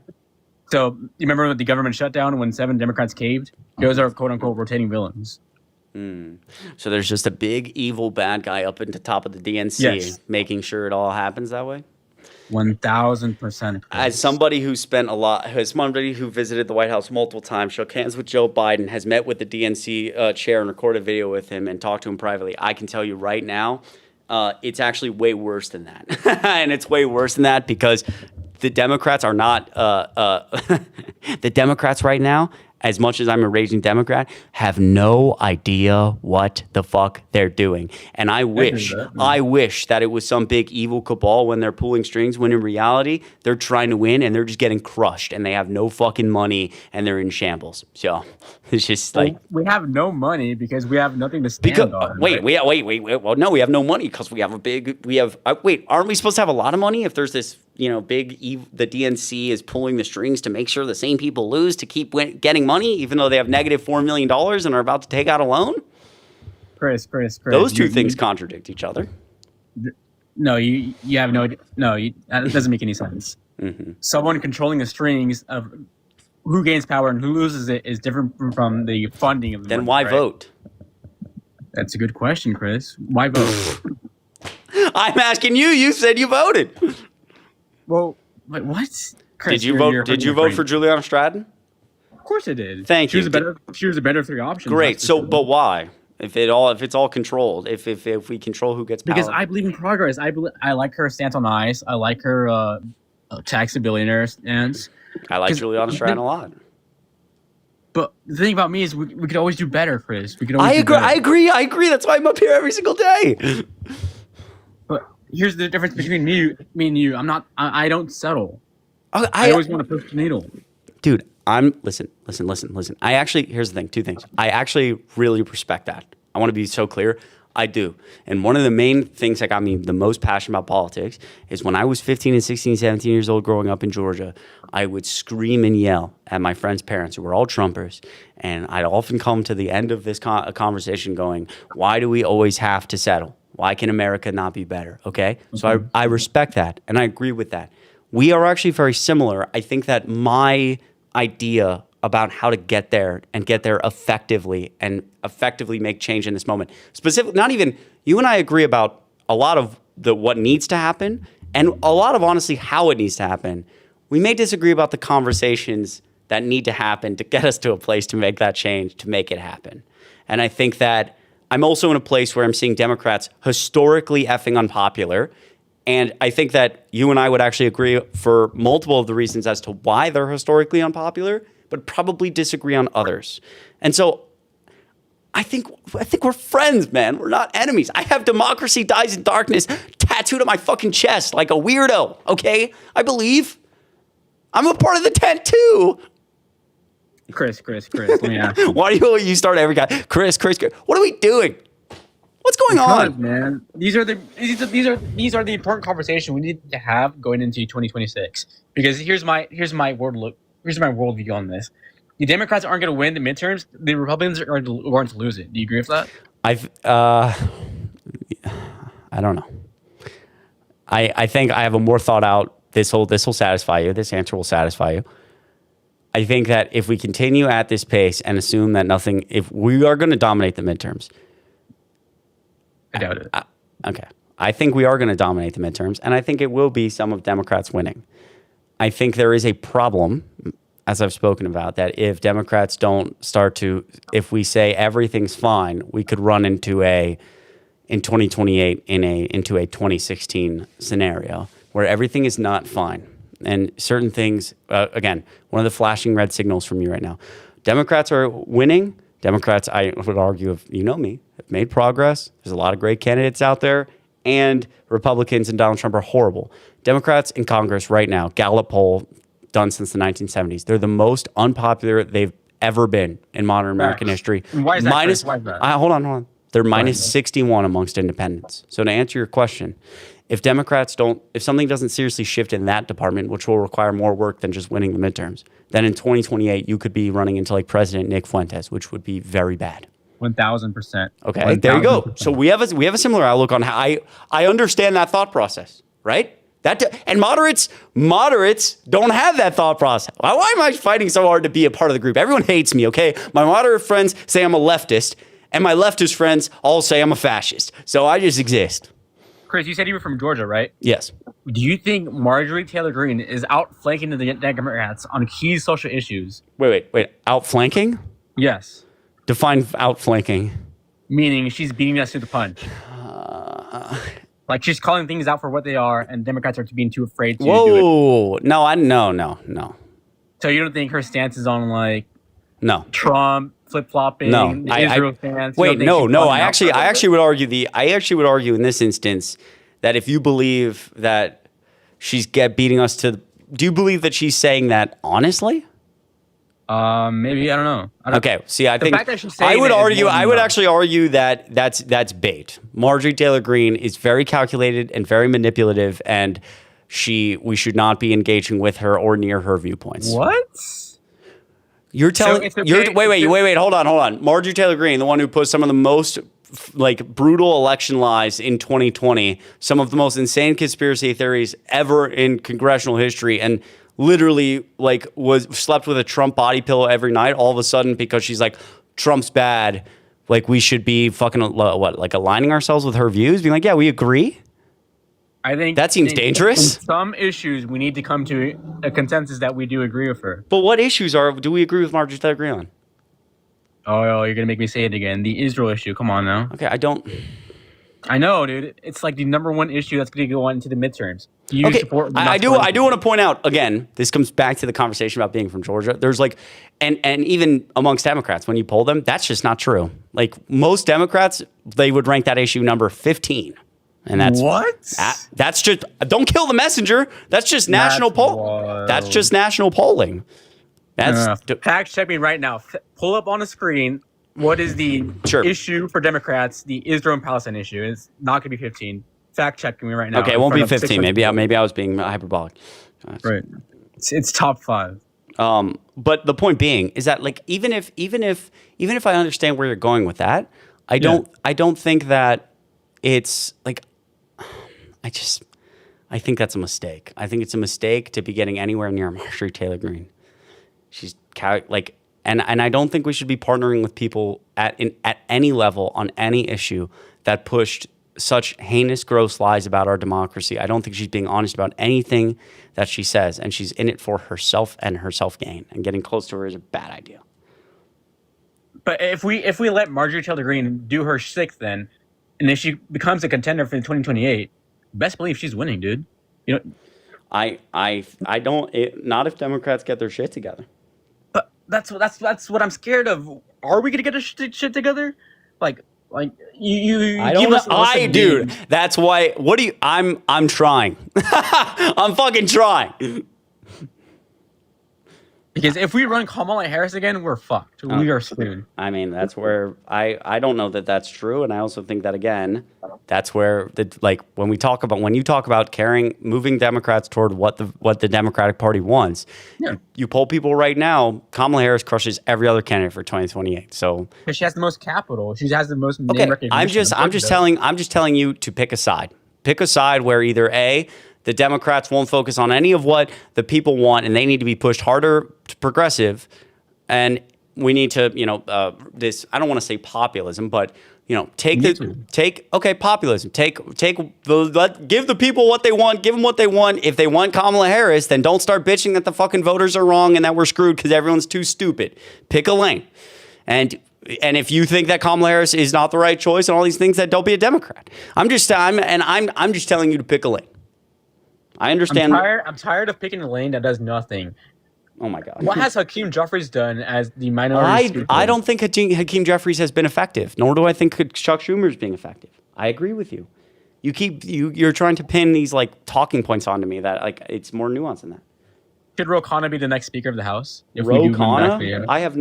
So you remember the government shutdown when 7 Democrats caved? Those are quote-unquote rotating villains. So there's just a big evil bad guy up at the top of the DNC making sure it all happens that way? 1,000%. As somebody who visited the White House multiple times, shook hands with Joe Biden, has met with the DNC chair and recorded a video with him and talked to him privately, I can tell you right now, it's actually way worse than that. And it's way worse than that because the Democrats are not the Democrats right now, as much as I'm a raging Democrat, have no idea what the fuck they're doing. And I wish that it was some big evil cabal when they're pulling strings, when in reality, they're trying to win and they're just getting crushed and they have no fucking money and they're in shambles. So it's just we have no money because we have nothing to stand on. Wait. Well, no, we have no money because aren't we supposed to have a lot of money if there's this, the DNC is pulling the strings to make sure the same people lose to keep getting money, even though they have negative $4 million and are about to take out a loan? Chris. Those two things contradict each other. No, you have no idea. No, that doesn't make any sense. Mm-hmm. Someone controlling the strings of who gains power and who loses it is different from the funding of the Then money, why right? vote? That's a good question, Chris. Why vote? I'm asking you. You said you voted. Well, wait, what? Chris, Did you vote for Juliana Stratton? Of course I did. Thank you. She was a better 3 options. Great. So, but why? If it's all controlled, if we control who gets power. Because I believe in progress. I like her stance on ICE. I like her tax the billionaires stance. I like Juliana Stratton a lot. But the thing about me is we could always do better, Chris. We could I always agree. I agree. That's why I'm up here every single day. But here's the difference between me and you. I don't settle. I always want to push the needle. Dude, listen. Here's the thing, 2 things. I actually really respect that. I want to be so clear. I do. And one of the main things that got me the most passionate about politics is when I was 15 and 16, 17 years old growing up in Georgia, I would scream and yell at my friends' parents who were all Trumpers. And I'd often come to the end of this conversation going, why do we always have to settle? Why can America not be better? Okay? So I respect that. And I agree with that. We are actually very similar. I think that my idea about how to get there and get there effectively and effectively make change in this moment. Specifically, not even you and I agree about a lot of what needs to happen and a lot of honestly how it needs to happen. We may disagree about the conversations that need to happen to get us to a place to make that change, to make it happen. And I think that I'm also in a place where I'm seeing Democrats historically effing unpopular. And I think that you and I would actually agree for multiple of the reasons as to why they're historically unpopular, but probably disagree on others. And so I think we're friends, man. We're not enemies. I have "Democracy Dies in Darkness" tattooed on my fucking chest like a weirdo, okay? I believe. I'm a part of the tent too. Chris, let me ask you. Why do you start every guy? Chris. What are we doing? What's going on? Man, these are the important conversations we need to have going into 2026. Because here's my worldview on this. The Democrats aren't going to win the midterms. The Republicans are going to lose it. Do you agree with that? I don't know. I think I have a more thought out. This will satisfy you. This answer will satisfy you. I think that if we continue at this pace and assume that if we are going to dominate the midterms, I doubt it. Okay. I think we are going to dominate the midterms, and I think it will be some of Democrats winning. I think there is a problem, as I've spoken about, that if Democrats don't start to, if we say everything's fine, we could run into in 2028 into a 2016 scenario where everything is not fine. And certain things, again, one of the flashing red signals from you right now, Democrats are winning. Democrats, I would argue, have made progress. There's a lot of great candidates out there, and Republicans and Donald Trump are horrible. Democrats in Congress right now, Gallup poll done since the 1970s, they're the most unpopular they've ever been in modern American history. And why is that? Why is that? Hold on. They're minus 61 amongst independents. So to answer your question, if something doesn't seriously shift in that department, which will require more work than just winning the midterms, then in 2028, you could be running into like President Nick Fuentes, which would be very bad. 1,000%. Okay, 1,000%. there you go. So we have a similar outlook on how I understand that thought process, right? And moderates don't have that thought process. Why am I fighting so hard to be a part of the group? Everyone hates me, okay? My moderate friends say I'm a leftist, and my leftist friends all say I'm a fascist. So I just exist. Chris, you said you were from Georgia, right? Yes. Do you think Marjorie Taylor Greene is outflanking the Democrats on key social issues? Wait. Outflanking? Yes. Define outflanking. Meaning she's beating us to the punch. Like she's calling things out for what they are, and Democrats are being too afraid to do it. Whoa! No. So you don't think her stance is on like no Trump flip-flopping, the Israel stance? Wait, no. I actually would argue in this instance that if you believe that she's beating us to, do you believe that she's saying that honestly? Maybe I don't know. Okay, see, I think I would actually argue that that's bait. Marjorie Taylor Greene is very calculated and very manipulative, and we should not be engaging with her or near her viewpoints. What? You're telling? Wait. Hold on. Marjorie Taylor Greene, the one who put some of the most brutal election lies in 2020, some of the most insane conspiracy theories ever in congressional history, and literally was slept with a Trump body pillow every night. All of a sudden, because she's like, Trump's bad, we should be fucking aligning ourselves with her views, being like, yeah, we agree. I think that seems dangerous. In some issues, we need to come to a consensus that we do agree with her. But what issues do we agree with Marjorie Taylor Greene on? Oh, you're gonna make me say it again. The Israel issue. Come on now. Okay, I don't. I know, dude. It's like the number one issue that's going to go on into the midterms. I do want to point out, again, this comes back to the conversation about being from Georgia. There's and even amongst Democrats, when you poll them, that's just not true. Most Democrats, they would rank that issue number 15. And that's that's just, don't kill the messenger. That's just national poll. That's just national polling. Fact check me right now. Pull up on the screen. What is the issue for Democrats? The Israel and Palestine issue. It's not going to be 15. Fact check me right now. Okay, it won't be 15. Maybe I was being hyperbolic. Right. It's top 5. But the point being is that even if I understand where you're going with that, I don't think that it's I think that's a mistake. I think it's a mistake to be getting anywhere near Marjorie Taylor Greene. She's and I don't think we should be partnering with people at any level on any issue that pushed such heinous, gross lies about our democracy. I don't think she's being honest about anything that she says, and she's in it for herself and her self gain. And getting close to her is a bad idea. But if we let Marjorie Taylor Greene do her shtick, then, and if she becomes a contender for 2028, best believe she's winning, dude. You know, I don't. Not if Democrats get their shit together. but that's what I'm scared of. Are we gonna get our shit together? Like you I don't give know. us a list of Dude, names. that's why. What do you? I'm trying. I'm fucking trying. Because if we run Kamala Harris again, we're fucked. We are screwed. I mean, that's where I don't know that that's true, and I also think that again, that's where when you talk about moving Democrats toward what the Democratic Party wants. Yeah. You poll people right now, Kamala Harris crushes every other candidate for 2028. So Because she has the most capital. She has the most name okay, recognition. I'm just telling you to pick a side. Pick a side where either A, the Democrats won't focus on any of what the people want, and they need to be pushed harder to progressive. And we need to, this. I don't want to say populism, but populism. Give the people what they want. Give them what they want. If they want Kamala Harris, then don't start bitching that the fucking voters are wrong and that we're screwed because everyone's too stupid. Pick a lane, and if you think that Kamala Harris is not the right choice and all these things, then don't be a Democrat. I'm just telling you to pick a lane. I understand. I'm tired of picking a lane that does nothing. Oh my God. What has Hakeem Jeffries done as the minority speaker? I don't think Hakeem Jeffries has been effective, nor do I think Chuck Schumer is being effective. I agree with you. You're trying to pin these talking points onto me that it's more nuanced than that. Should Ro Khanna be the next Speaker of the House? Ro Khanna? I have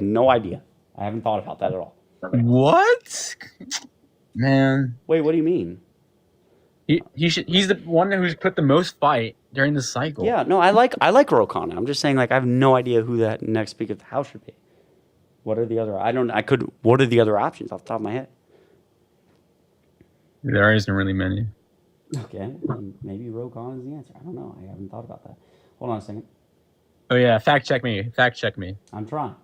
no idea. I haven't thought about that at all. What? Man. Wait, what do you mean? He's the one who's put the most fight during the cycle. Yeah, no, I like Ro Khanna. I'm just saying, I have no idea who that next Speaker of the House should be. What are the other? What are the other options off the top of my head? There isn't really many. Okay, maybe Ro Khanna is the answer. I don't know. I haven't thought about that. Hold on a second. Oh yeah, fact check me. I'm trying.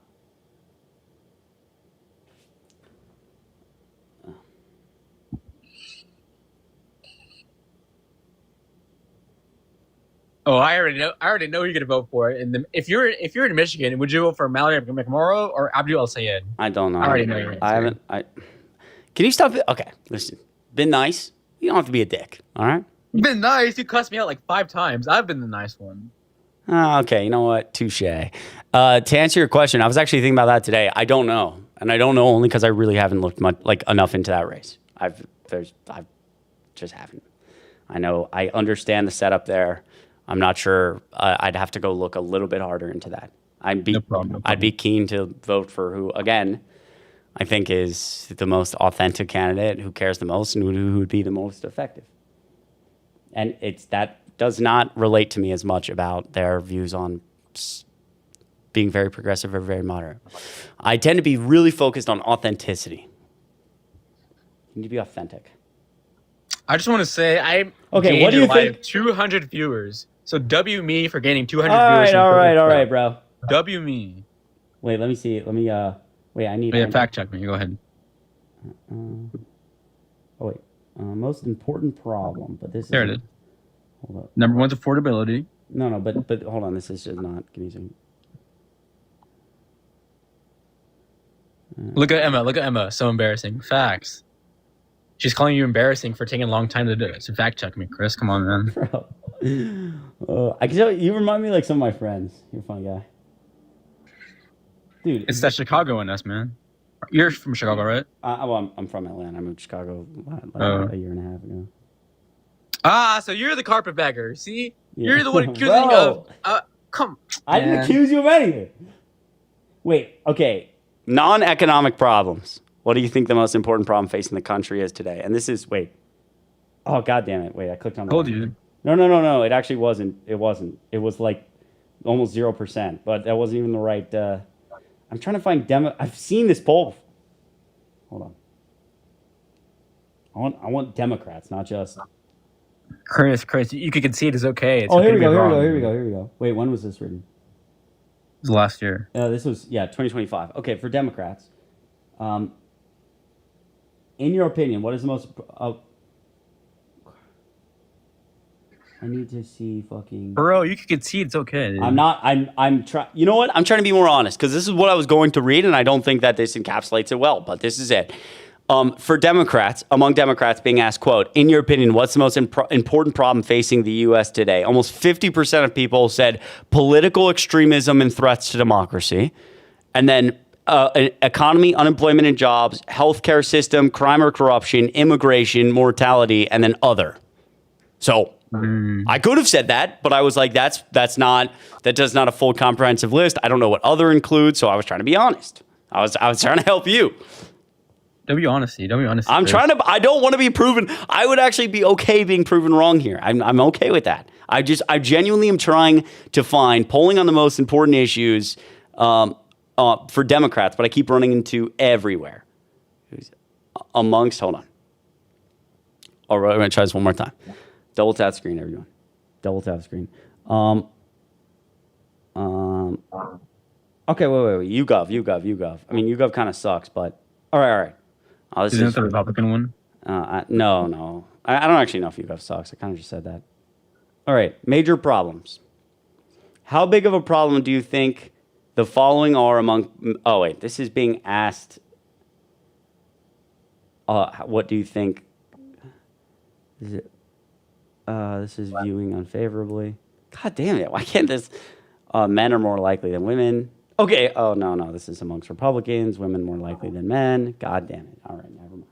Oh, I already know who you're gonna vote for. And if you're in Michigan, would you vote for Mallory McMorrow or Abdul El-Sayed? I don't know. I already know your answer. I haven't. Can you stop it? Okay, listen. Been nice. You don't have to be a dick. All right. You've been nice. You cussed me out 5 times. I've been the nice one. Okay. You know what? Touche. To answer your question, I was actually thinking about that today. I don't know, and I don't know only because I really haven't looked enough into that race. I just haven't. I know. I understand the setup there. I'm not sure. I'd have to go look a little bit harder into that. No problem. I'd be keen to vote for who, again, I think is the most authentic candidate, who cares the most, and who would be the most effective. And that does not relate to me as much about their views on being very progressive or very moderate. I tend to be really focused on authenticity. You need to be authentic. I just want to say What do you think? 200 viewers. So W me for gaining 200 viewers. All right, bro. W me. Wait, let me see. Let me wait, I need fact check me. Go ahead. Most important problem, but this There it is. Hold up. Number one's affordability. No, but hold on, this is just not. Give me a second. Look at Emma. So embarrassing. Facts. She's calling you embarrassing for taking a long time to do it. So fact check me, Chris. Come on, man. Bro. I can tell you remind me like some of my friends. You're a funny guy. Dude. It's that Chicago in us, man. You're from Chicago, right? I'm from Atlanta. I moved to Chicago a year and a half ago. So you're the carpetbagger. See? Yeah. You're the one accusing of... Come. I didn't accuse you of anything. Wait, okay. Non-economic problems. What do you think the most important problem facing the country is today? And this is, wait. Oh, God damn it. Wait, I clicked on that. Told you. No. It actually wasn't. It wasn't. It was almost 0%, but that wasn't even the right... I'm trying to find I've seen this poll. Hold on. I want Democrats, not just... Chris, you could concede it's okay. It's here okay we to be wrong. go. Wait, when was this written? was last year. This was 2025. Okay, for Democrats, in your opinion, what is the most? I need to see fucking. Bro, you can concede. It's okay. Dude. I'm not. I'm trying. You know what? I'm trying to be more honest because this is what I was going to read, and I don't think that this encapsulates it well. But this is it. For Democrats, among Democrats being asked, quote, in your opinion, what's the most important problem facing the U.S. today? Almost 50% of people said political extremism and threats to democracy. And then economy, unemployment and jobs, healthcare system, crime or corruption, immigration, mortality, and then other. So I could have said that, but I was like, that does not a full comprehensive list. I don't know what other includes, so I was trying to be honest. I was trying to help you. Don't be honest. I'm trying to. I don't want to be proven. I would actually be okay being proven wrong here. I'm okay with that. I genuinely am trying to find polling on the most important issues for Democrats, but I keep running into everywhere. Amongst, hold on. All right, I'm gonna try this one more time. Double tap screen, everyone. Double tap screen. Okay, wait. YouGov. I mean, YouGov kind of sucks, but all right. Isn't it the Republican one? No. I don't actually know if YouGov sucks. I kind of just said that. All right, major problems. How big of a problem do you think the following are among... Oh, wait, this is being asked... what do you think... Is it... this is viewing unfavorably. God damn it, why can't this... men are more likely than women... Okay, oh, no, this is amongst Republicans, women more likely than men. God damn it. All right, never mind.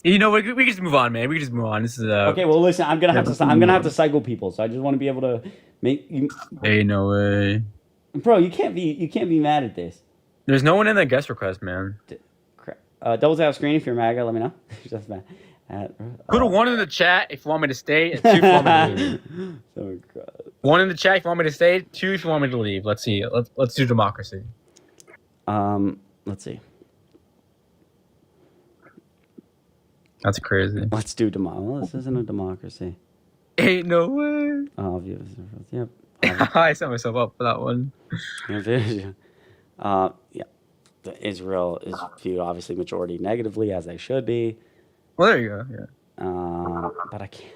You know, we can just move on, man. We can just move on. This is okay, well, listen, I'm gonna have to cycle people, so I just want to be able to make you... Hey, no way. Bro, you can't be mad at this. There's no one in the guest request, man. Double tap screen if you're MAGA, let me know. Just mad. Put a 1 in the chat if you want me to stay, and 2 if you want me to leave. Oh, God. 1 in the chat if you want me to stay, 2 if you want me to leave. Let's see. Let's do democracy. Let's see. That's crazy. Let's do democracy. Well, this isn't a democracy. Ain't no way. Yep. I set myself up for that one. Yeah. Israel is viewed obviously majority negatively, as they should be. Well, there you go. Yeah. But I can't.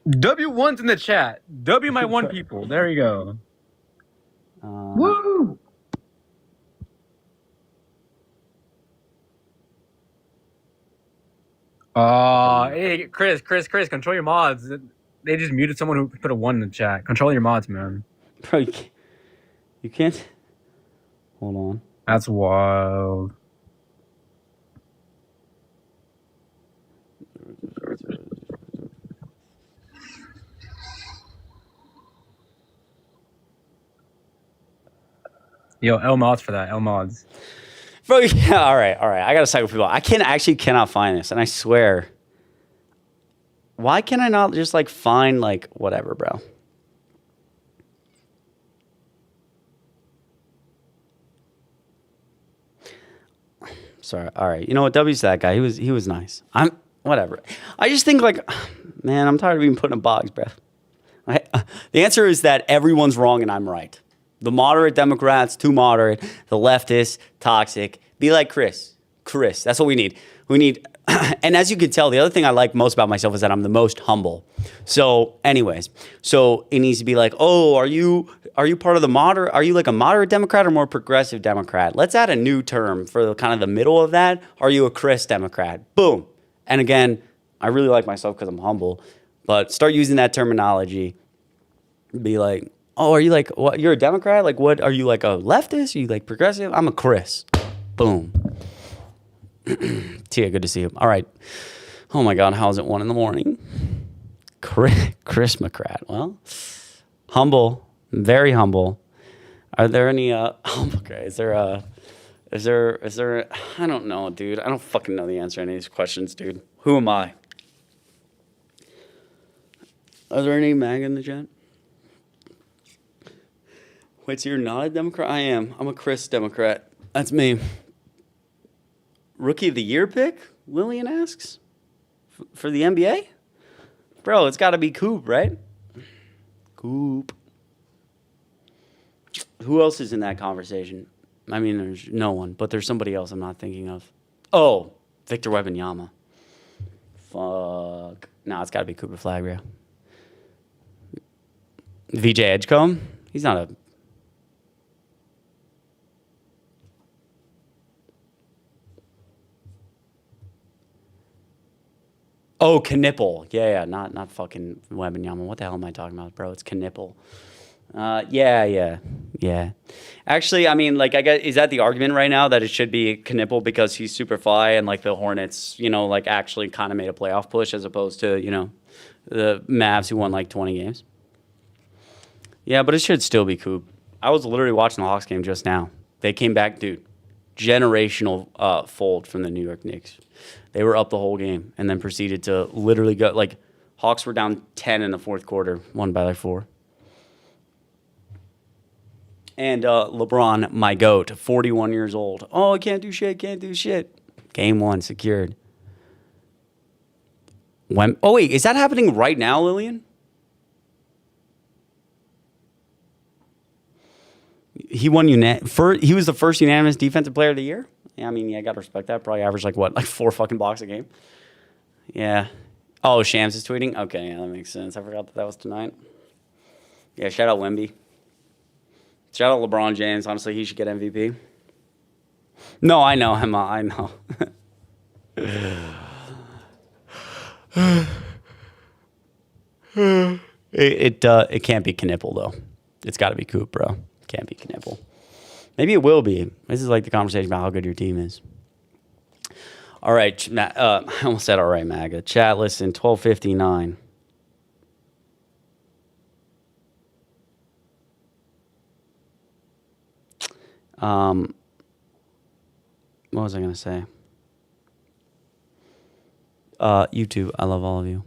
W1's in the chat. W my 1 people. There you go. Woo! Hey, Chris, control your mods. They just muted someone who put a 1 in the chat. Control your mods, man. Bro, you can't. Hold on. That's wild. Yo, L mods for that. L mods. Bro, yeah, all right. I gotta cycle people. I cannot find this, and I swear. Why can I not just like find like whatever, bro? Sorry. All right. You know what? W's that guy. He was nice. I'm whatever. I just think like, man, I'm tired of being put in a box, bro. The answer is that everyone's wrong and I'm right. The moderate Democrats, too moderate. The leftists, toxic. Be like Chris. That's what we need. We need, and as you can tell, the other thing I like most about myself is that I'm the most humble. So anyways, it needs to be like, oh, are you part of the moderate? Are you like a moderate Democrat or more progressive Democrat? Let's add a new term for the kind of the middle of that. Are you a Chris Democrat? Boom. And again, I really like myself because I'm humble, but start using that terminology. Be like, oh, are you like, what? You're a Democrat? Like, what? Are you like a leftist? Are you like progressive? I'm a Chris. Boom. Tia, good to see you. All right. Oh my God, how's it 1 a.m? Christmocrat. Well, humble, very humble. Are there any? Okay. Is there? I don't know, dude. I don't fucking know the answer to any of these questions, dude. Who am I? Are there any MAGA in the chat? Wait, so you're not a Democrat? I am. I'm a Chris Democrat. That's me. Rookie of the Year pick? Lillian asks. For the NBA? Bro, it's got to be Coop, right? Coop. Who else is in that conversation? I mean, there's no one, but there's somebody else I'm not thinking of. Oh, Victor Wembanyama. Fuck. Nah, it's got to be Cooper Flagg, VJ Edgecombe? He's not a... Oh, Knipple. Yeah, not fucking Wembanyama. What the hell am I talking about, bro? It's Knipple. Yeah. Actually, I mean, like, I guess, is that the argument right now that it should be Knipple because he's super fly and like the Hornets, you know, like actually kind of made a playoff push as opposed to, you know, the Mavs who won like 20 games? Yeah, but it should still be Coop. I was literally watching the Hawks game just now. They came back, dude. Generational fold from the New York Knicks. They were up the whole game and then proceeded to literally go, like, Hawks were down 10 in the fourth quarter, won by like 4. And LeBron, my GOAT, 41 years old. Oh, can't do shit. Game 1 secured. Oh, wait, is that happening right now, Lillian? He won he was the first unanimous defensive player of the year? Yeah, I mean, yeah, I got to respect that. Probably averaged like 4 fucking blocks a game? Yeah. Oh, Shams is tweeting? Okay, yeah, that makes sense. I forgot that was tonight. Yeah, shout out Wemby. Shout out LeBron James. Honestly, he should get MVP. No, I know, Emma. I know. It can't be Knipple, though. It's got to be Coop, bro. Can't be Knipple. Maybe it will be. This is like the conversation about how good your team is. All right, I almost said all right, MAGA. Chat, listen, 12:59. What was I going to say? YouTube, I love all of you.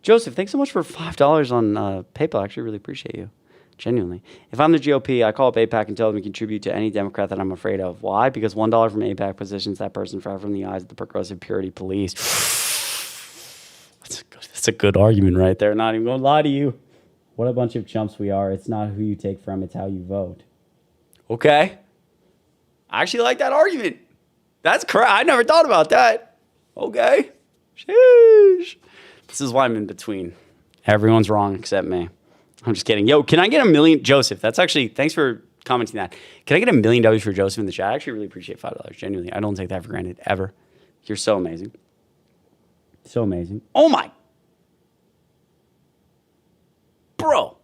Joseph, thanks so much for $5 on PayPal. I actually really appreciate you. Genuinely. If I'm the GOP, I call up AIPAC and tell them to contribute to any Democrat that I'm afraid of. Why? Because $1 from AIPAC positions that person forever in the eyes of the progressive purity police. That's a good argument right there. Not even going to lie to you. What a bunch of chumps we are. It's not who you take from, it's how you vote. Okay. I actually like that argument. That's correct. I never thought about that. Okay. Sheesh. This is why I'm in between. Everyone's wrong except me. I'm just kidding. Yo, can I get $1 million? Joseph, that's actually, thanks for commenting that. Can I get $1 million for Joseph in the chat? I actually really appreciate $5. Genuinely. I don't take that for granted, ever. You're so amazing. So amazing. Oh my. Bro.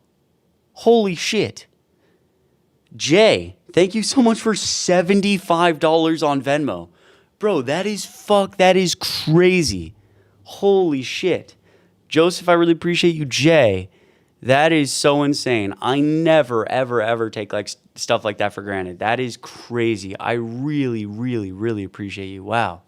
Holy shit. Jay, thank you so much for $75 on Venmo. Bro, that is crazy. Holy shit. Joseph, I really appreciate you. Jay, that is so insane. I never, ever, ever take like stuff like that for granted. That is crazy. I really, really, really appreciate you. Wow.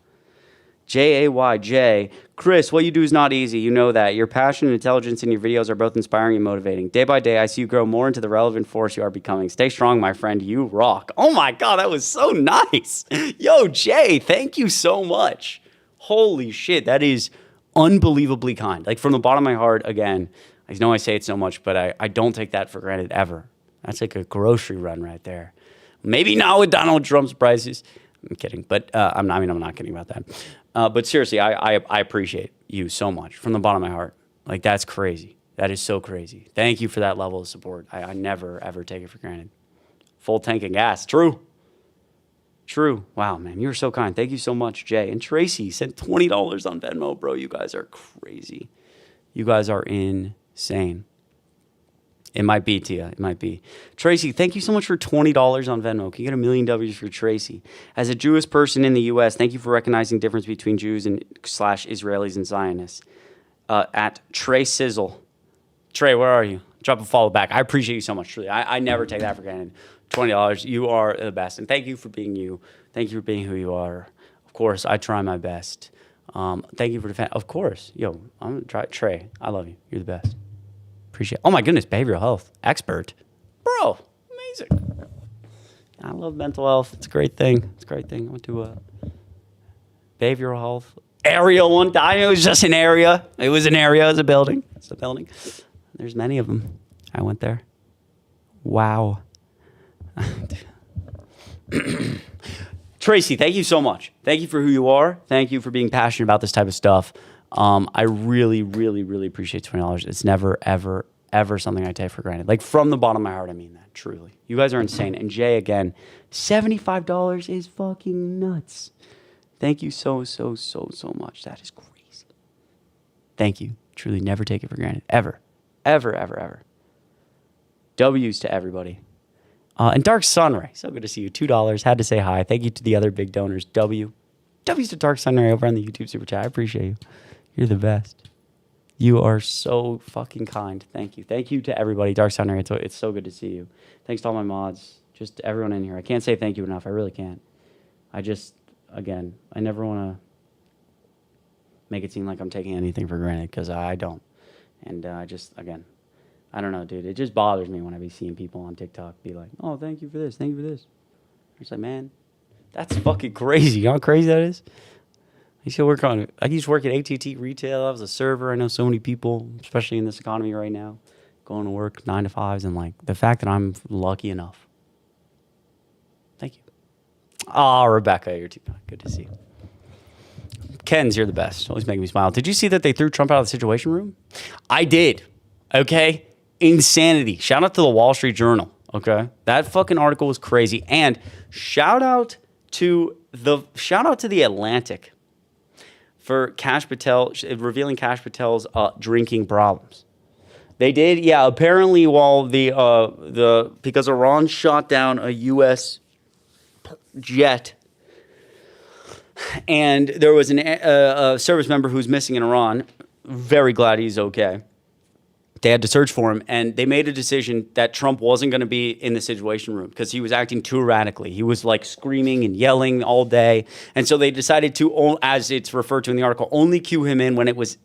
Jayj. Chris, what you do is not easy. You know that. Your passion and intelligence in your videos are both inspiring and motivating. Day by day, I see you grow more into the relevant force you are becoming. Stay strong, my friend. You rock. Oh my God, that was so nice. Yo, Jay, thank you so much. Holy shit, that is unbelievably kind. Like from the bottom of my heart, again, I know I say it so much, but I don't take that for granted ever. That's like a grocery run right there. Maybe not with Donald Trump's prices. I'm kidding, but I'm not kidding about that. But seriously, I appreciate you so much from the bottom of my heart. Like, that's crazy. That is so crazy. Thank you for that level of support. I never, ever take it for granted. Full tank of gas. True. Wow, man, you were so kind. Thank you so much, Jay. And Tracy sent $20 on Venmo, bro. You guys are crazy. You guys are insane. It might be, Tia. It might be. Tracy, thank you so much for $20 on Venmo. Can you get $1 million for Tracy? As a Jewish person in the U.S., thank you for recognizing the difference between Jews and /Israelis and Zionists. At Trey Sizzle. Trey, where are you? Drop a follow back. I appreciate you so much, truly. I never take that for granted. $20. You are the best. And thank you for being you. Thank you for being who you are. Of course, I try my best. Thank you for defending. Of course. Yo, I'm going to try. Trey, I love you. You're the best. Appreciate it. Oh my goodness, behavioral health expert. Bro, amazing. I love mental health. It's a great thing. I went to behavioral health area one time. It was just an area. It was a building. It's a building. There's many of them. I went there. Wow. Tracy, thank you so much. Thank you for who you are. Thank you for being passionate about this type of stuff. I really, really, really appreciate $20. It's never, ever, ever something I take for granted. Like from the bottom of my heart, I mean that, truly. You guys are insane. And Jay, again, $75 is fucking nuts. Thank you so much. That is crazy. Thank you. Truly never take it for granted. Ever. Ever, ever, ever. W's to everybody. And Dark Sunray, so good to see you. $2. Had to say hi. Thank you to the other big donors. W's to Dark Sunray over on the YouTube Super Chat. I appreciate you. You're the best. You are so fucking kind. Thank you. Thank you to everybody. Dark Sunray, it's so good to see you. Thanks to all my mods. Just everyone in here. I can't say thank you enough. I really can't. Again, I never want to make it seem like I'm taking anything for granted because I don't. And again, I don't know, dude. It just bothers me when I be seeing people on TikTok be like, oh, thank you for this. Thank you for this. It's like, man, that's fucking crazy. You know how crazy that is? I used to work at AT&T retail. I was a server. I know so many people, especially in this economy right now, going to work 9 to 5s. And like the fact that I'm lucky enough. Thank you. Rebecca, you're too good to see you. Ken's, you're the best. Always making me smile. Did you see that they threw Trump out of the Situation Room? I did. Okay? Insanity. Shout out to the Wall Street Journal. Okay? That fucking article was crazy. And shout out to the Atlantic for Kash Patel, revealing Kash Patel's drinking problems. They did, yeah. Apparently, while because Iran shot down a U.S. jet, and there was a service member who's missing in Iran. Very glad he's okay. They had to search for him, and they made a decision that Trump wasn't going to be in the Situation Room because he was acting too erratically. He was like screaming and yelling all day, and so they decided to, as it's referred to in the article, only cue him in when it was,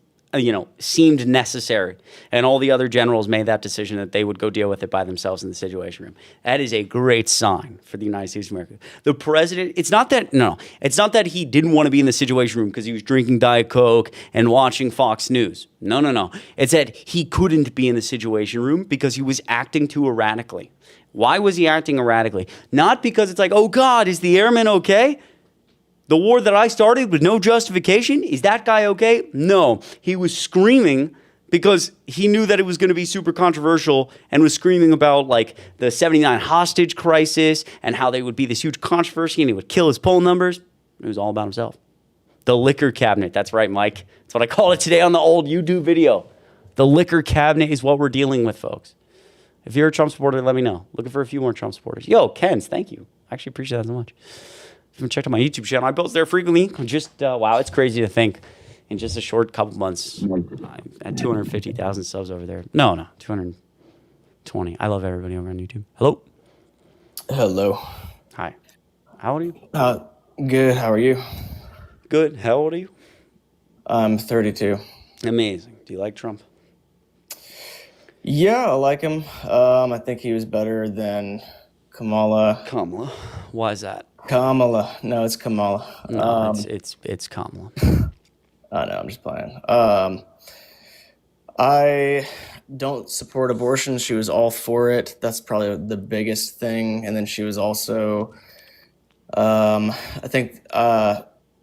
seemed necessary. And all the other generals made that decision that they would go deal with it by themselves in the Situation Room. That is a great sign for the United States of America. The president, it's not that he didn't want to be in the Situation Room because he was drinking Diet Coke and watching Fox News. No. It's that he couldn't be in the Situation Room because he was acting too erratically. Why was he acting erratically? Not because it's like, oh God, is the airman okay? The war that I started with no justification, is that guy okay? No, he was screaming because he knew that it was going to be super controversial and was screaming about like the 79 hostage crisis and how they would be this huge controversy and he would kill his poll numbers. It was all about himself. The liquor cabinet, that's right, Mike. That's what I call it today on the old YouTube video. The liquor cabinet is what we're dealing with, folks. If you're a Trump supporter, let me know. Looking for a few more Trump supporters. Yo, Ken's, thank you. I actually appreciate that so much. If you checked out my YouTube channel, I post there frequently. Just, wow, it's crazy to think in just a short couple months, I had 250,000 subs over there. No, 220. I love everybody over on YouTube. Hello. Hello. Hi. How old are you? Good. How are you? Good. How old are you? I'm 32. Amazing. Do you like Trump? Yeah, I like him. I think he was better than Kamala. Kamala. Why is that? Kamala. No, it's Kamala. No, it's Kamala. I know, I'm just playing. I don't support abortion. She was all for it. That's probably the biggest thing. And then she was also, I think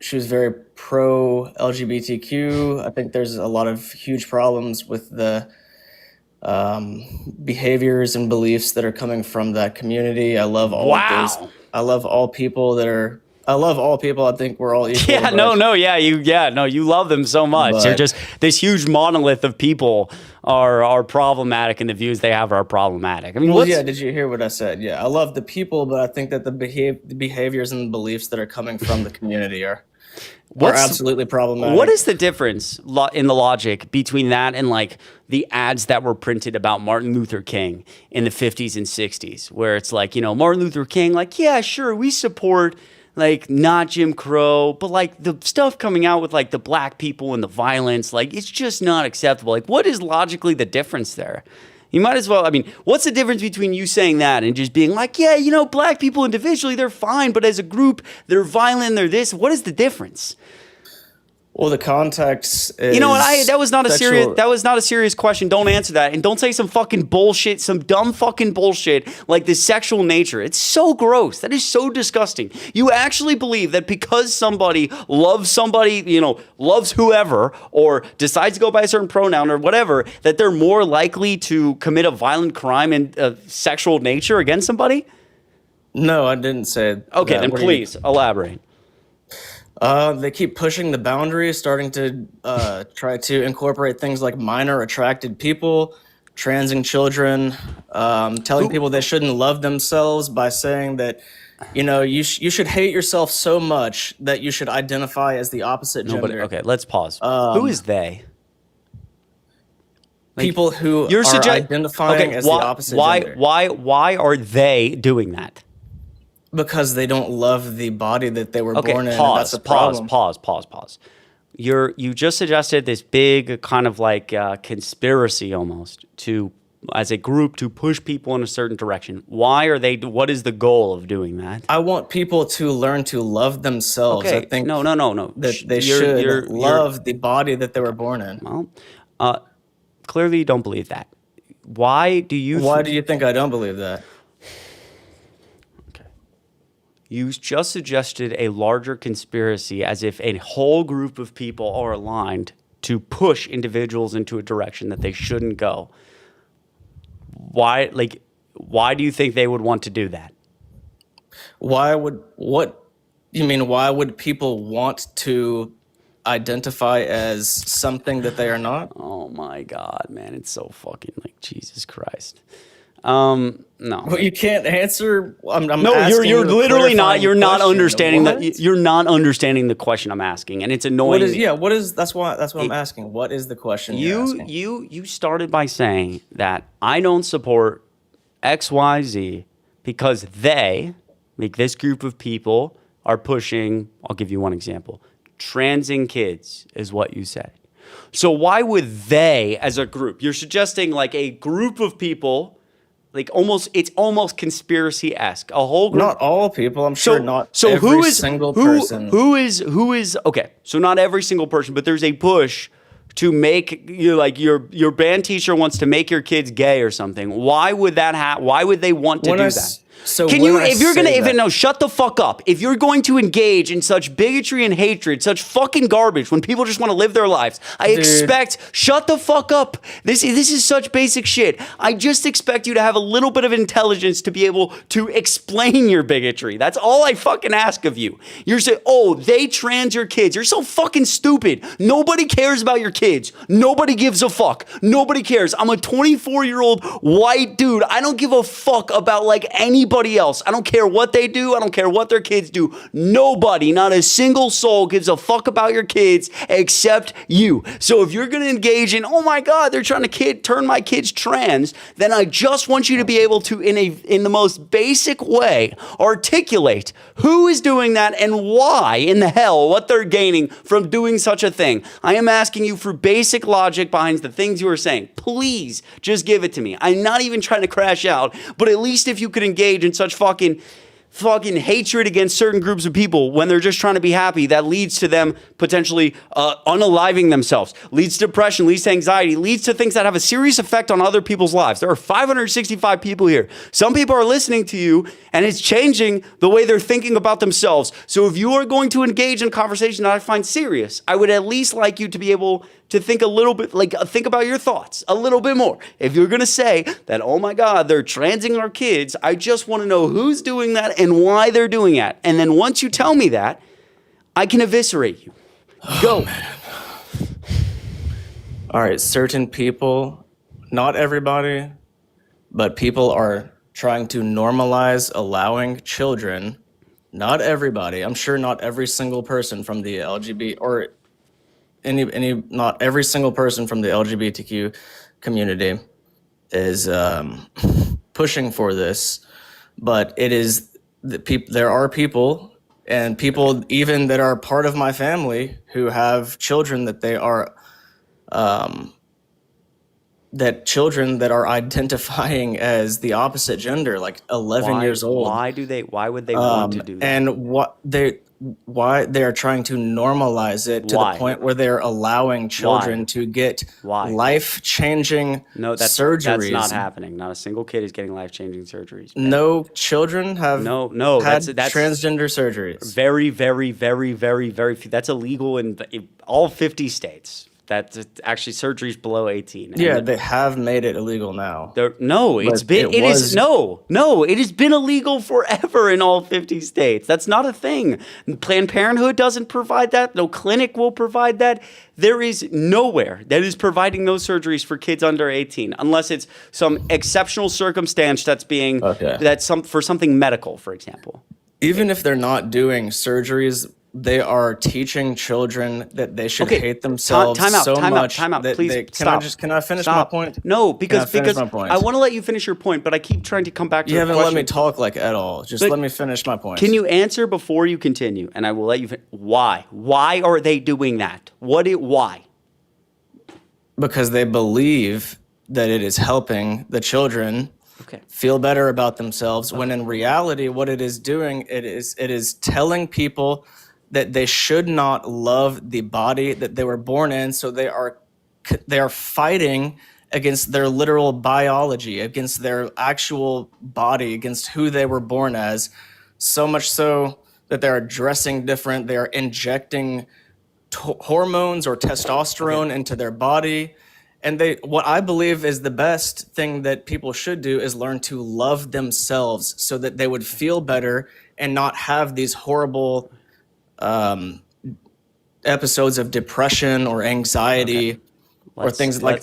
she was very pro LGBTQ. I think there's a lot of huge problems with the behaviors and beliefs that are coming from that community. I love all of those. I love all people. I think we're all equal. Yeah, you love them so much. But, They're just this huge monolith of people are problematic, and the views they have are problematic. I mean, did you hear what I said? Yeah, I love the people, but I think that the behaviors and beliefs that are coming from the community are absolutely problematic. What is the difference in the logic between that and like the ads that were printed about Martin Luther King in the 50s and 60s, where it's like, Martin Luther King, like, yeah, sure, we support like not Jim Crow, but like the stuff coming out with like the black people and the violence, like it's just not acceptable. Like, what is logically the difference there? You might as well, what's the difference between you saying that and just being like, yeah, black people individually, they're fine, but as a group, they're violent, they're this. What is the difference? Well, the context is You know what? That was not a sexual- serious question. Don't answer that, and don't say some fucking bullshit, some dumb fucking bullshit like this sexual nature. It's so gross. That is so disgusting. You actually believe that because somebody, loves whoever, or decides to go by a certain pronoun or whatever, that they're more likely to commit a violent crime in sexual nature against somebody? No, I didn't say. Okay, that. then What do you- please elaborate. They keep pushing the boundaries, starting to try to incorporate things like minor attracted people, transing children, telling people they shouldn't love themselves by saying that, you should hate yourself so much that you should identify as the opposite gender. Okay, let's pause. Who is they? People who are identifying as the opposite gender. Why are they doing that? Because they don't love the body that they were born in. And that's a pause. problem. You just suggested this big kind of like conspiracy almost as a group to push people in a certain direction. What is the goal of doing that? I want people to learn to love themselves. Okay. I think No. that they should love the body that they were born in. Well, clearly you don't believe that. Why do you think I don't believe that? You just suggested a larger conspiracy as if a whole group of people are aligned to push individuals into a direction that they shouldn't go. Why do you think they would want to do that? Why would people want to identify as something that they are not? Oh my God, man. It's so fucking like Jesus Christ. No. Well, you can't answer. I'm No, asking you're you a literally not. clarifying You're not question. understanding What? that. You're not understanding the question I'm asking, and it's annoying. That's what I'm asking. What is the question you're asking? You started by saying that I don't support XYZ because they, like this group of people, are pushing. I'll give you one example. Transing kids is what you said. So why would they, as a group? You're suggesting like a group of people. Like it's almost conspiracy-esque. A whole group. Not all people. I'm sure not every single person. Who is okay? So not every single person, but there's a push to make your band teacher wants to make your kids gay or something. Why would that why would they want to do that? So Can you, if you're gonna, shut the fuck up. If you're going to engage in such bigotry and hatred, such fucking garbage, when people just want to live their lives, shut the fuck up. This is such basic shit. I just expect you to have a little bit of intelligence to be able to explain your bigotry. That's all I fucking ask of you. You're saying, they trans your kids. You're so fucking stupid. Nobody cares about your kids. Nobody gives a fuck. Nobody cares. I'm a 24-year-old white dude. I don't give a fuck about like anybody else. I don't care what they do. I don't care what their kids do. Nobody, not a single soul gives a fuck about your kids except you. So if you're going to engage in, oh my God, they're trying to turn my kids trans, then I just want you to be able to, in the most basic way, articulate who is doing that and why in the hell, what they're gaining from doing such a thing. I am asking you for basic logic behind the things you are saying. Please just give it to me. I'm not even trying to crash out, but at least if you could engage in such fucking hatred against certain groups of people when they're just trying to be happy, that leads to them potentially unaliving themselves, leads to depression, leads to anxiety, leads to things that have a serious effect on other people's lives. There are 565 people here. Some people are listening to you and it's changing the way they're thinking about themselves. So if you are going to engage in a conversation that I find serious, I would at least like you to be able to think a little bit, think about your thoughts a little bit more. If you're going to say that, oh my God, they're transing our kids, I just want to know who's doing that and why they're doing it. And then once you tell me that, I can eviscerate you. Go. All right, certain people, not everybody, but people are trying to normalize allowing children, not everybody, I'm sure not every single person from the LGBT or not every single person from the LGBTQ community is pushing for this, but it is there are people and people even that are part of my family who have children that they are that children that are identifying as the opposite gender, like 11 years old, Why would they want to do that? and why they are trying to normalize it to Why? the point where they're allowing children Why? to get Why? life-changing surgeries. That's not happening. Not a single kid is getting life-changing surgeries. No children have No, had that's transgender surgeries. very, very, very, very, very few. That's illegal in all 50 states. That's actually surgeries below 18. And Yeah, they have made it illegal now. no, But it has been illegal forever in all 50 states. That's not a thing. Planned Parenthood doesn't provide that. No clinic will provide that. There is nowhere that is providing those surgeries for kids under 18, unless it's some exceptional circumstance that's being for something medical, for example. Even if they're not doing surgeries, they are teaching children that they should hate themselves Time much. out. That Please stop. Can I finish Stop. my point? No, because my point? I want to let you finish your point, but I keep trying to come back to You the haven't question. let me talk like at all. Just But let me finish my point. Can you answer before you continue? And I will let you. Why? Why are they doing that? Why? Because they believe that it is helping the children feel better about themselves, when in reality, what it is doing, it is telling people that they should not love the body that they were born in. So they are fighting against their literal biology, against their actual body, against who they were born as. So much so that they're dressing different. They are injecting hormones or testosterone into their body. And what I believe is the best thing that people should do is learn to love themselves so that they would feel better and not have these horrible episodes of depression or anxiety or things like.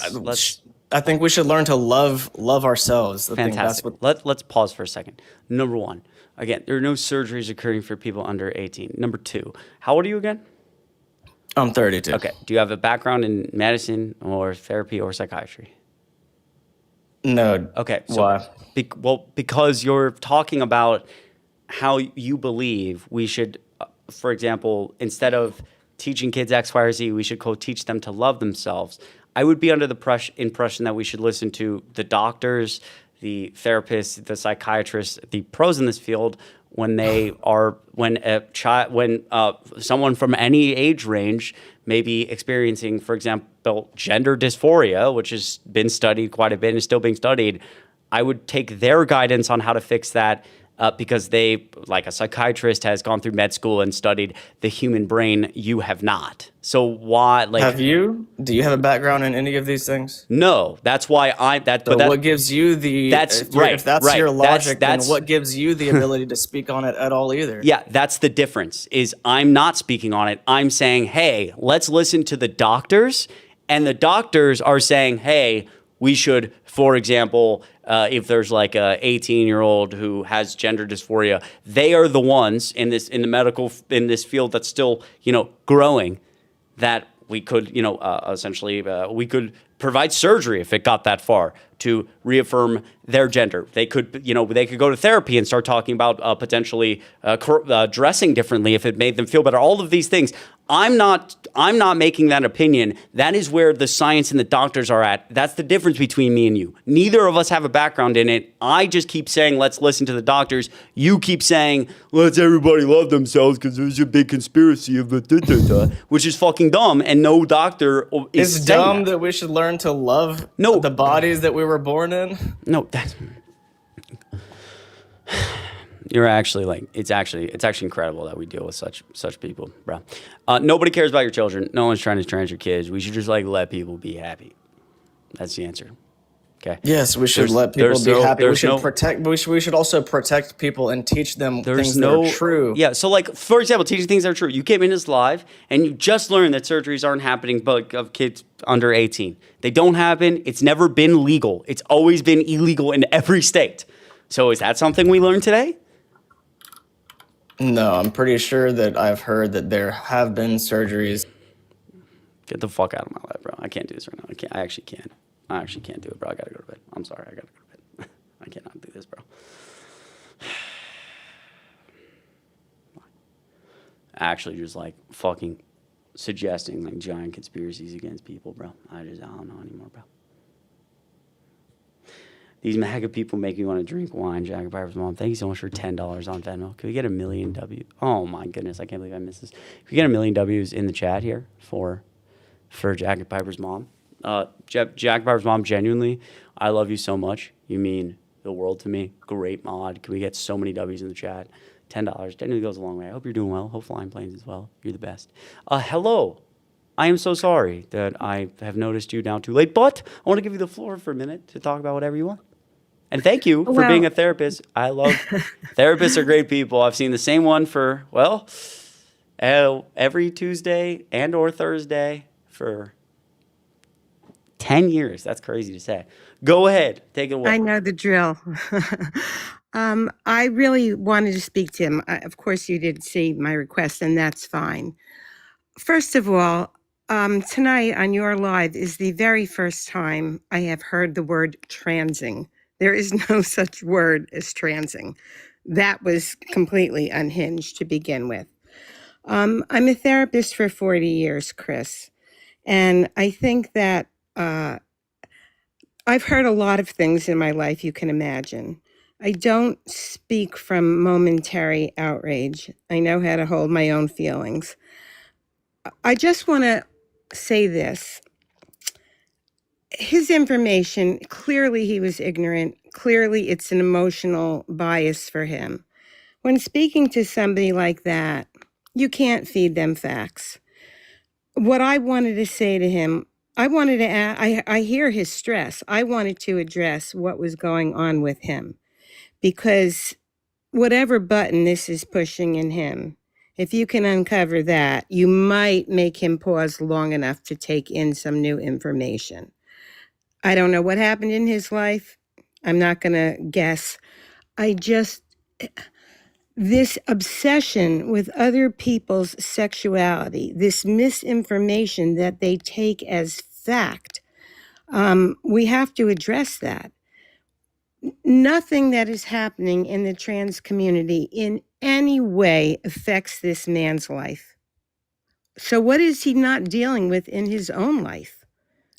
I think we should learn to love ourselves. I think that's Fantastic. Let's pause for a second. Number one, again, there are no surgeries occurring for people under 18. Number two, how old are you again? I'm 32. Okay. Do you have a background in medicine or therapy or psychiatry? No. Okay. So why? Because you're talking about how you believe we should, for example, instead of teaching kids X, Y, or Z, we should teach them to love themselves. I would be under the impression that we should listen to the doctors, the therapists, the psychiatrists, the pros in this field when someone from any age range may be experiencing, for example, gender dysphoria, which has been studied quite a bit and is still being studied. I would take their guidance on how to fix that. Because they, like a psychiatrist, has gone through med school and studied the human brain. You have not. So why? Have you? Do you have a background in any of these things? No. That's why what gives you the? That's right. If that's right. your logic, that's, then what gives you the ability to speak on it at all? Either. Yeah, that's the difference. Is I'm not speaking on it. I'm saying, hey, let's listen to the doctors, and the doctors are saying, hey, we should, for example, if there's like a 18-year-old who has gender dysphoria, they are the ones in this field that's still, growing, that we could, essentially, we could provide surgery if it got that far to reaffirm their gender. They could, they could go to therapy and start talking about potentially dressing differently if it made them feel better. All of these things. I'm not making that opinion. That is where the science and the doctors are at. That's the difference between me and you. Neither of us have a background in it. I just keep saying, let's listen to the doctors. You keep saying, let's everybody love themselves because there's a big conspiracy of which is fucking dumb. And no doctor is It's saying dumb that we should learn to love the bodies that we were born in. No, that's. You're actually it's actually incredible that we deal with such people, bro. Nobody cares about your children. No one's trying to trans your kids. We should just let people be happy. That's the answer. Okay. Yes, we should let people be happy. We should protect. We should also protect people and teach them things that are true. Yeah. So, for example, teaching things that are true. You came in this live and you just learned that surgeries aren't happening, but of kids under 18. They don't happen. It's never been legal. It's always been illegal in every state. So, is that something we learned today? No, I'm pretty sure that I've heard that there have been surgeries. Get the fuck out of my life, bro. I can't do this right now. I can't. I actually can't. I actually can't do it, bro. I gotta go to bed. I'm sorry. I gotta go to bed. I cannot do this, bro. Actually, just fucking suggesting giant conspiracies against people, bro. I don't know anymore, bro. These MAGA people make me want to drink wine. Jack Piper's mom, thank you so much for $10 on Venmo. Can we get 1,000,000 W? Oh my goodness, I can't believe I missed this. Can we get 1,000,000 W's in the chat here for Jack Piper's mom? Jack Piper's mom, genuinely, I love you so much. You mean the world to me. Great mod. Can we get so many W's in the chat? $10 genuinely goes a long way. I hope you're doing well. Hope flying planes as well. You're the best. Hello. I am so sorry that I have noticed you now too late, but I want to give you the floor for a minute to talk about whatever you want. And thank you for being a therapist. I love therapists are great people. I've seen the same one for, every Tuesday and or Thursday for 10 years. That's crazy to say. Go ahead. Take it away. I know the drill. I really wanted to speak to him. Of course, you did see my request, and that's fine. First of all, tonight on your live is the very first time I have heard the word transing. There is no such word as transing. That was completely unhinged to begin with. I'm a therapist for 40 years, Chris, and I think that I've heard a lot of things in my life you can imagine. I don't speak from momentary outrage. I know how to hold my own feelings. I just want to say this. His information, clearly he was ignorant. Clearly it's an emotional bias for him. When speaking to somebody like that, you can't feed them facts. What I wanted to say to him, I hear his stress. I wanted to address what was going on with him, because whatever button this is pushing in him, if you can uncover that, you might make him pause long enough to take in some new information. I don't know what happened in his life. I'm not going to guess. This obsession with other people's sexuality, this misinformation that they take as fact, we have to address that. Nothing that is happening in the trans community in any way affects this man's life. So what is he not dealing with in his own life?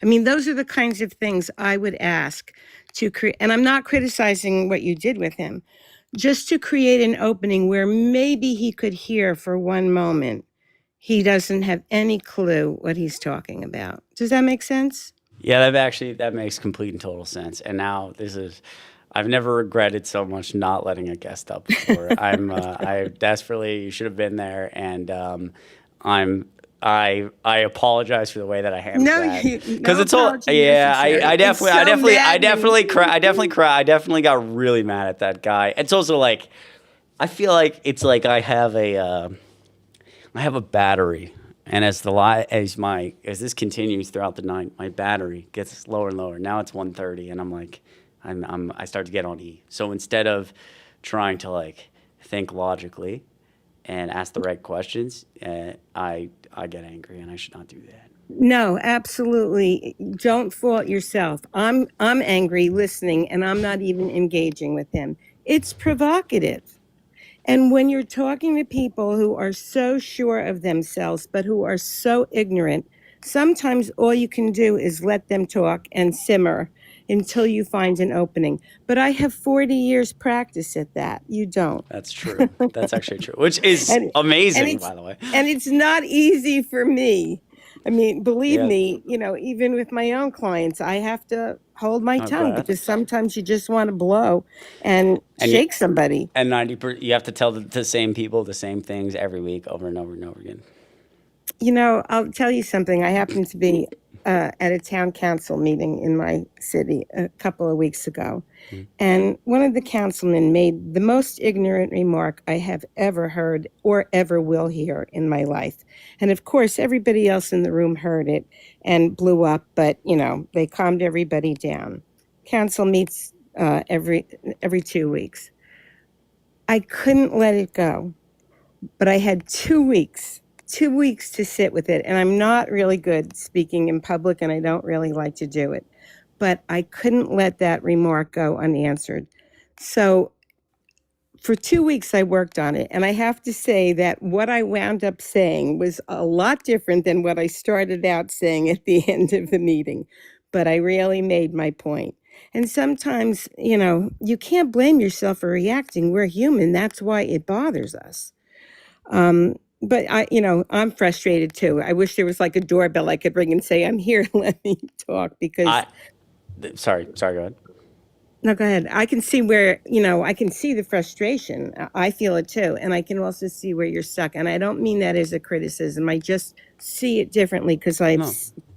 I mean, those are the kinds of things I would ask to create, and I'm not criticizing what you did with him, just to create an opening where maybe he could hear for one moment. He doesn't have any clue what he's talking about. Does that make sense? Yeah, that makes complete and total sense. And now I've never regretted so much not letting a guest up before. You should have been there, and I apologize for the way that I handled that. Because it's all, I definitely got really mad at that guy. It's also like, I feel like it's like I have a battery, and as this continues throughout the night, my battery gets lower and lower. Now it's 1:30, and I'm like, I start to get on E. So instead of trying to like think logically and ask the right questions, I get angry, and I should not do that. No, absolutely. Don't fault yourself. I'm angry listening, and I'm not even engaging with him. It's provocative. And when you're talking to people who are so sure of themselves, but who are so ignorant, sometimes all you can do is let them talk and simmer until you find an opening. But I have 40 years practice at that. You don't. That's true. That's actually true, which is amazing, by the way. And it's not easy for me. I mean, believe me, even with my own clients, I have to hold my tongue because sometimes you just want to blow and shake somebody. And 90%, you have to tell the same people the same things every week over and over and over again. I'll tell you something. I happened to be at a town council meeting in my city a couple of weeks ago. And one of the councilmen made the most ignorant remark I have ever heard or ever will hear in my life. And of course, everybody else in the room heard it and blew up, but they calmed everybody down. Council meets every 2 weeks. I couldn't let it go, but I had 2 weeks to sit with it. And I'm not really good speaking in public, and I don't really like to do it. But I couldn't let that remark go unanswered. So for 2 weeks, I worked on it. And I have to say that what I wound up saying was a lot different than what I started out saying at the end of the meeting. But I really made my point. And sometimes, you can't blame yourself for reacting. We're human. That's why it bothers us. But I'm frustrated too. I wish there was like a doorbell I could ring and say, I'm here, let me talk, because Sorry, go ahead. no, go ahead. I can see I can see the frustration. I feel it too. And I can also see where you're stuck. And I don't mean that as a criticism. I just see it differently because I've No.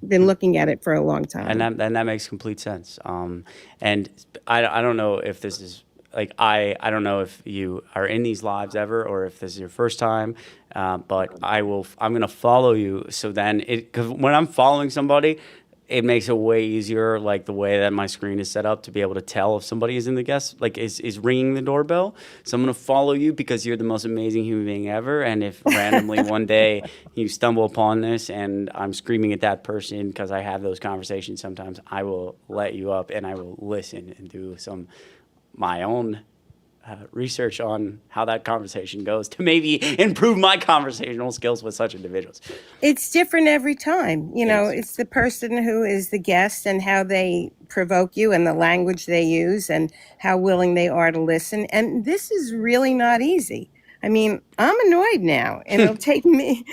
been looking at it for a long time. And that makes complete sense. And I don't know if this is like I don't know if you are in these lives ever or if this is your first time. But I'm gonna follow you. So then because when I'm following somebody, it makes it way easier, like the way that my screen is set up, to be able to tell if somebody is in the guest, like is ringing the doorbell. So I'm gonna follow you because you're the most amazing human being ever. And if randomly one day you stumble upon this and I'm screaming at that person because I have those conversations sometimes, I will let you up and I will listen and do my own research on how that conversation goes to maybe improve my conversational skills with such individuals. It's different every time. Yes. It's the person who is the guest and how they provoke you and the language they use and how willing they are to listen. And this is really not easy. I mean, I'm annoyed now, and it'll take me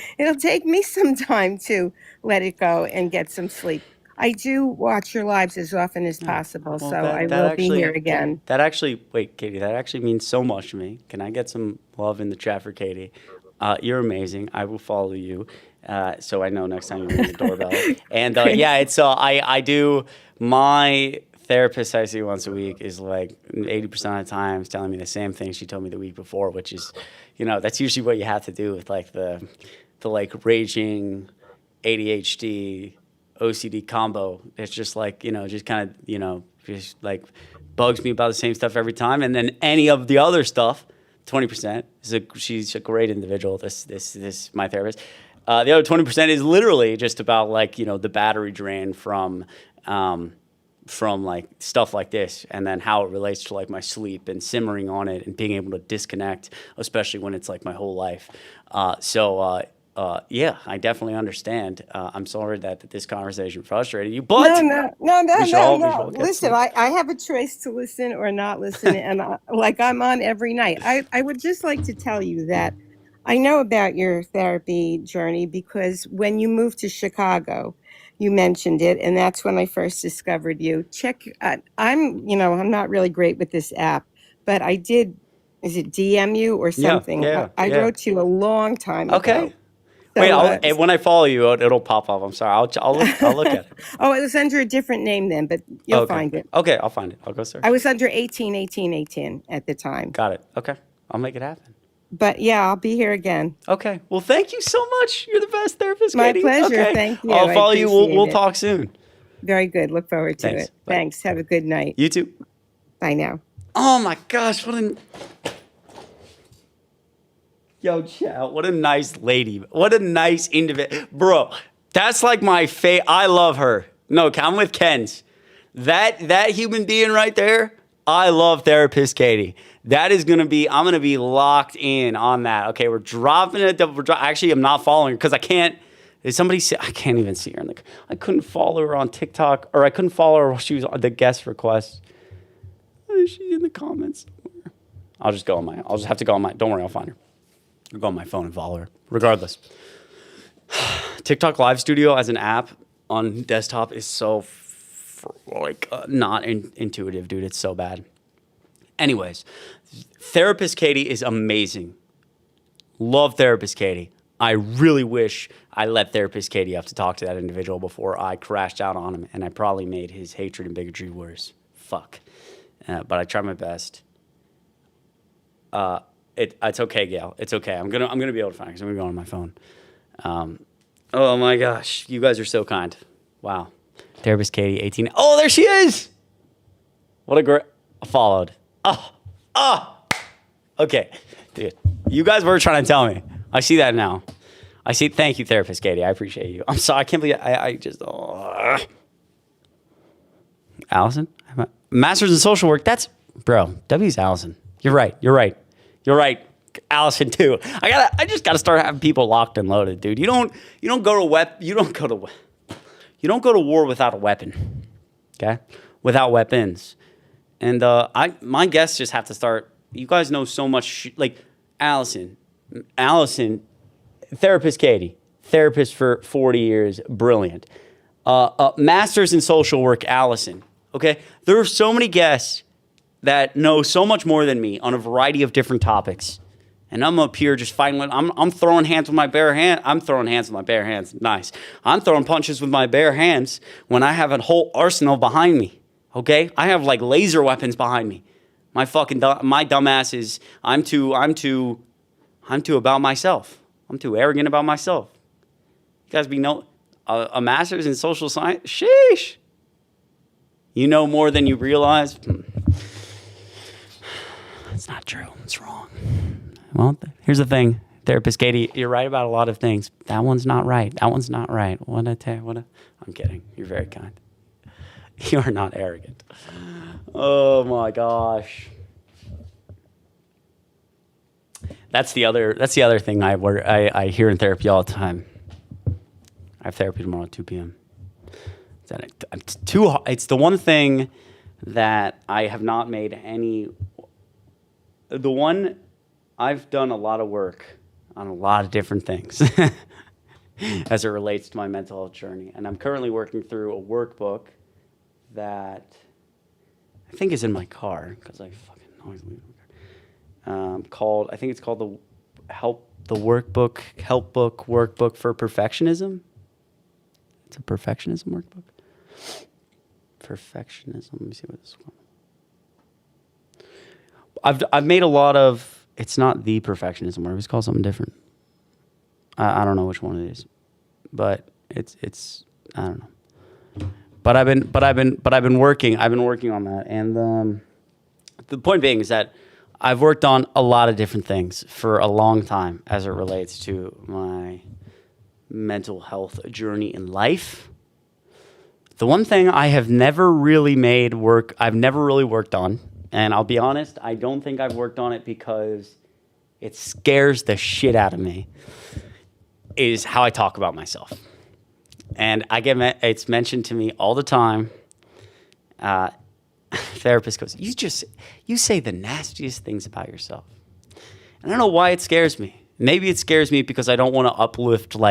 some time to let it go and get some sleep. I do watch your lives as often as possible, so I will be here again. Wait, Katie, that actually means so much to me. Can I get some love in the chat for Katie? You're amazing. I will follow you, so I know next time you ring the doorbell. And I do. My therapist I see once a week is like 80% of the time is telling me the same thing she told me the week before, which is, that's usually what you have to do with like the like raging ADHD OCD combo. It's just like, just kind of, just like bugs me about the same stuff every time. And then any of the other stuff, 20%, she's a great individual, this my therapist. The other 20% is literally just about like, the battery drain from like stuff like this, and then how it relates to like my sleep and simmering on it and being able to disconnect, especially when it's like my whole life. Yeah, I definitely understand. I'm sorry that this conversation frustrated you, but no. Listen, I have a choice to listen or not listen, and I'm on every night. I would just like to tell you that I know about your therapy journey because when you moved to Chicago, you mentioned it, and that's when I first discovered you. I'm not really great with this app, but I did. Is it DM you or something? Yeah, I wrote to you a long time ago. Okay. So, Wait, when I follow you, it'll pop up. I'm sorry. I'll look at it. Oh, it was under a different name then, but you'll find it. Okay, I'll find it. I'll go search. I was under 18 at the time. Got it. Okay, I'll make it happen. But yeah, I'll be here again. Okay. Well, thank you so much. You're the best therapist, My Katie. pleasure. Okay. Thank you. I'll follow I you. appreciate We'll it. talk soon. Very good. Look forward to Thanks. it. Bye. Thanks. Have a good night. You too. Bye now. Oh my gosh, Yo, Chow, what a nice lady. What a nice individual. Bro, that's like my I love her. No, I'm with Ken's. That human being right there, I love therapist Katie. That is I'm going to be locked in on that. Okay, we're dropping it. Actually, I'm not following her because I can't. Did somebody say, I can't even see her. I couldn't follow her on TikTok, or I couldn't follow her while she was on the guest request. Is she in the comments somewhere? I'll just have to go on my, don't worry, I'll find her. I'll go on my phone and follow her. Regardless. TikTok Live Studio as an app on desktop is so not intuitive, dude. It's so bad. Anyways, therapist Katie is amazing. Love therapist Katie. I really wish I let therapist Katie up to talk to that individual before I crashed out on him, and I probably made his hatred and bigotry worse. Fuck. But I tried my best. It's okay, Gail. It's okay. I'm gonna be able to find it because I'm gonna go on my phone. Oh my gosh, you guys are so kind. Wow. Therapist Katie, 18. Oh, there she is. What a great followed. Okay, dude. You guys were trying to tell me. I see that now. Thank you, therapist Katie. I appreciate you. I'm sorry. I can't believe I just. Allison, Masters in Social Work. That's bro. W's Allison. You're right. Allison too. I just gotta start having people locked and loaded, dude. You don't go to war without a weapon. Okay? without weapons. And my guests just have to start. You guys know so much. Like Allison, therapist Katie, therapist for 40 years, brilliant. Masters in social work, Allison. Okay, there are so many guests that know so much more than me on a variety of different topics. And I'm up here just fighting. I'm throwing hands with my bare hand. I'm throwing hands with my bare hands. Nice. I'm throwing punches with my bare hands when I have a whole arsenal behind me. Okay, I have like laser weapons behind me. My dumb ass is. I'm too about myself. I'm too arrogant about myself. You guys a master's in social science. Sheesh. You know more than you realize. It's not true. It's wrong. Well, here's the thing, therapist Katie. You're right about a lot of things. That one's not right. That one's not right. I'm kidding. You're very kind. You are not arrogant. Oh my gosh. That's the other thing I hear in therapy all the time. I have therapy tomorrow at 2 p.m. It's the one thing that I have not made any. The one I've done a lot of work on a lot of different things as it relates to my mental health journey, and I'm currently working through a workbook that I think is in my car because I fucking always leave it in my car. I think it's called the workbook for perfectionism. It's a perfectionism workbook. Perfectionism. Let me see what this is called. I've made a lot of. It's not the perfectionism work. It's called something different. I don't know which one it is, but it's I don't know. But I've been working on that, and the point being is that I've worked on a lot of different things for a long time as it relates to my mental health journey in life. The one thing I have never really I've never really worked on, and I'll be honest, I don't think I've worked on it because it scares the shit out of me, is how I talk about myself. And it's mentioned to me all the time. Therapist goes, you say the nastiest things about yourself. And I don't know why it scares me. Maybe it scares me because I don't want to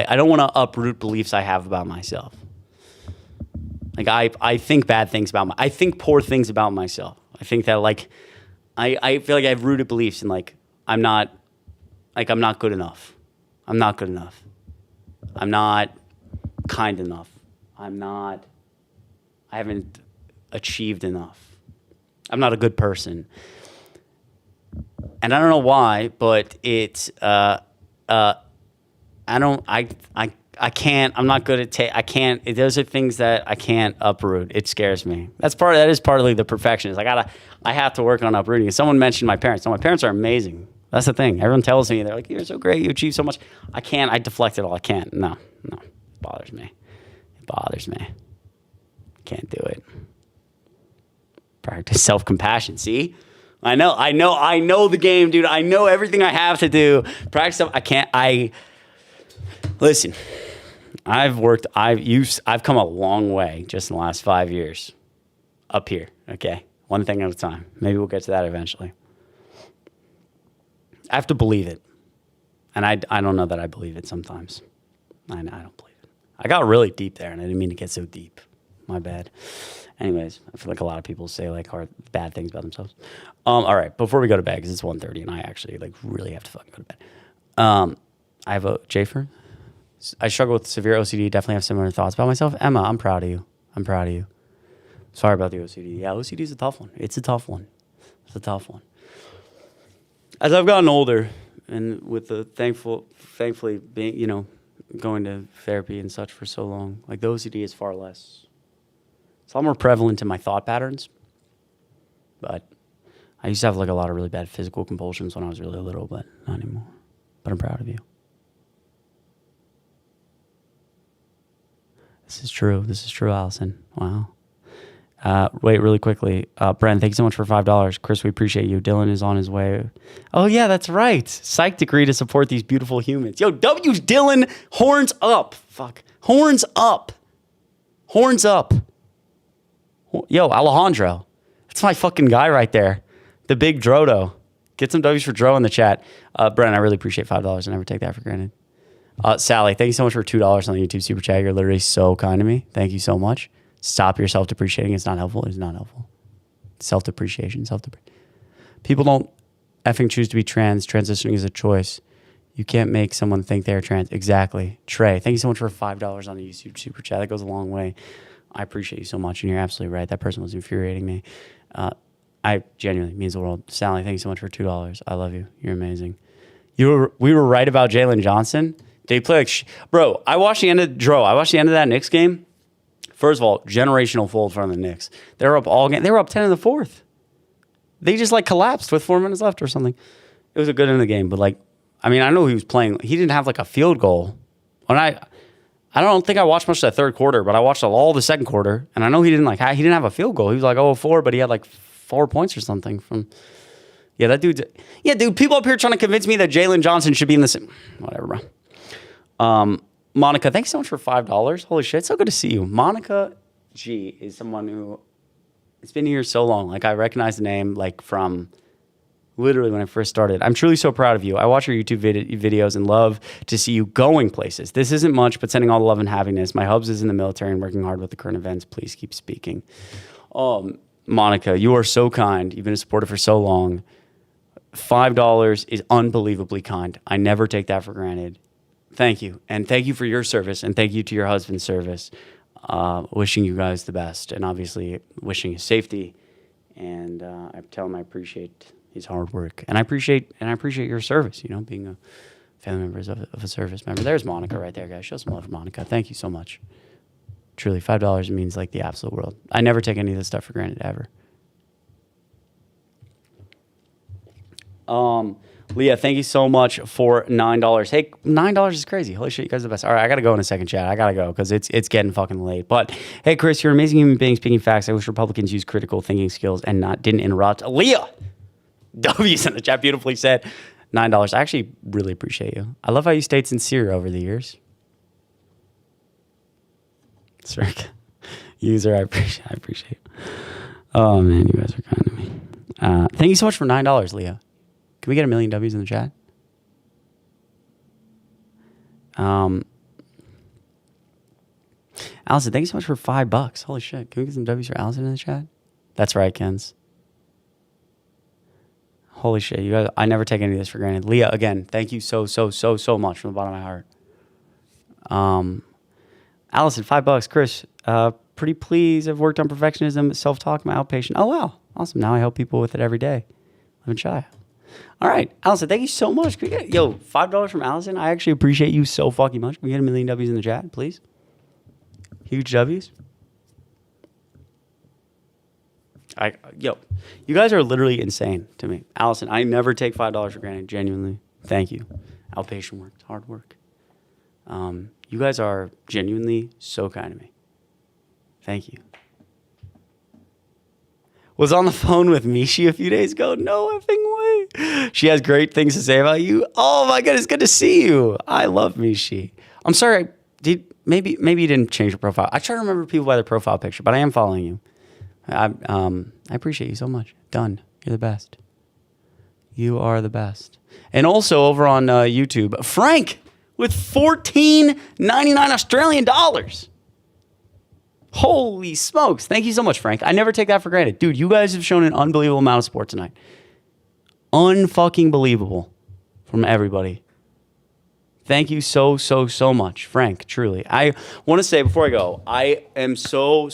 I don't want to uproot beliefs I have about myself. Like I think bad things I think poor things about myself. I think that I feel like I have rooted beliefs and I'm not good enough. I'm not good enough. I'm not kind enough. I haven't achieved enough. I'm not a good person. And I don't know why, but it's I can't. I'm not good at I can't. Those are things that I can't uproot. It scares me. That is partly the perfectionist. I have to work on uprooting. Someone mentioned my parents. So my parents are amazing. That's the thing. Everyone tells me they're like, "You're so great. You achieve so much." I can't. I deflect it all. I can't. No. It bothers me. Can't do it. Practice self-compassion. See, I know the game, dude. I know everything I have to do. Practice. Listen. I've come a long way just in the last 5 years. Up here, okay? One thing at a time. Maybe we'll get to that eventually. I have to believe it. And I don't know that I believe it sometimes. I don't believe it. I got really deep there, and I didn't mean to get so deep. My bad. Anyways, I feel like a lot of people say bad things about themselves. All right, before we go to bed, because it's 1:30, and I actually really have to fucking go to bed. I have a Jafer. I struggle with severe OCD. Definitely have similar thoughts about myself. Emma, I'm proud of you. Sorry about the OCD. Yeah, OCD is a tough one. It's a tough one. As I've gotten older, and with the thankfully being, going to therapy and such for so long, the OCD is far less. It's a lot more prevalent in my thought patterns. But I used to have a lot of really bad physical compulsions when I was really little, but not anymore. But I'm proud of you. This is true, Allison. Wow. Wait, really quickly. Brent, thank you so much for $5. Chris, we appreciate you. Dylan is on his way. Oh, yeah, that's right. Psych degree to support these beautiful humans. Yo, W's Dylan, horns up. Fuck. Horns up. Yo, Alejandro. That's my fucking guy right there. The big Drodo. Get some W's for Dro in the chat. Brent, I really appreciate $5. I never take that for granted. Sally, thank you so much for $2 on the YouTube Super Chat. You're literally so kind to me. Thank you so much. Stop your self-depreciating. It's not helpful. It's not helpful. Self-depreciation. People don't effing choose to be trans. Transitioning is a choice. You can't make someone think they're trans. Exactly. Trey, thank you so much for $5 on the YouTube Super Chat. That goes a long way. I appreciate you so much, and you're absolutely right. That person was infuriating me. I genuinely means the world. Sally, thank you so much for $2. I love you. You're amazing. We were right about Jalen Johnson. They play like bro. I watched the end of that Knicks game. First of all, generational fold from the Knicks. They were up all game. They were up 10 in the fourth. They just like collapsed with 4 minutes left or something. It was a good end of the game, but like, I mean, I know he was playing. He didn't have like a field goal. And I don't think I watched much of that third quarter, but I watched all the second quarter, and I know he didn't have a field goal. He was like 0-4, but he had like 4 points or something from. Yeah, that dude. Yeah, dude. People up here trying to convince me that Jalen Johnson should be in the same. Whatever, bro. Monica, thanks so much for $5. Holy shit, so good to see you. Monica G is someone who it's been here so long. Like I recognize the name like from literally when I first started. I'm truly so proud of you. I watch your YouTube videos and love to see you going places. This isn't much, but sending all the love and happiness. My hubs is in the military and working hard with the current events. Please keep speaking. Monica, you are so kind. You've been a supporter for so long. $5 is unbelievably kind. I never take that for granted. Thank you. And thank you for your service. And thank you to your husband's service. Wishing you guys the best. And obviously wishing his safety. And I tell him I appreciate his hard work. And I appreciate your service, you know, being a family member of a service member. There's Monica right there, guys. Show some love for Monica. Thank you so much. Truly, $5 means like the absolute world. I never take any of this stuff for granted, ever. Leah, thank you so much for $9. Hey, $9 is crazy. Holy shit, you guys are the best. All right, I got to go in a second, chat. I got to go because it's getting fucking late. But hey, Chris, you're an amazing human being speaking facts. I wish Republicans used critical thinking skills and didn't interrupt. Leah, W's in the chat beautifully said $9. I actually really appreciate you. I love how you stayed sincere over the years. Sorry. User, I appreciate you. Oh, man, you guys are kind to me. Thank you so much for $9, Leah. Can we get 1,000,000 W's in the chat? Allison, thank you so much for $5. Holy shit. Can we get some W's for Allison in the chat? That's right, Kens. Holy shit. You guys, I never take any of this for granted. Leah, again, thank you so much from the bottom of my heart. Allison, $5. Chris, pretty pleased. I've worked on perfectionism, self-talk, my outpatient. Oh, wow. Awesome. Now I help people with it every day. Living shy. All right, Allison, thank you so much. Can we get, $5 from Allison? I actually appreciate you so fucking much. Can we get 1,000,000 W's in the chat, please? Huge W's. You guys are literally insane to me. Allison, I never take $5 for granted, genuinely. Thank you. Outpatient work, it's hard work. You guys are genuinely so kind to me. Thank you. Was on the phone with Mishi a few days ago. No effing way. She has great things to say about you. Oh my goodness, good to see you. I love Mishi. I'm sorry. Maybe you didn't change your profile. I try to remember people by their profile picture, but I am following you. I appreciate you so much. Done. You're the best. You are the best. And also over on YouTube, Frank with $14.99 Australian dollars. Holy smokes. Thank you so much, Frank. I never take that for granted. Dude, you guys have shown an unbelievable amount of support tonight. Unfucking believable from everybody. Thank you so much, Frank, truly. I want to say before I go, I am so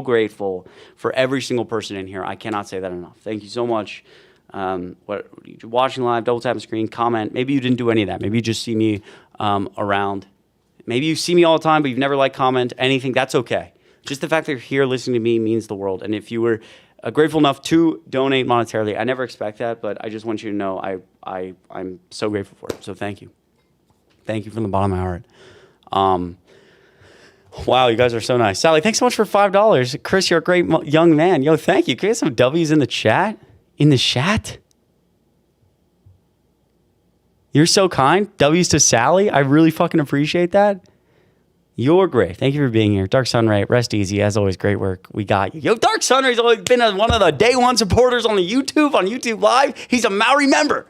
grateful for every single person in here. I cannot say that enough. Thank you so much. Watching live, double tap the screen, comment. Maybe you didn't do any of that. Maybe you just see me around. Maybe you see me all the time, but you've never comment, anything. That's okay. Just the fact that you're here listening to me means the world. And if you were grateful enough to donate monetarily, I never expect that, but I just want you to know I'm so grateful for it. So thank you. Thank you from the bottom of my heart. Wow, you guys are so nice. Sally, thanks so much for $5. Chris, you're a great young man. Yo, thank you. Can we get some W's in the chat? In the chat? You're so kind. W's to Sally. I really fucking appreciate that. You're great. Thank you for being here. Dark Sunray, rest easy. As always, great work. We got you. Yo, Dark Sunray's always been one of the day one supporters on YouTube Live. He's a Maori member.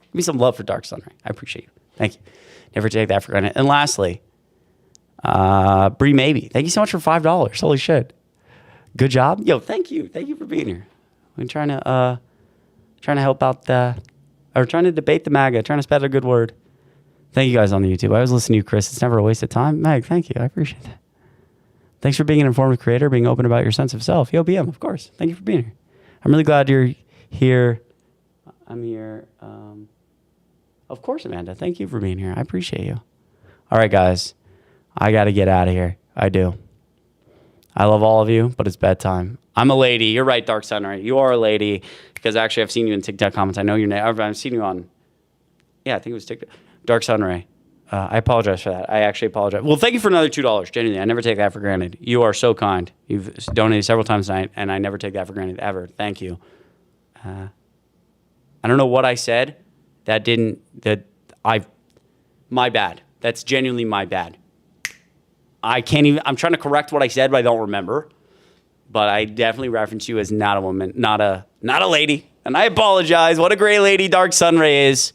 Give me some love for Dark Sunray. I appreciate you. Thank you. Never take that for granted. And lastly, Bree Maybe. Thank you so much for $5. Holy shit. Good job. Yo, thank you. Thank you for being here. I'm trying to help out or trying to debate the MAGA, trying to spread a good word. Thank you guys on the YouTube. I was listening to you, Chris. It's never a waste of time. Meg, thank you. I appreciate that. Thanks for being an informative creator, being open about your sense of self. Yo, BM, of course. Thank you for being here. I'm really glad you're here. I'm here. Of course, Amanda. Thank you for being here. I appreciate you. All right, guys. I got to get out of here. I do. I love all of you, but it's bedtime. I'm a lady. You're right, Dark Sunray. You are a lady because actually I've seen you in TikTok comments. I know your name. I've seen you on, I think it was TikTok. Dark Sunray. I apologize for that. I actually apologize. Well, thank you for another $2. Genuinely, I never take that for granted. You are so kind. You've donated several times tonight, and I never take that for granted ever. Thank you. I don't know what I said. My bad. That's genuinely my bad. I'm trying to correct what I said, but I don't remember. But I definitely reference you as not a woman, not a lady. And I apologize. What a great lady Dark Sunray is.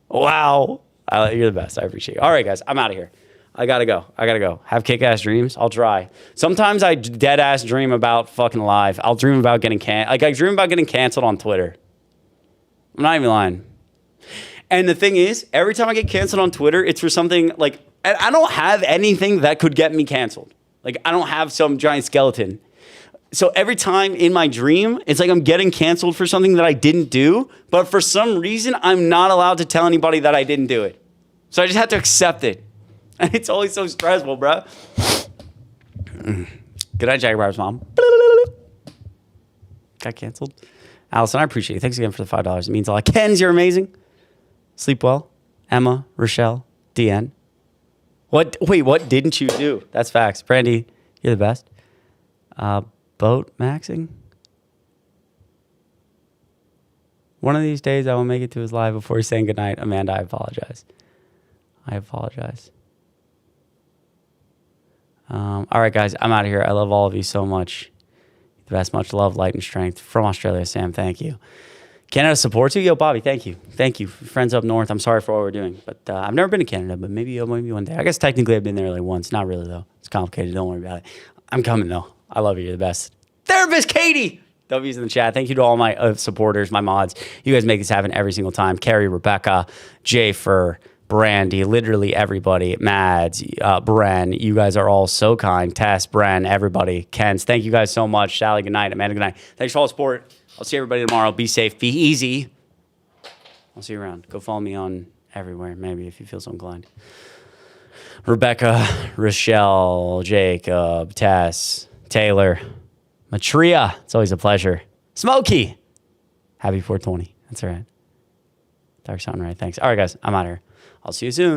Wow. You're the best. I appreciate you. All right, guys. I'm out of here. I gotta go. Have kick-ass dreams. I'll try. Sometimes I dead-ass dream about fucking live. I'll dream about getting I dream about getting canceled on Twitter. I'm not even lying. And the thing is, every time I get canceled on Twitter, it's for something like, I don't have anything that could get me canceled. Like, I don't have some giant skeleton. So every time in my dream, it's like I'm getting canceled for something that I didn't do, but for some reason, I'm not allowed to tell anybody that I didn't do it. So I just have to accept it. And it's always so stressful, bro. Good night, Jaguar's mom. Got canceled. Allison, I appreciate you. Thanks again for the $5. It means a lot. Ken's, you're amazing. Sleep well. Emma, Rochelle, DN. What didn't you do? That's facts. Brandy, you're the best. Boat maxing. One of these days I will make it to his live before he's saying goodnight. Amanda, I apologize. All right, guys, I'm out of here. I love all of you so much. The best. Much love, light, and strength. From Australia, Sam, thank you. Canada supports you? Yo, Bobby, thank you. Thank you. Friends up north, I'm sorry for what we're doing. But I've never been to Canada, but maybe one day. I guess technically I've been there like once. Not really, though. It's complicated. Don't worry about it. I'm coming, though. I love you. You're the best. Therapist Katie! W's in the chat. Thank you to all my supporters, my mods. You guys make this happen every single time. Carrie, Rebecca, Jay Fur, Brandy, literally everybody. Mads, Bren, you guys are all so kind. Tess, Bren, everybody. Kens, thank you guys so much. Sally, good night. Amanda, good night. Thanks for all the support. I'll see everybody tomorrow. Be safe. Be easy. I'll see you around. Go follow me on everywhere, maybe, if you feel so inclined. Rebecca, Rochelle, Jacob, Tess, Taylor, Matria. It's always a pleasure. Smokey. Happy 420. That's all right. Dark Sunrise. Thanks. All right, guys. I'm out of here. I'll see you soon.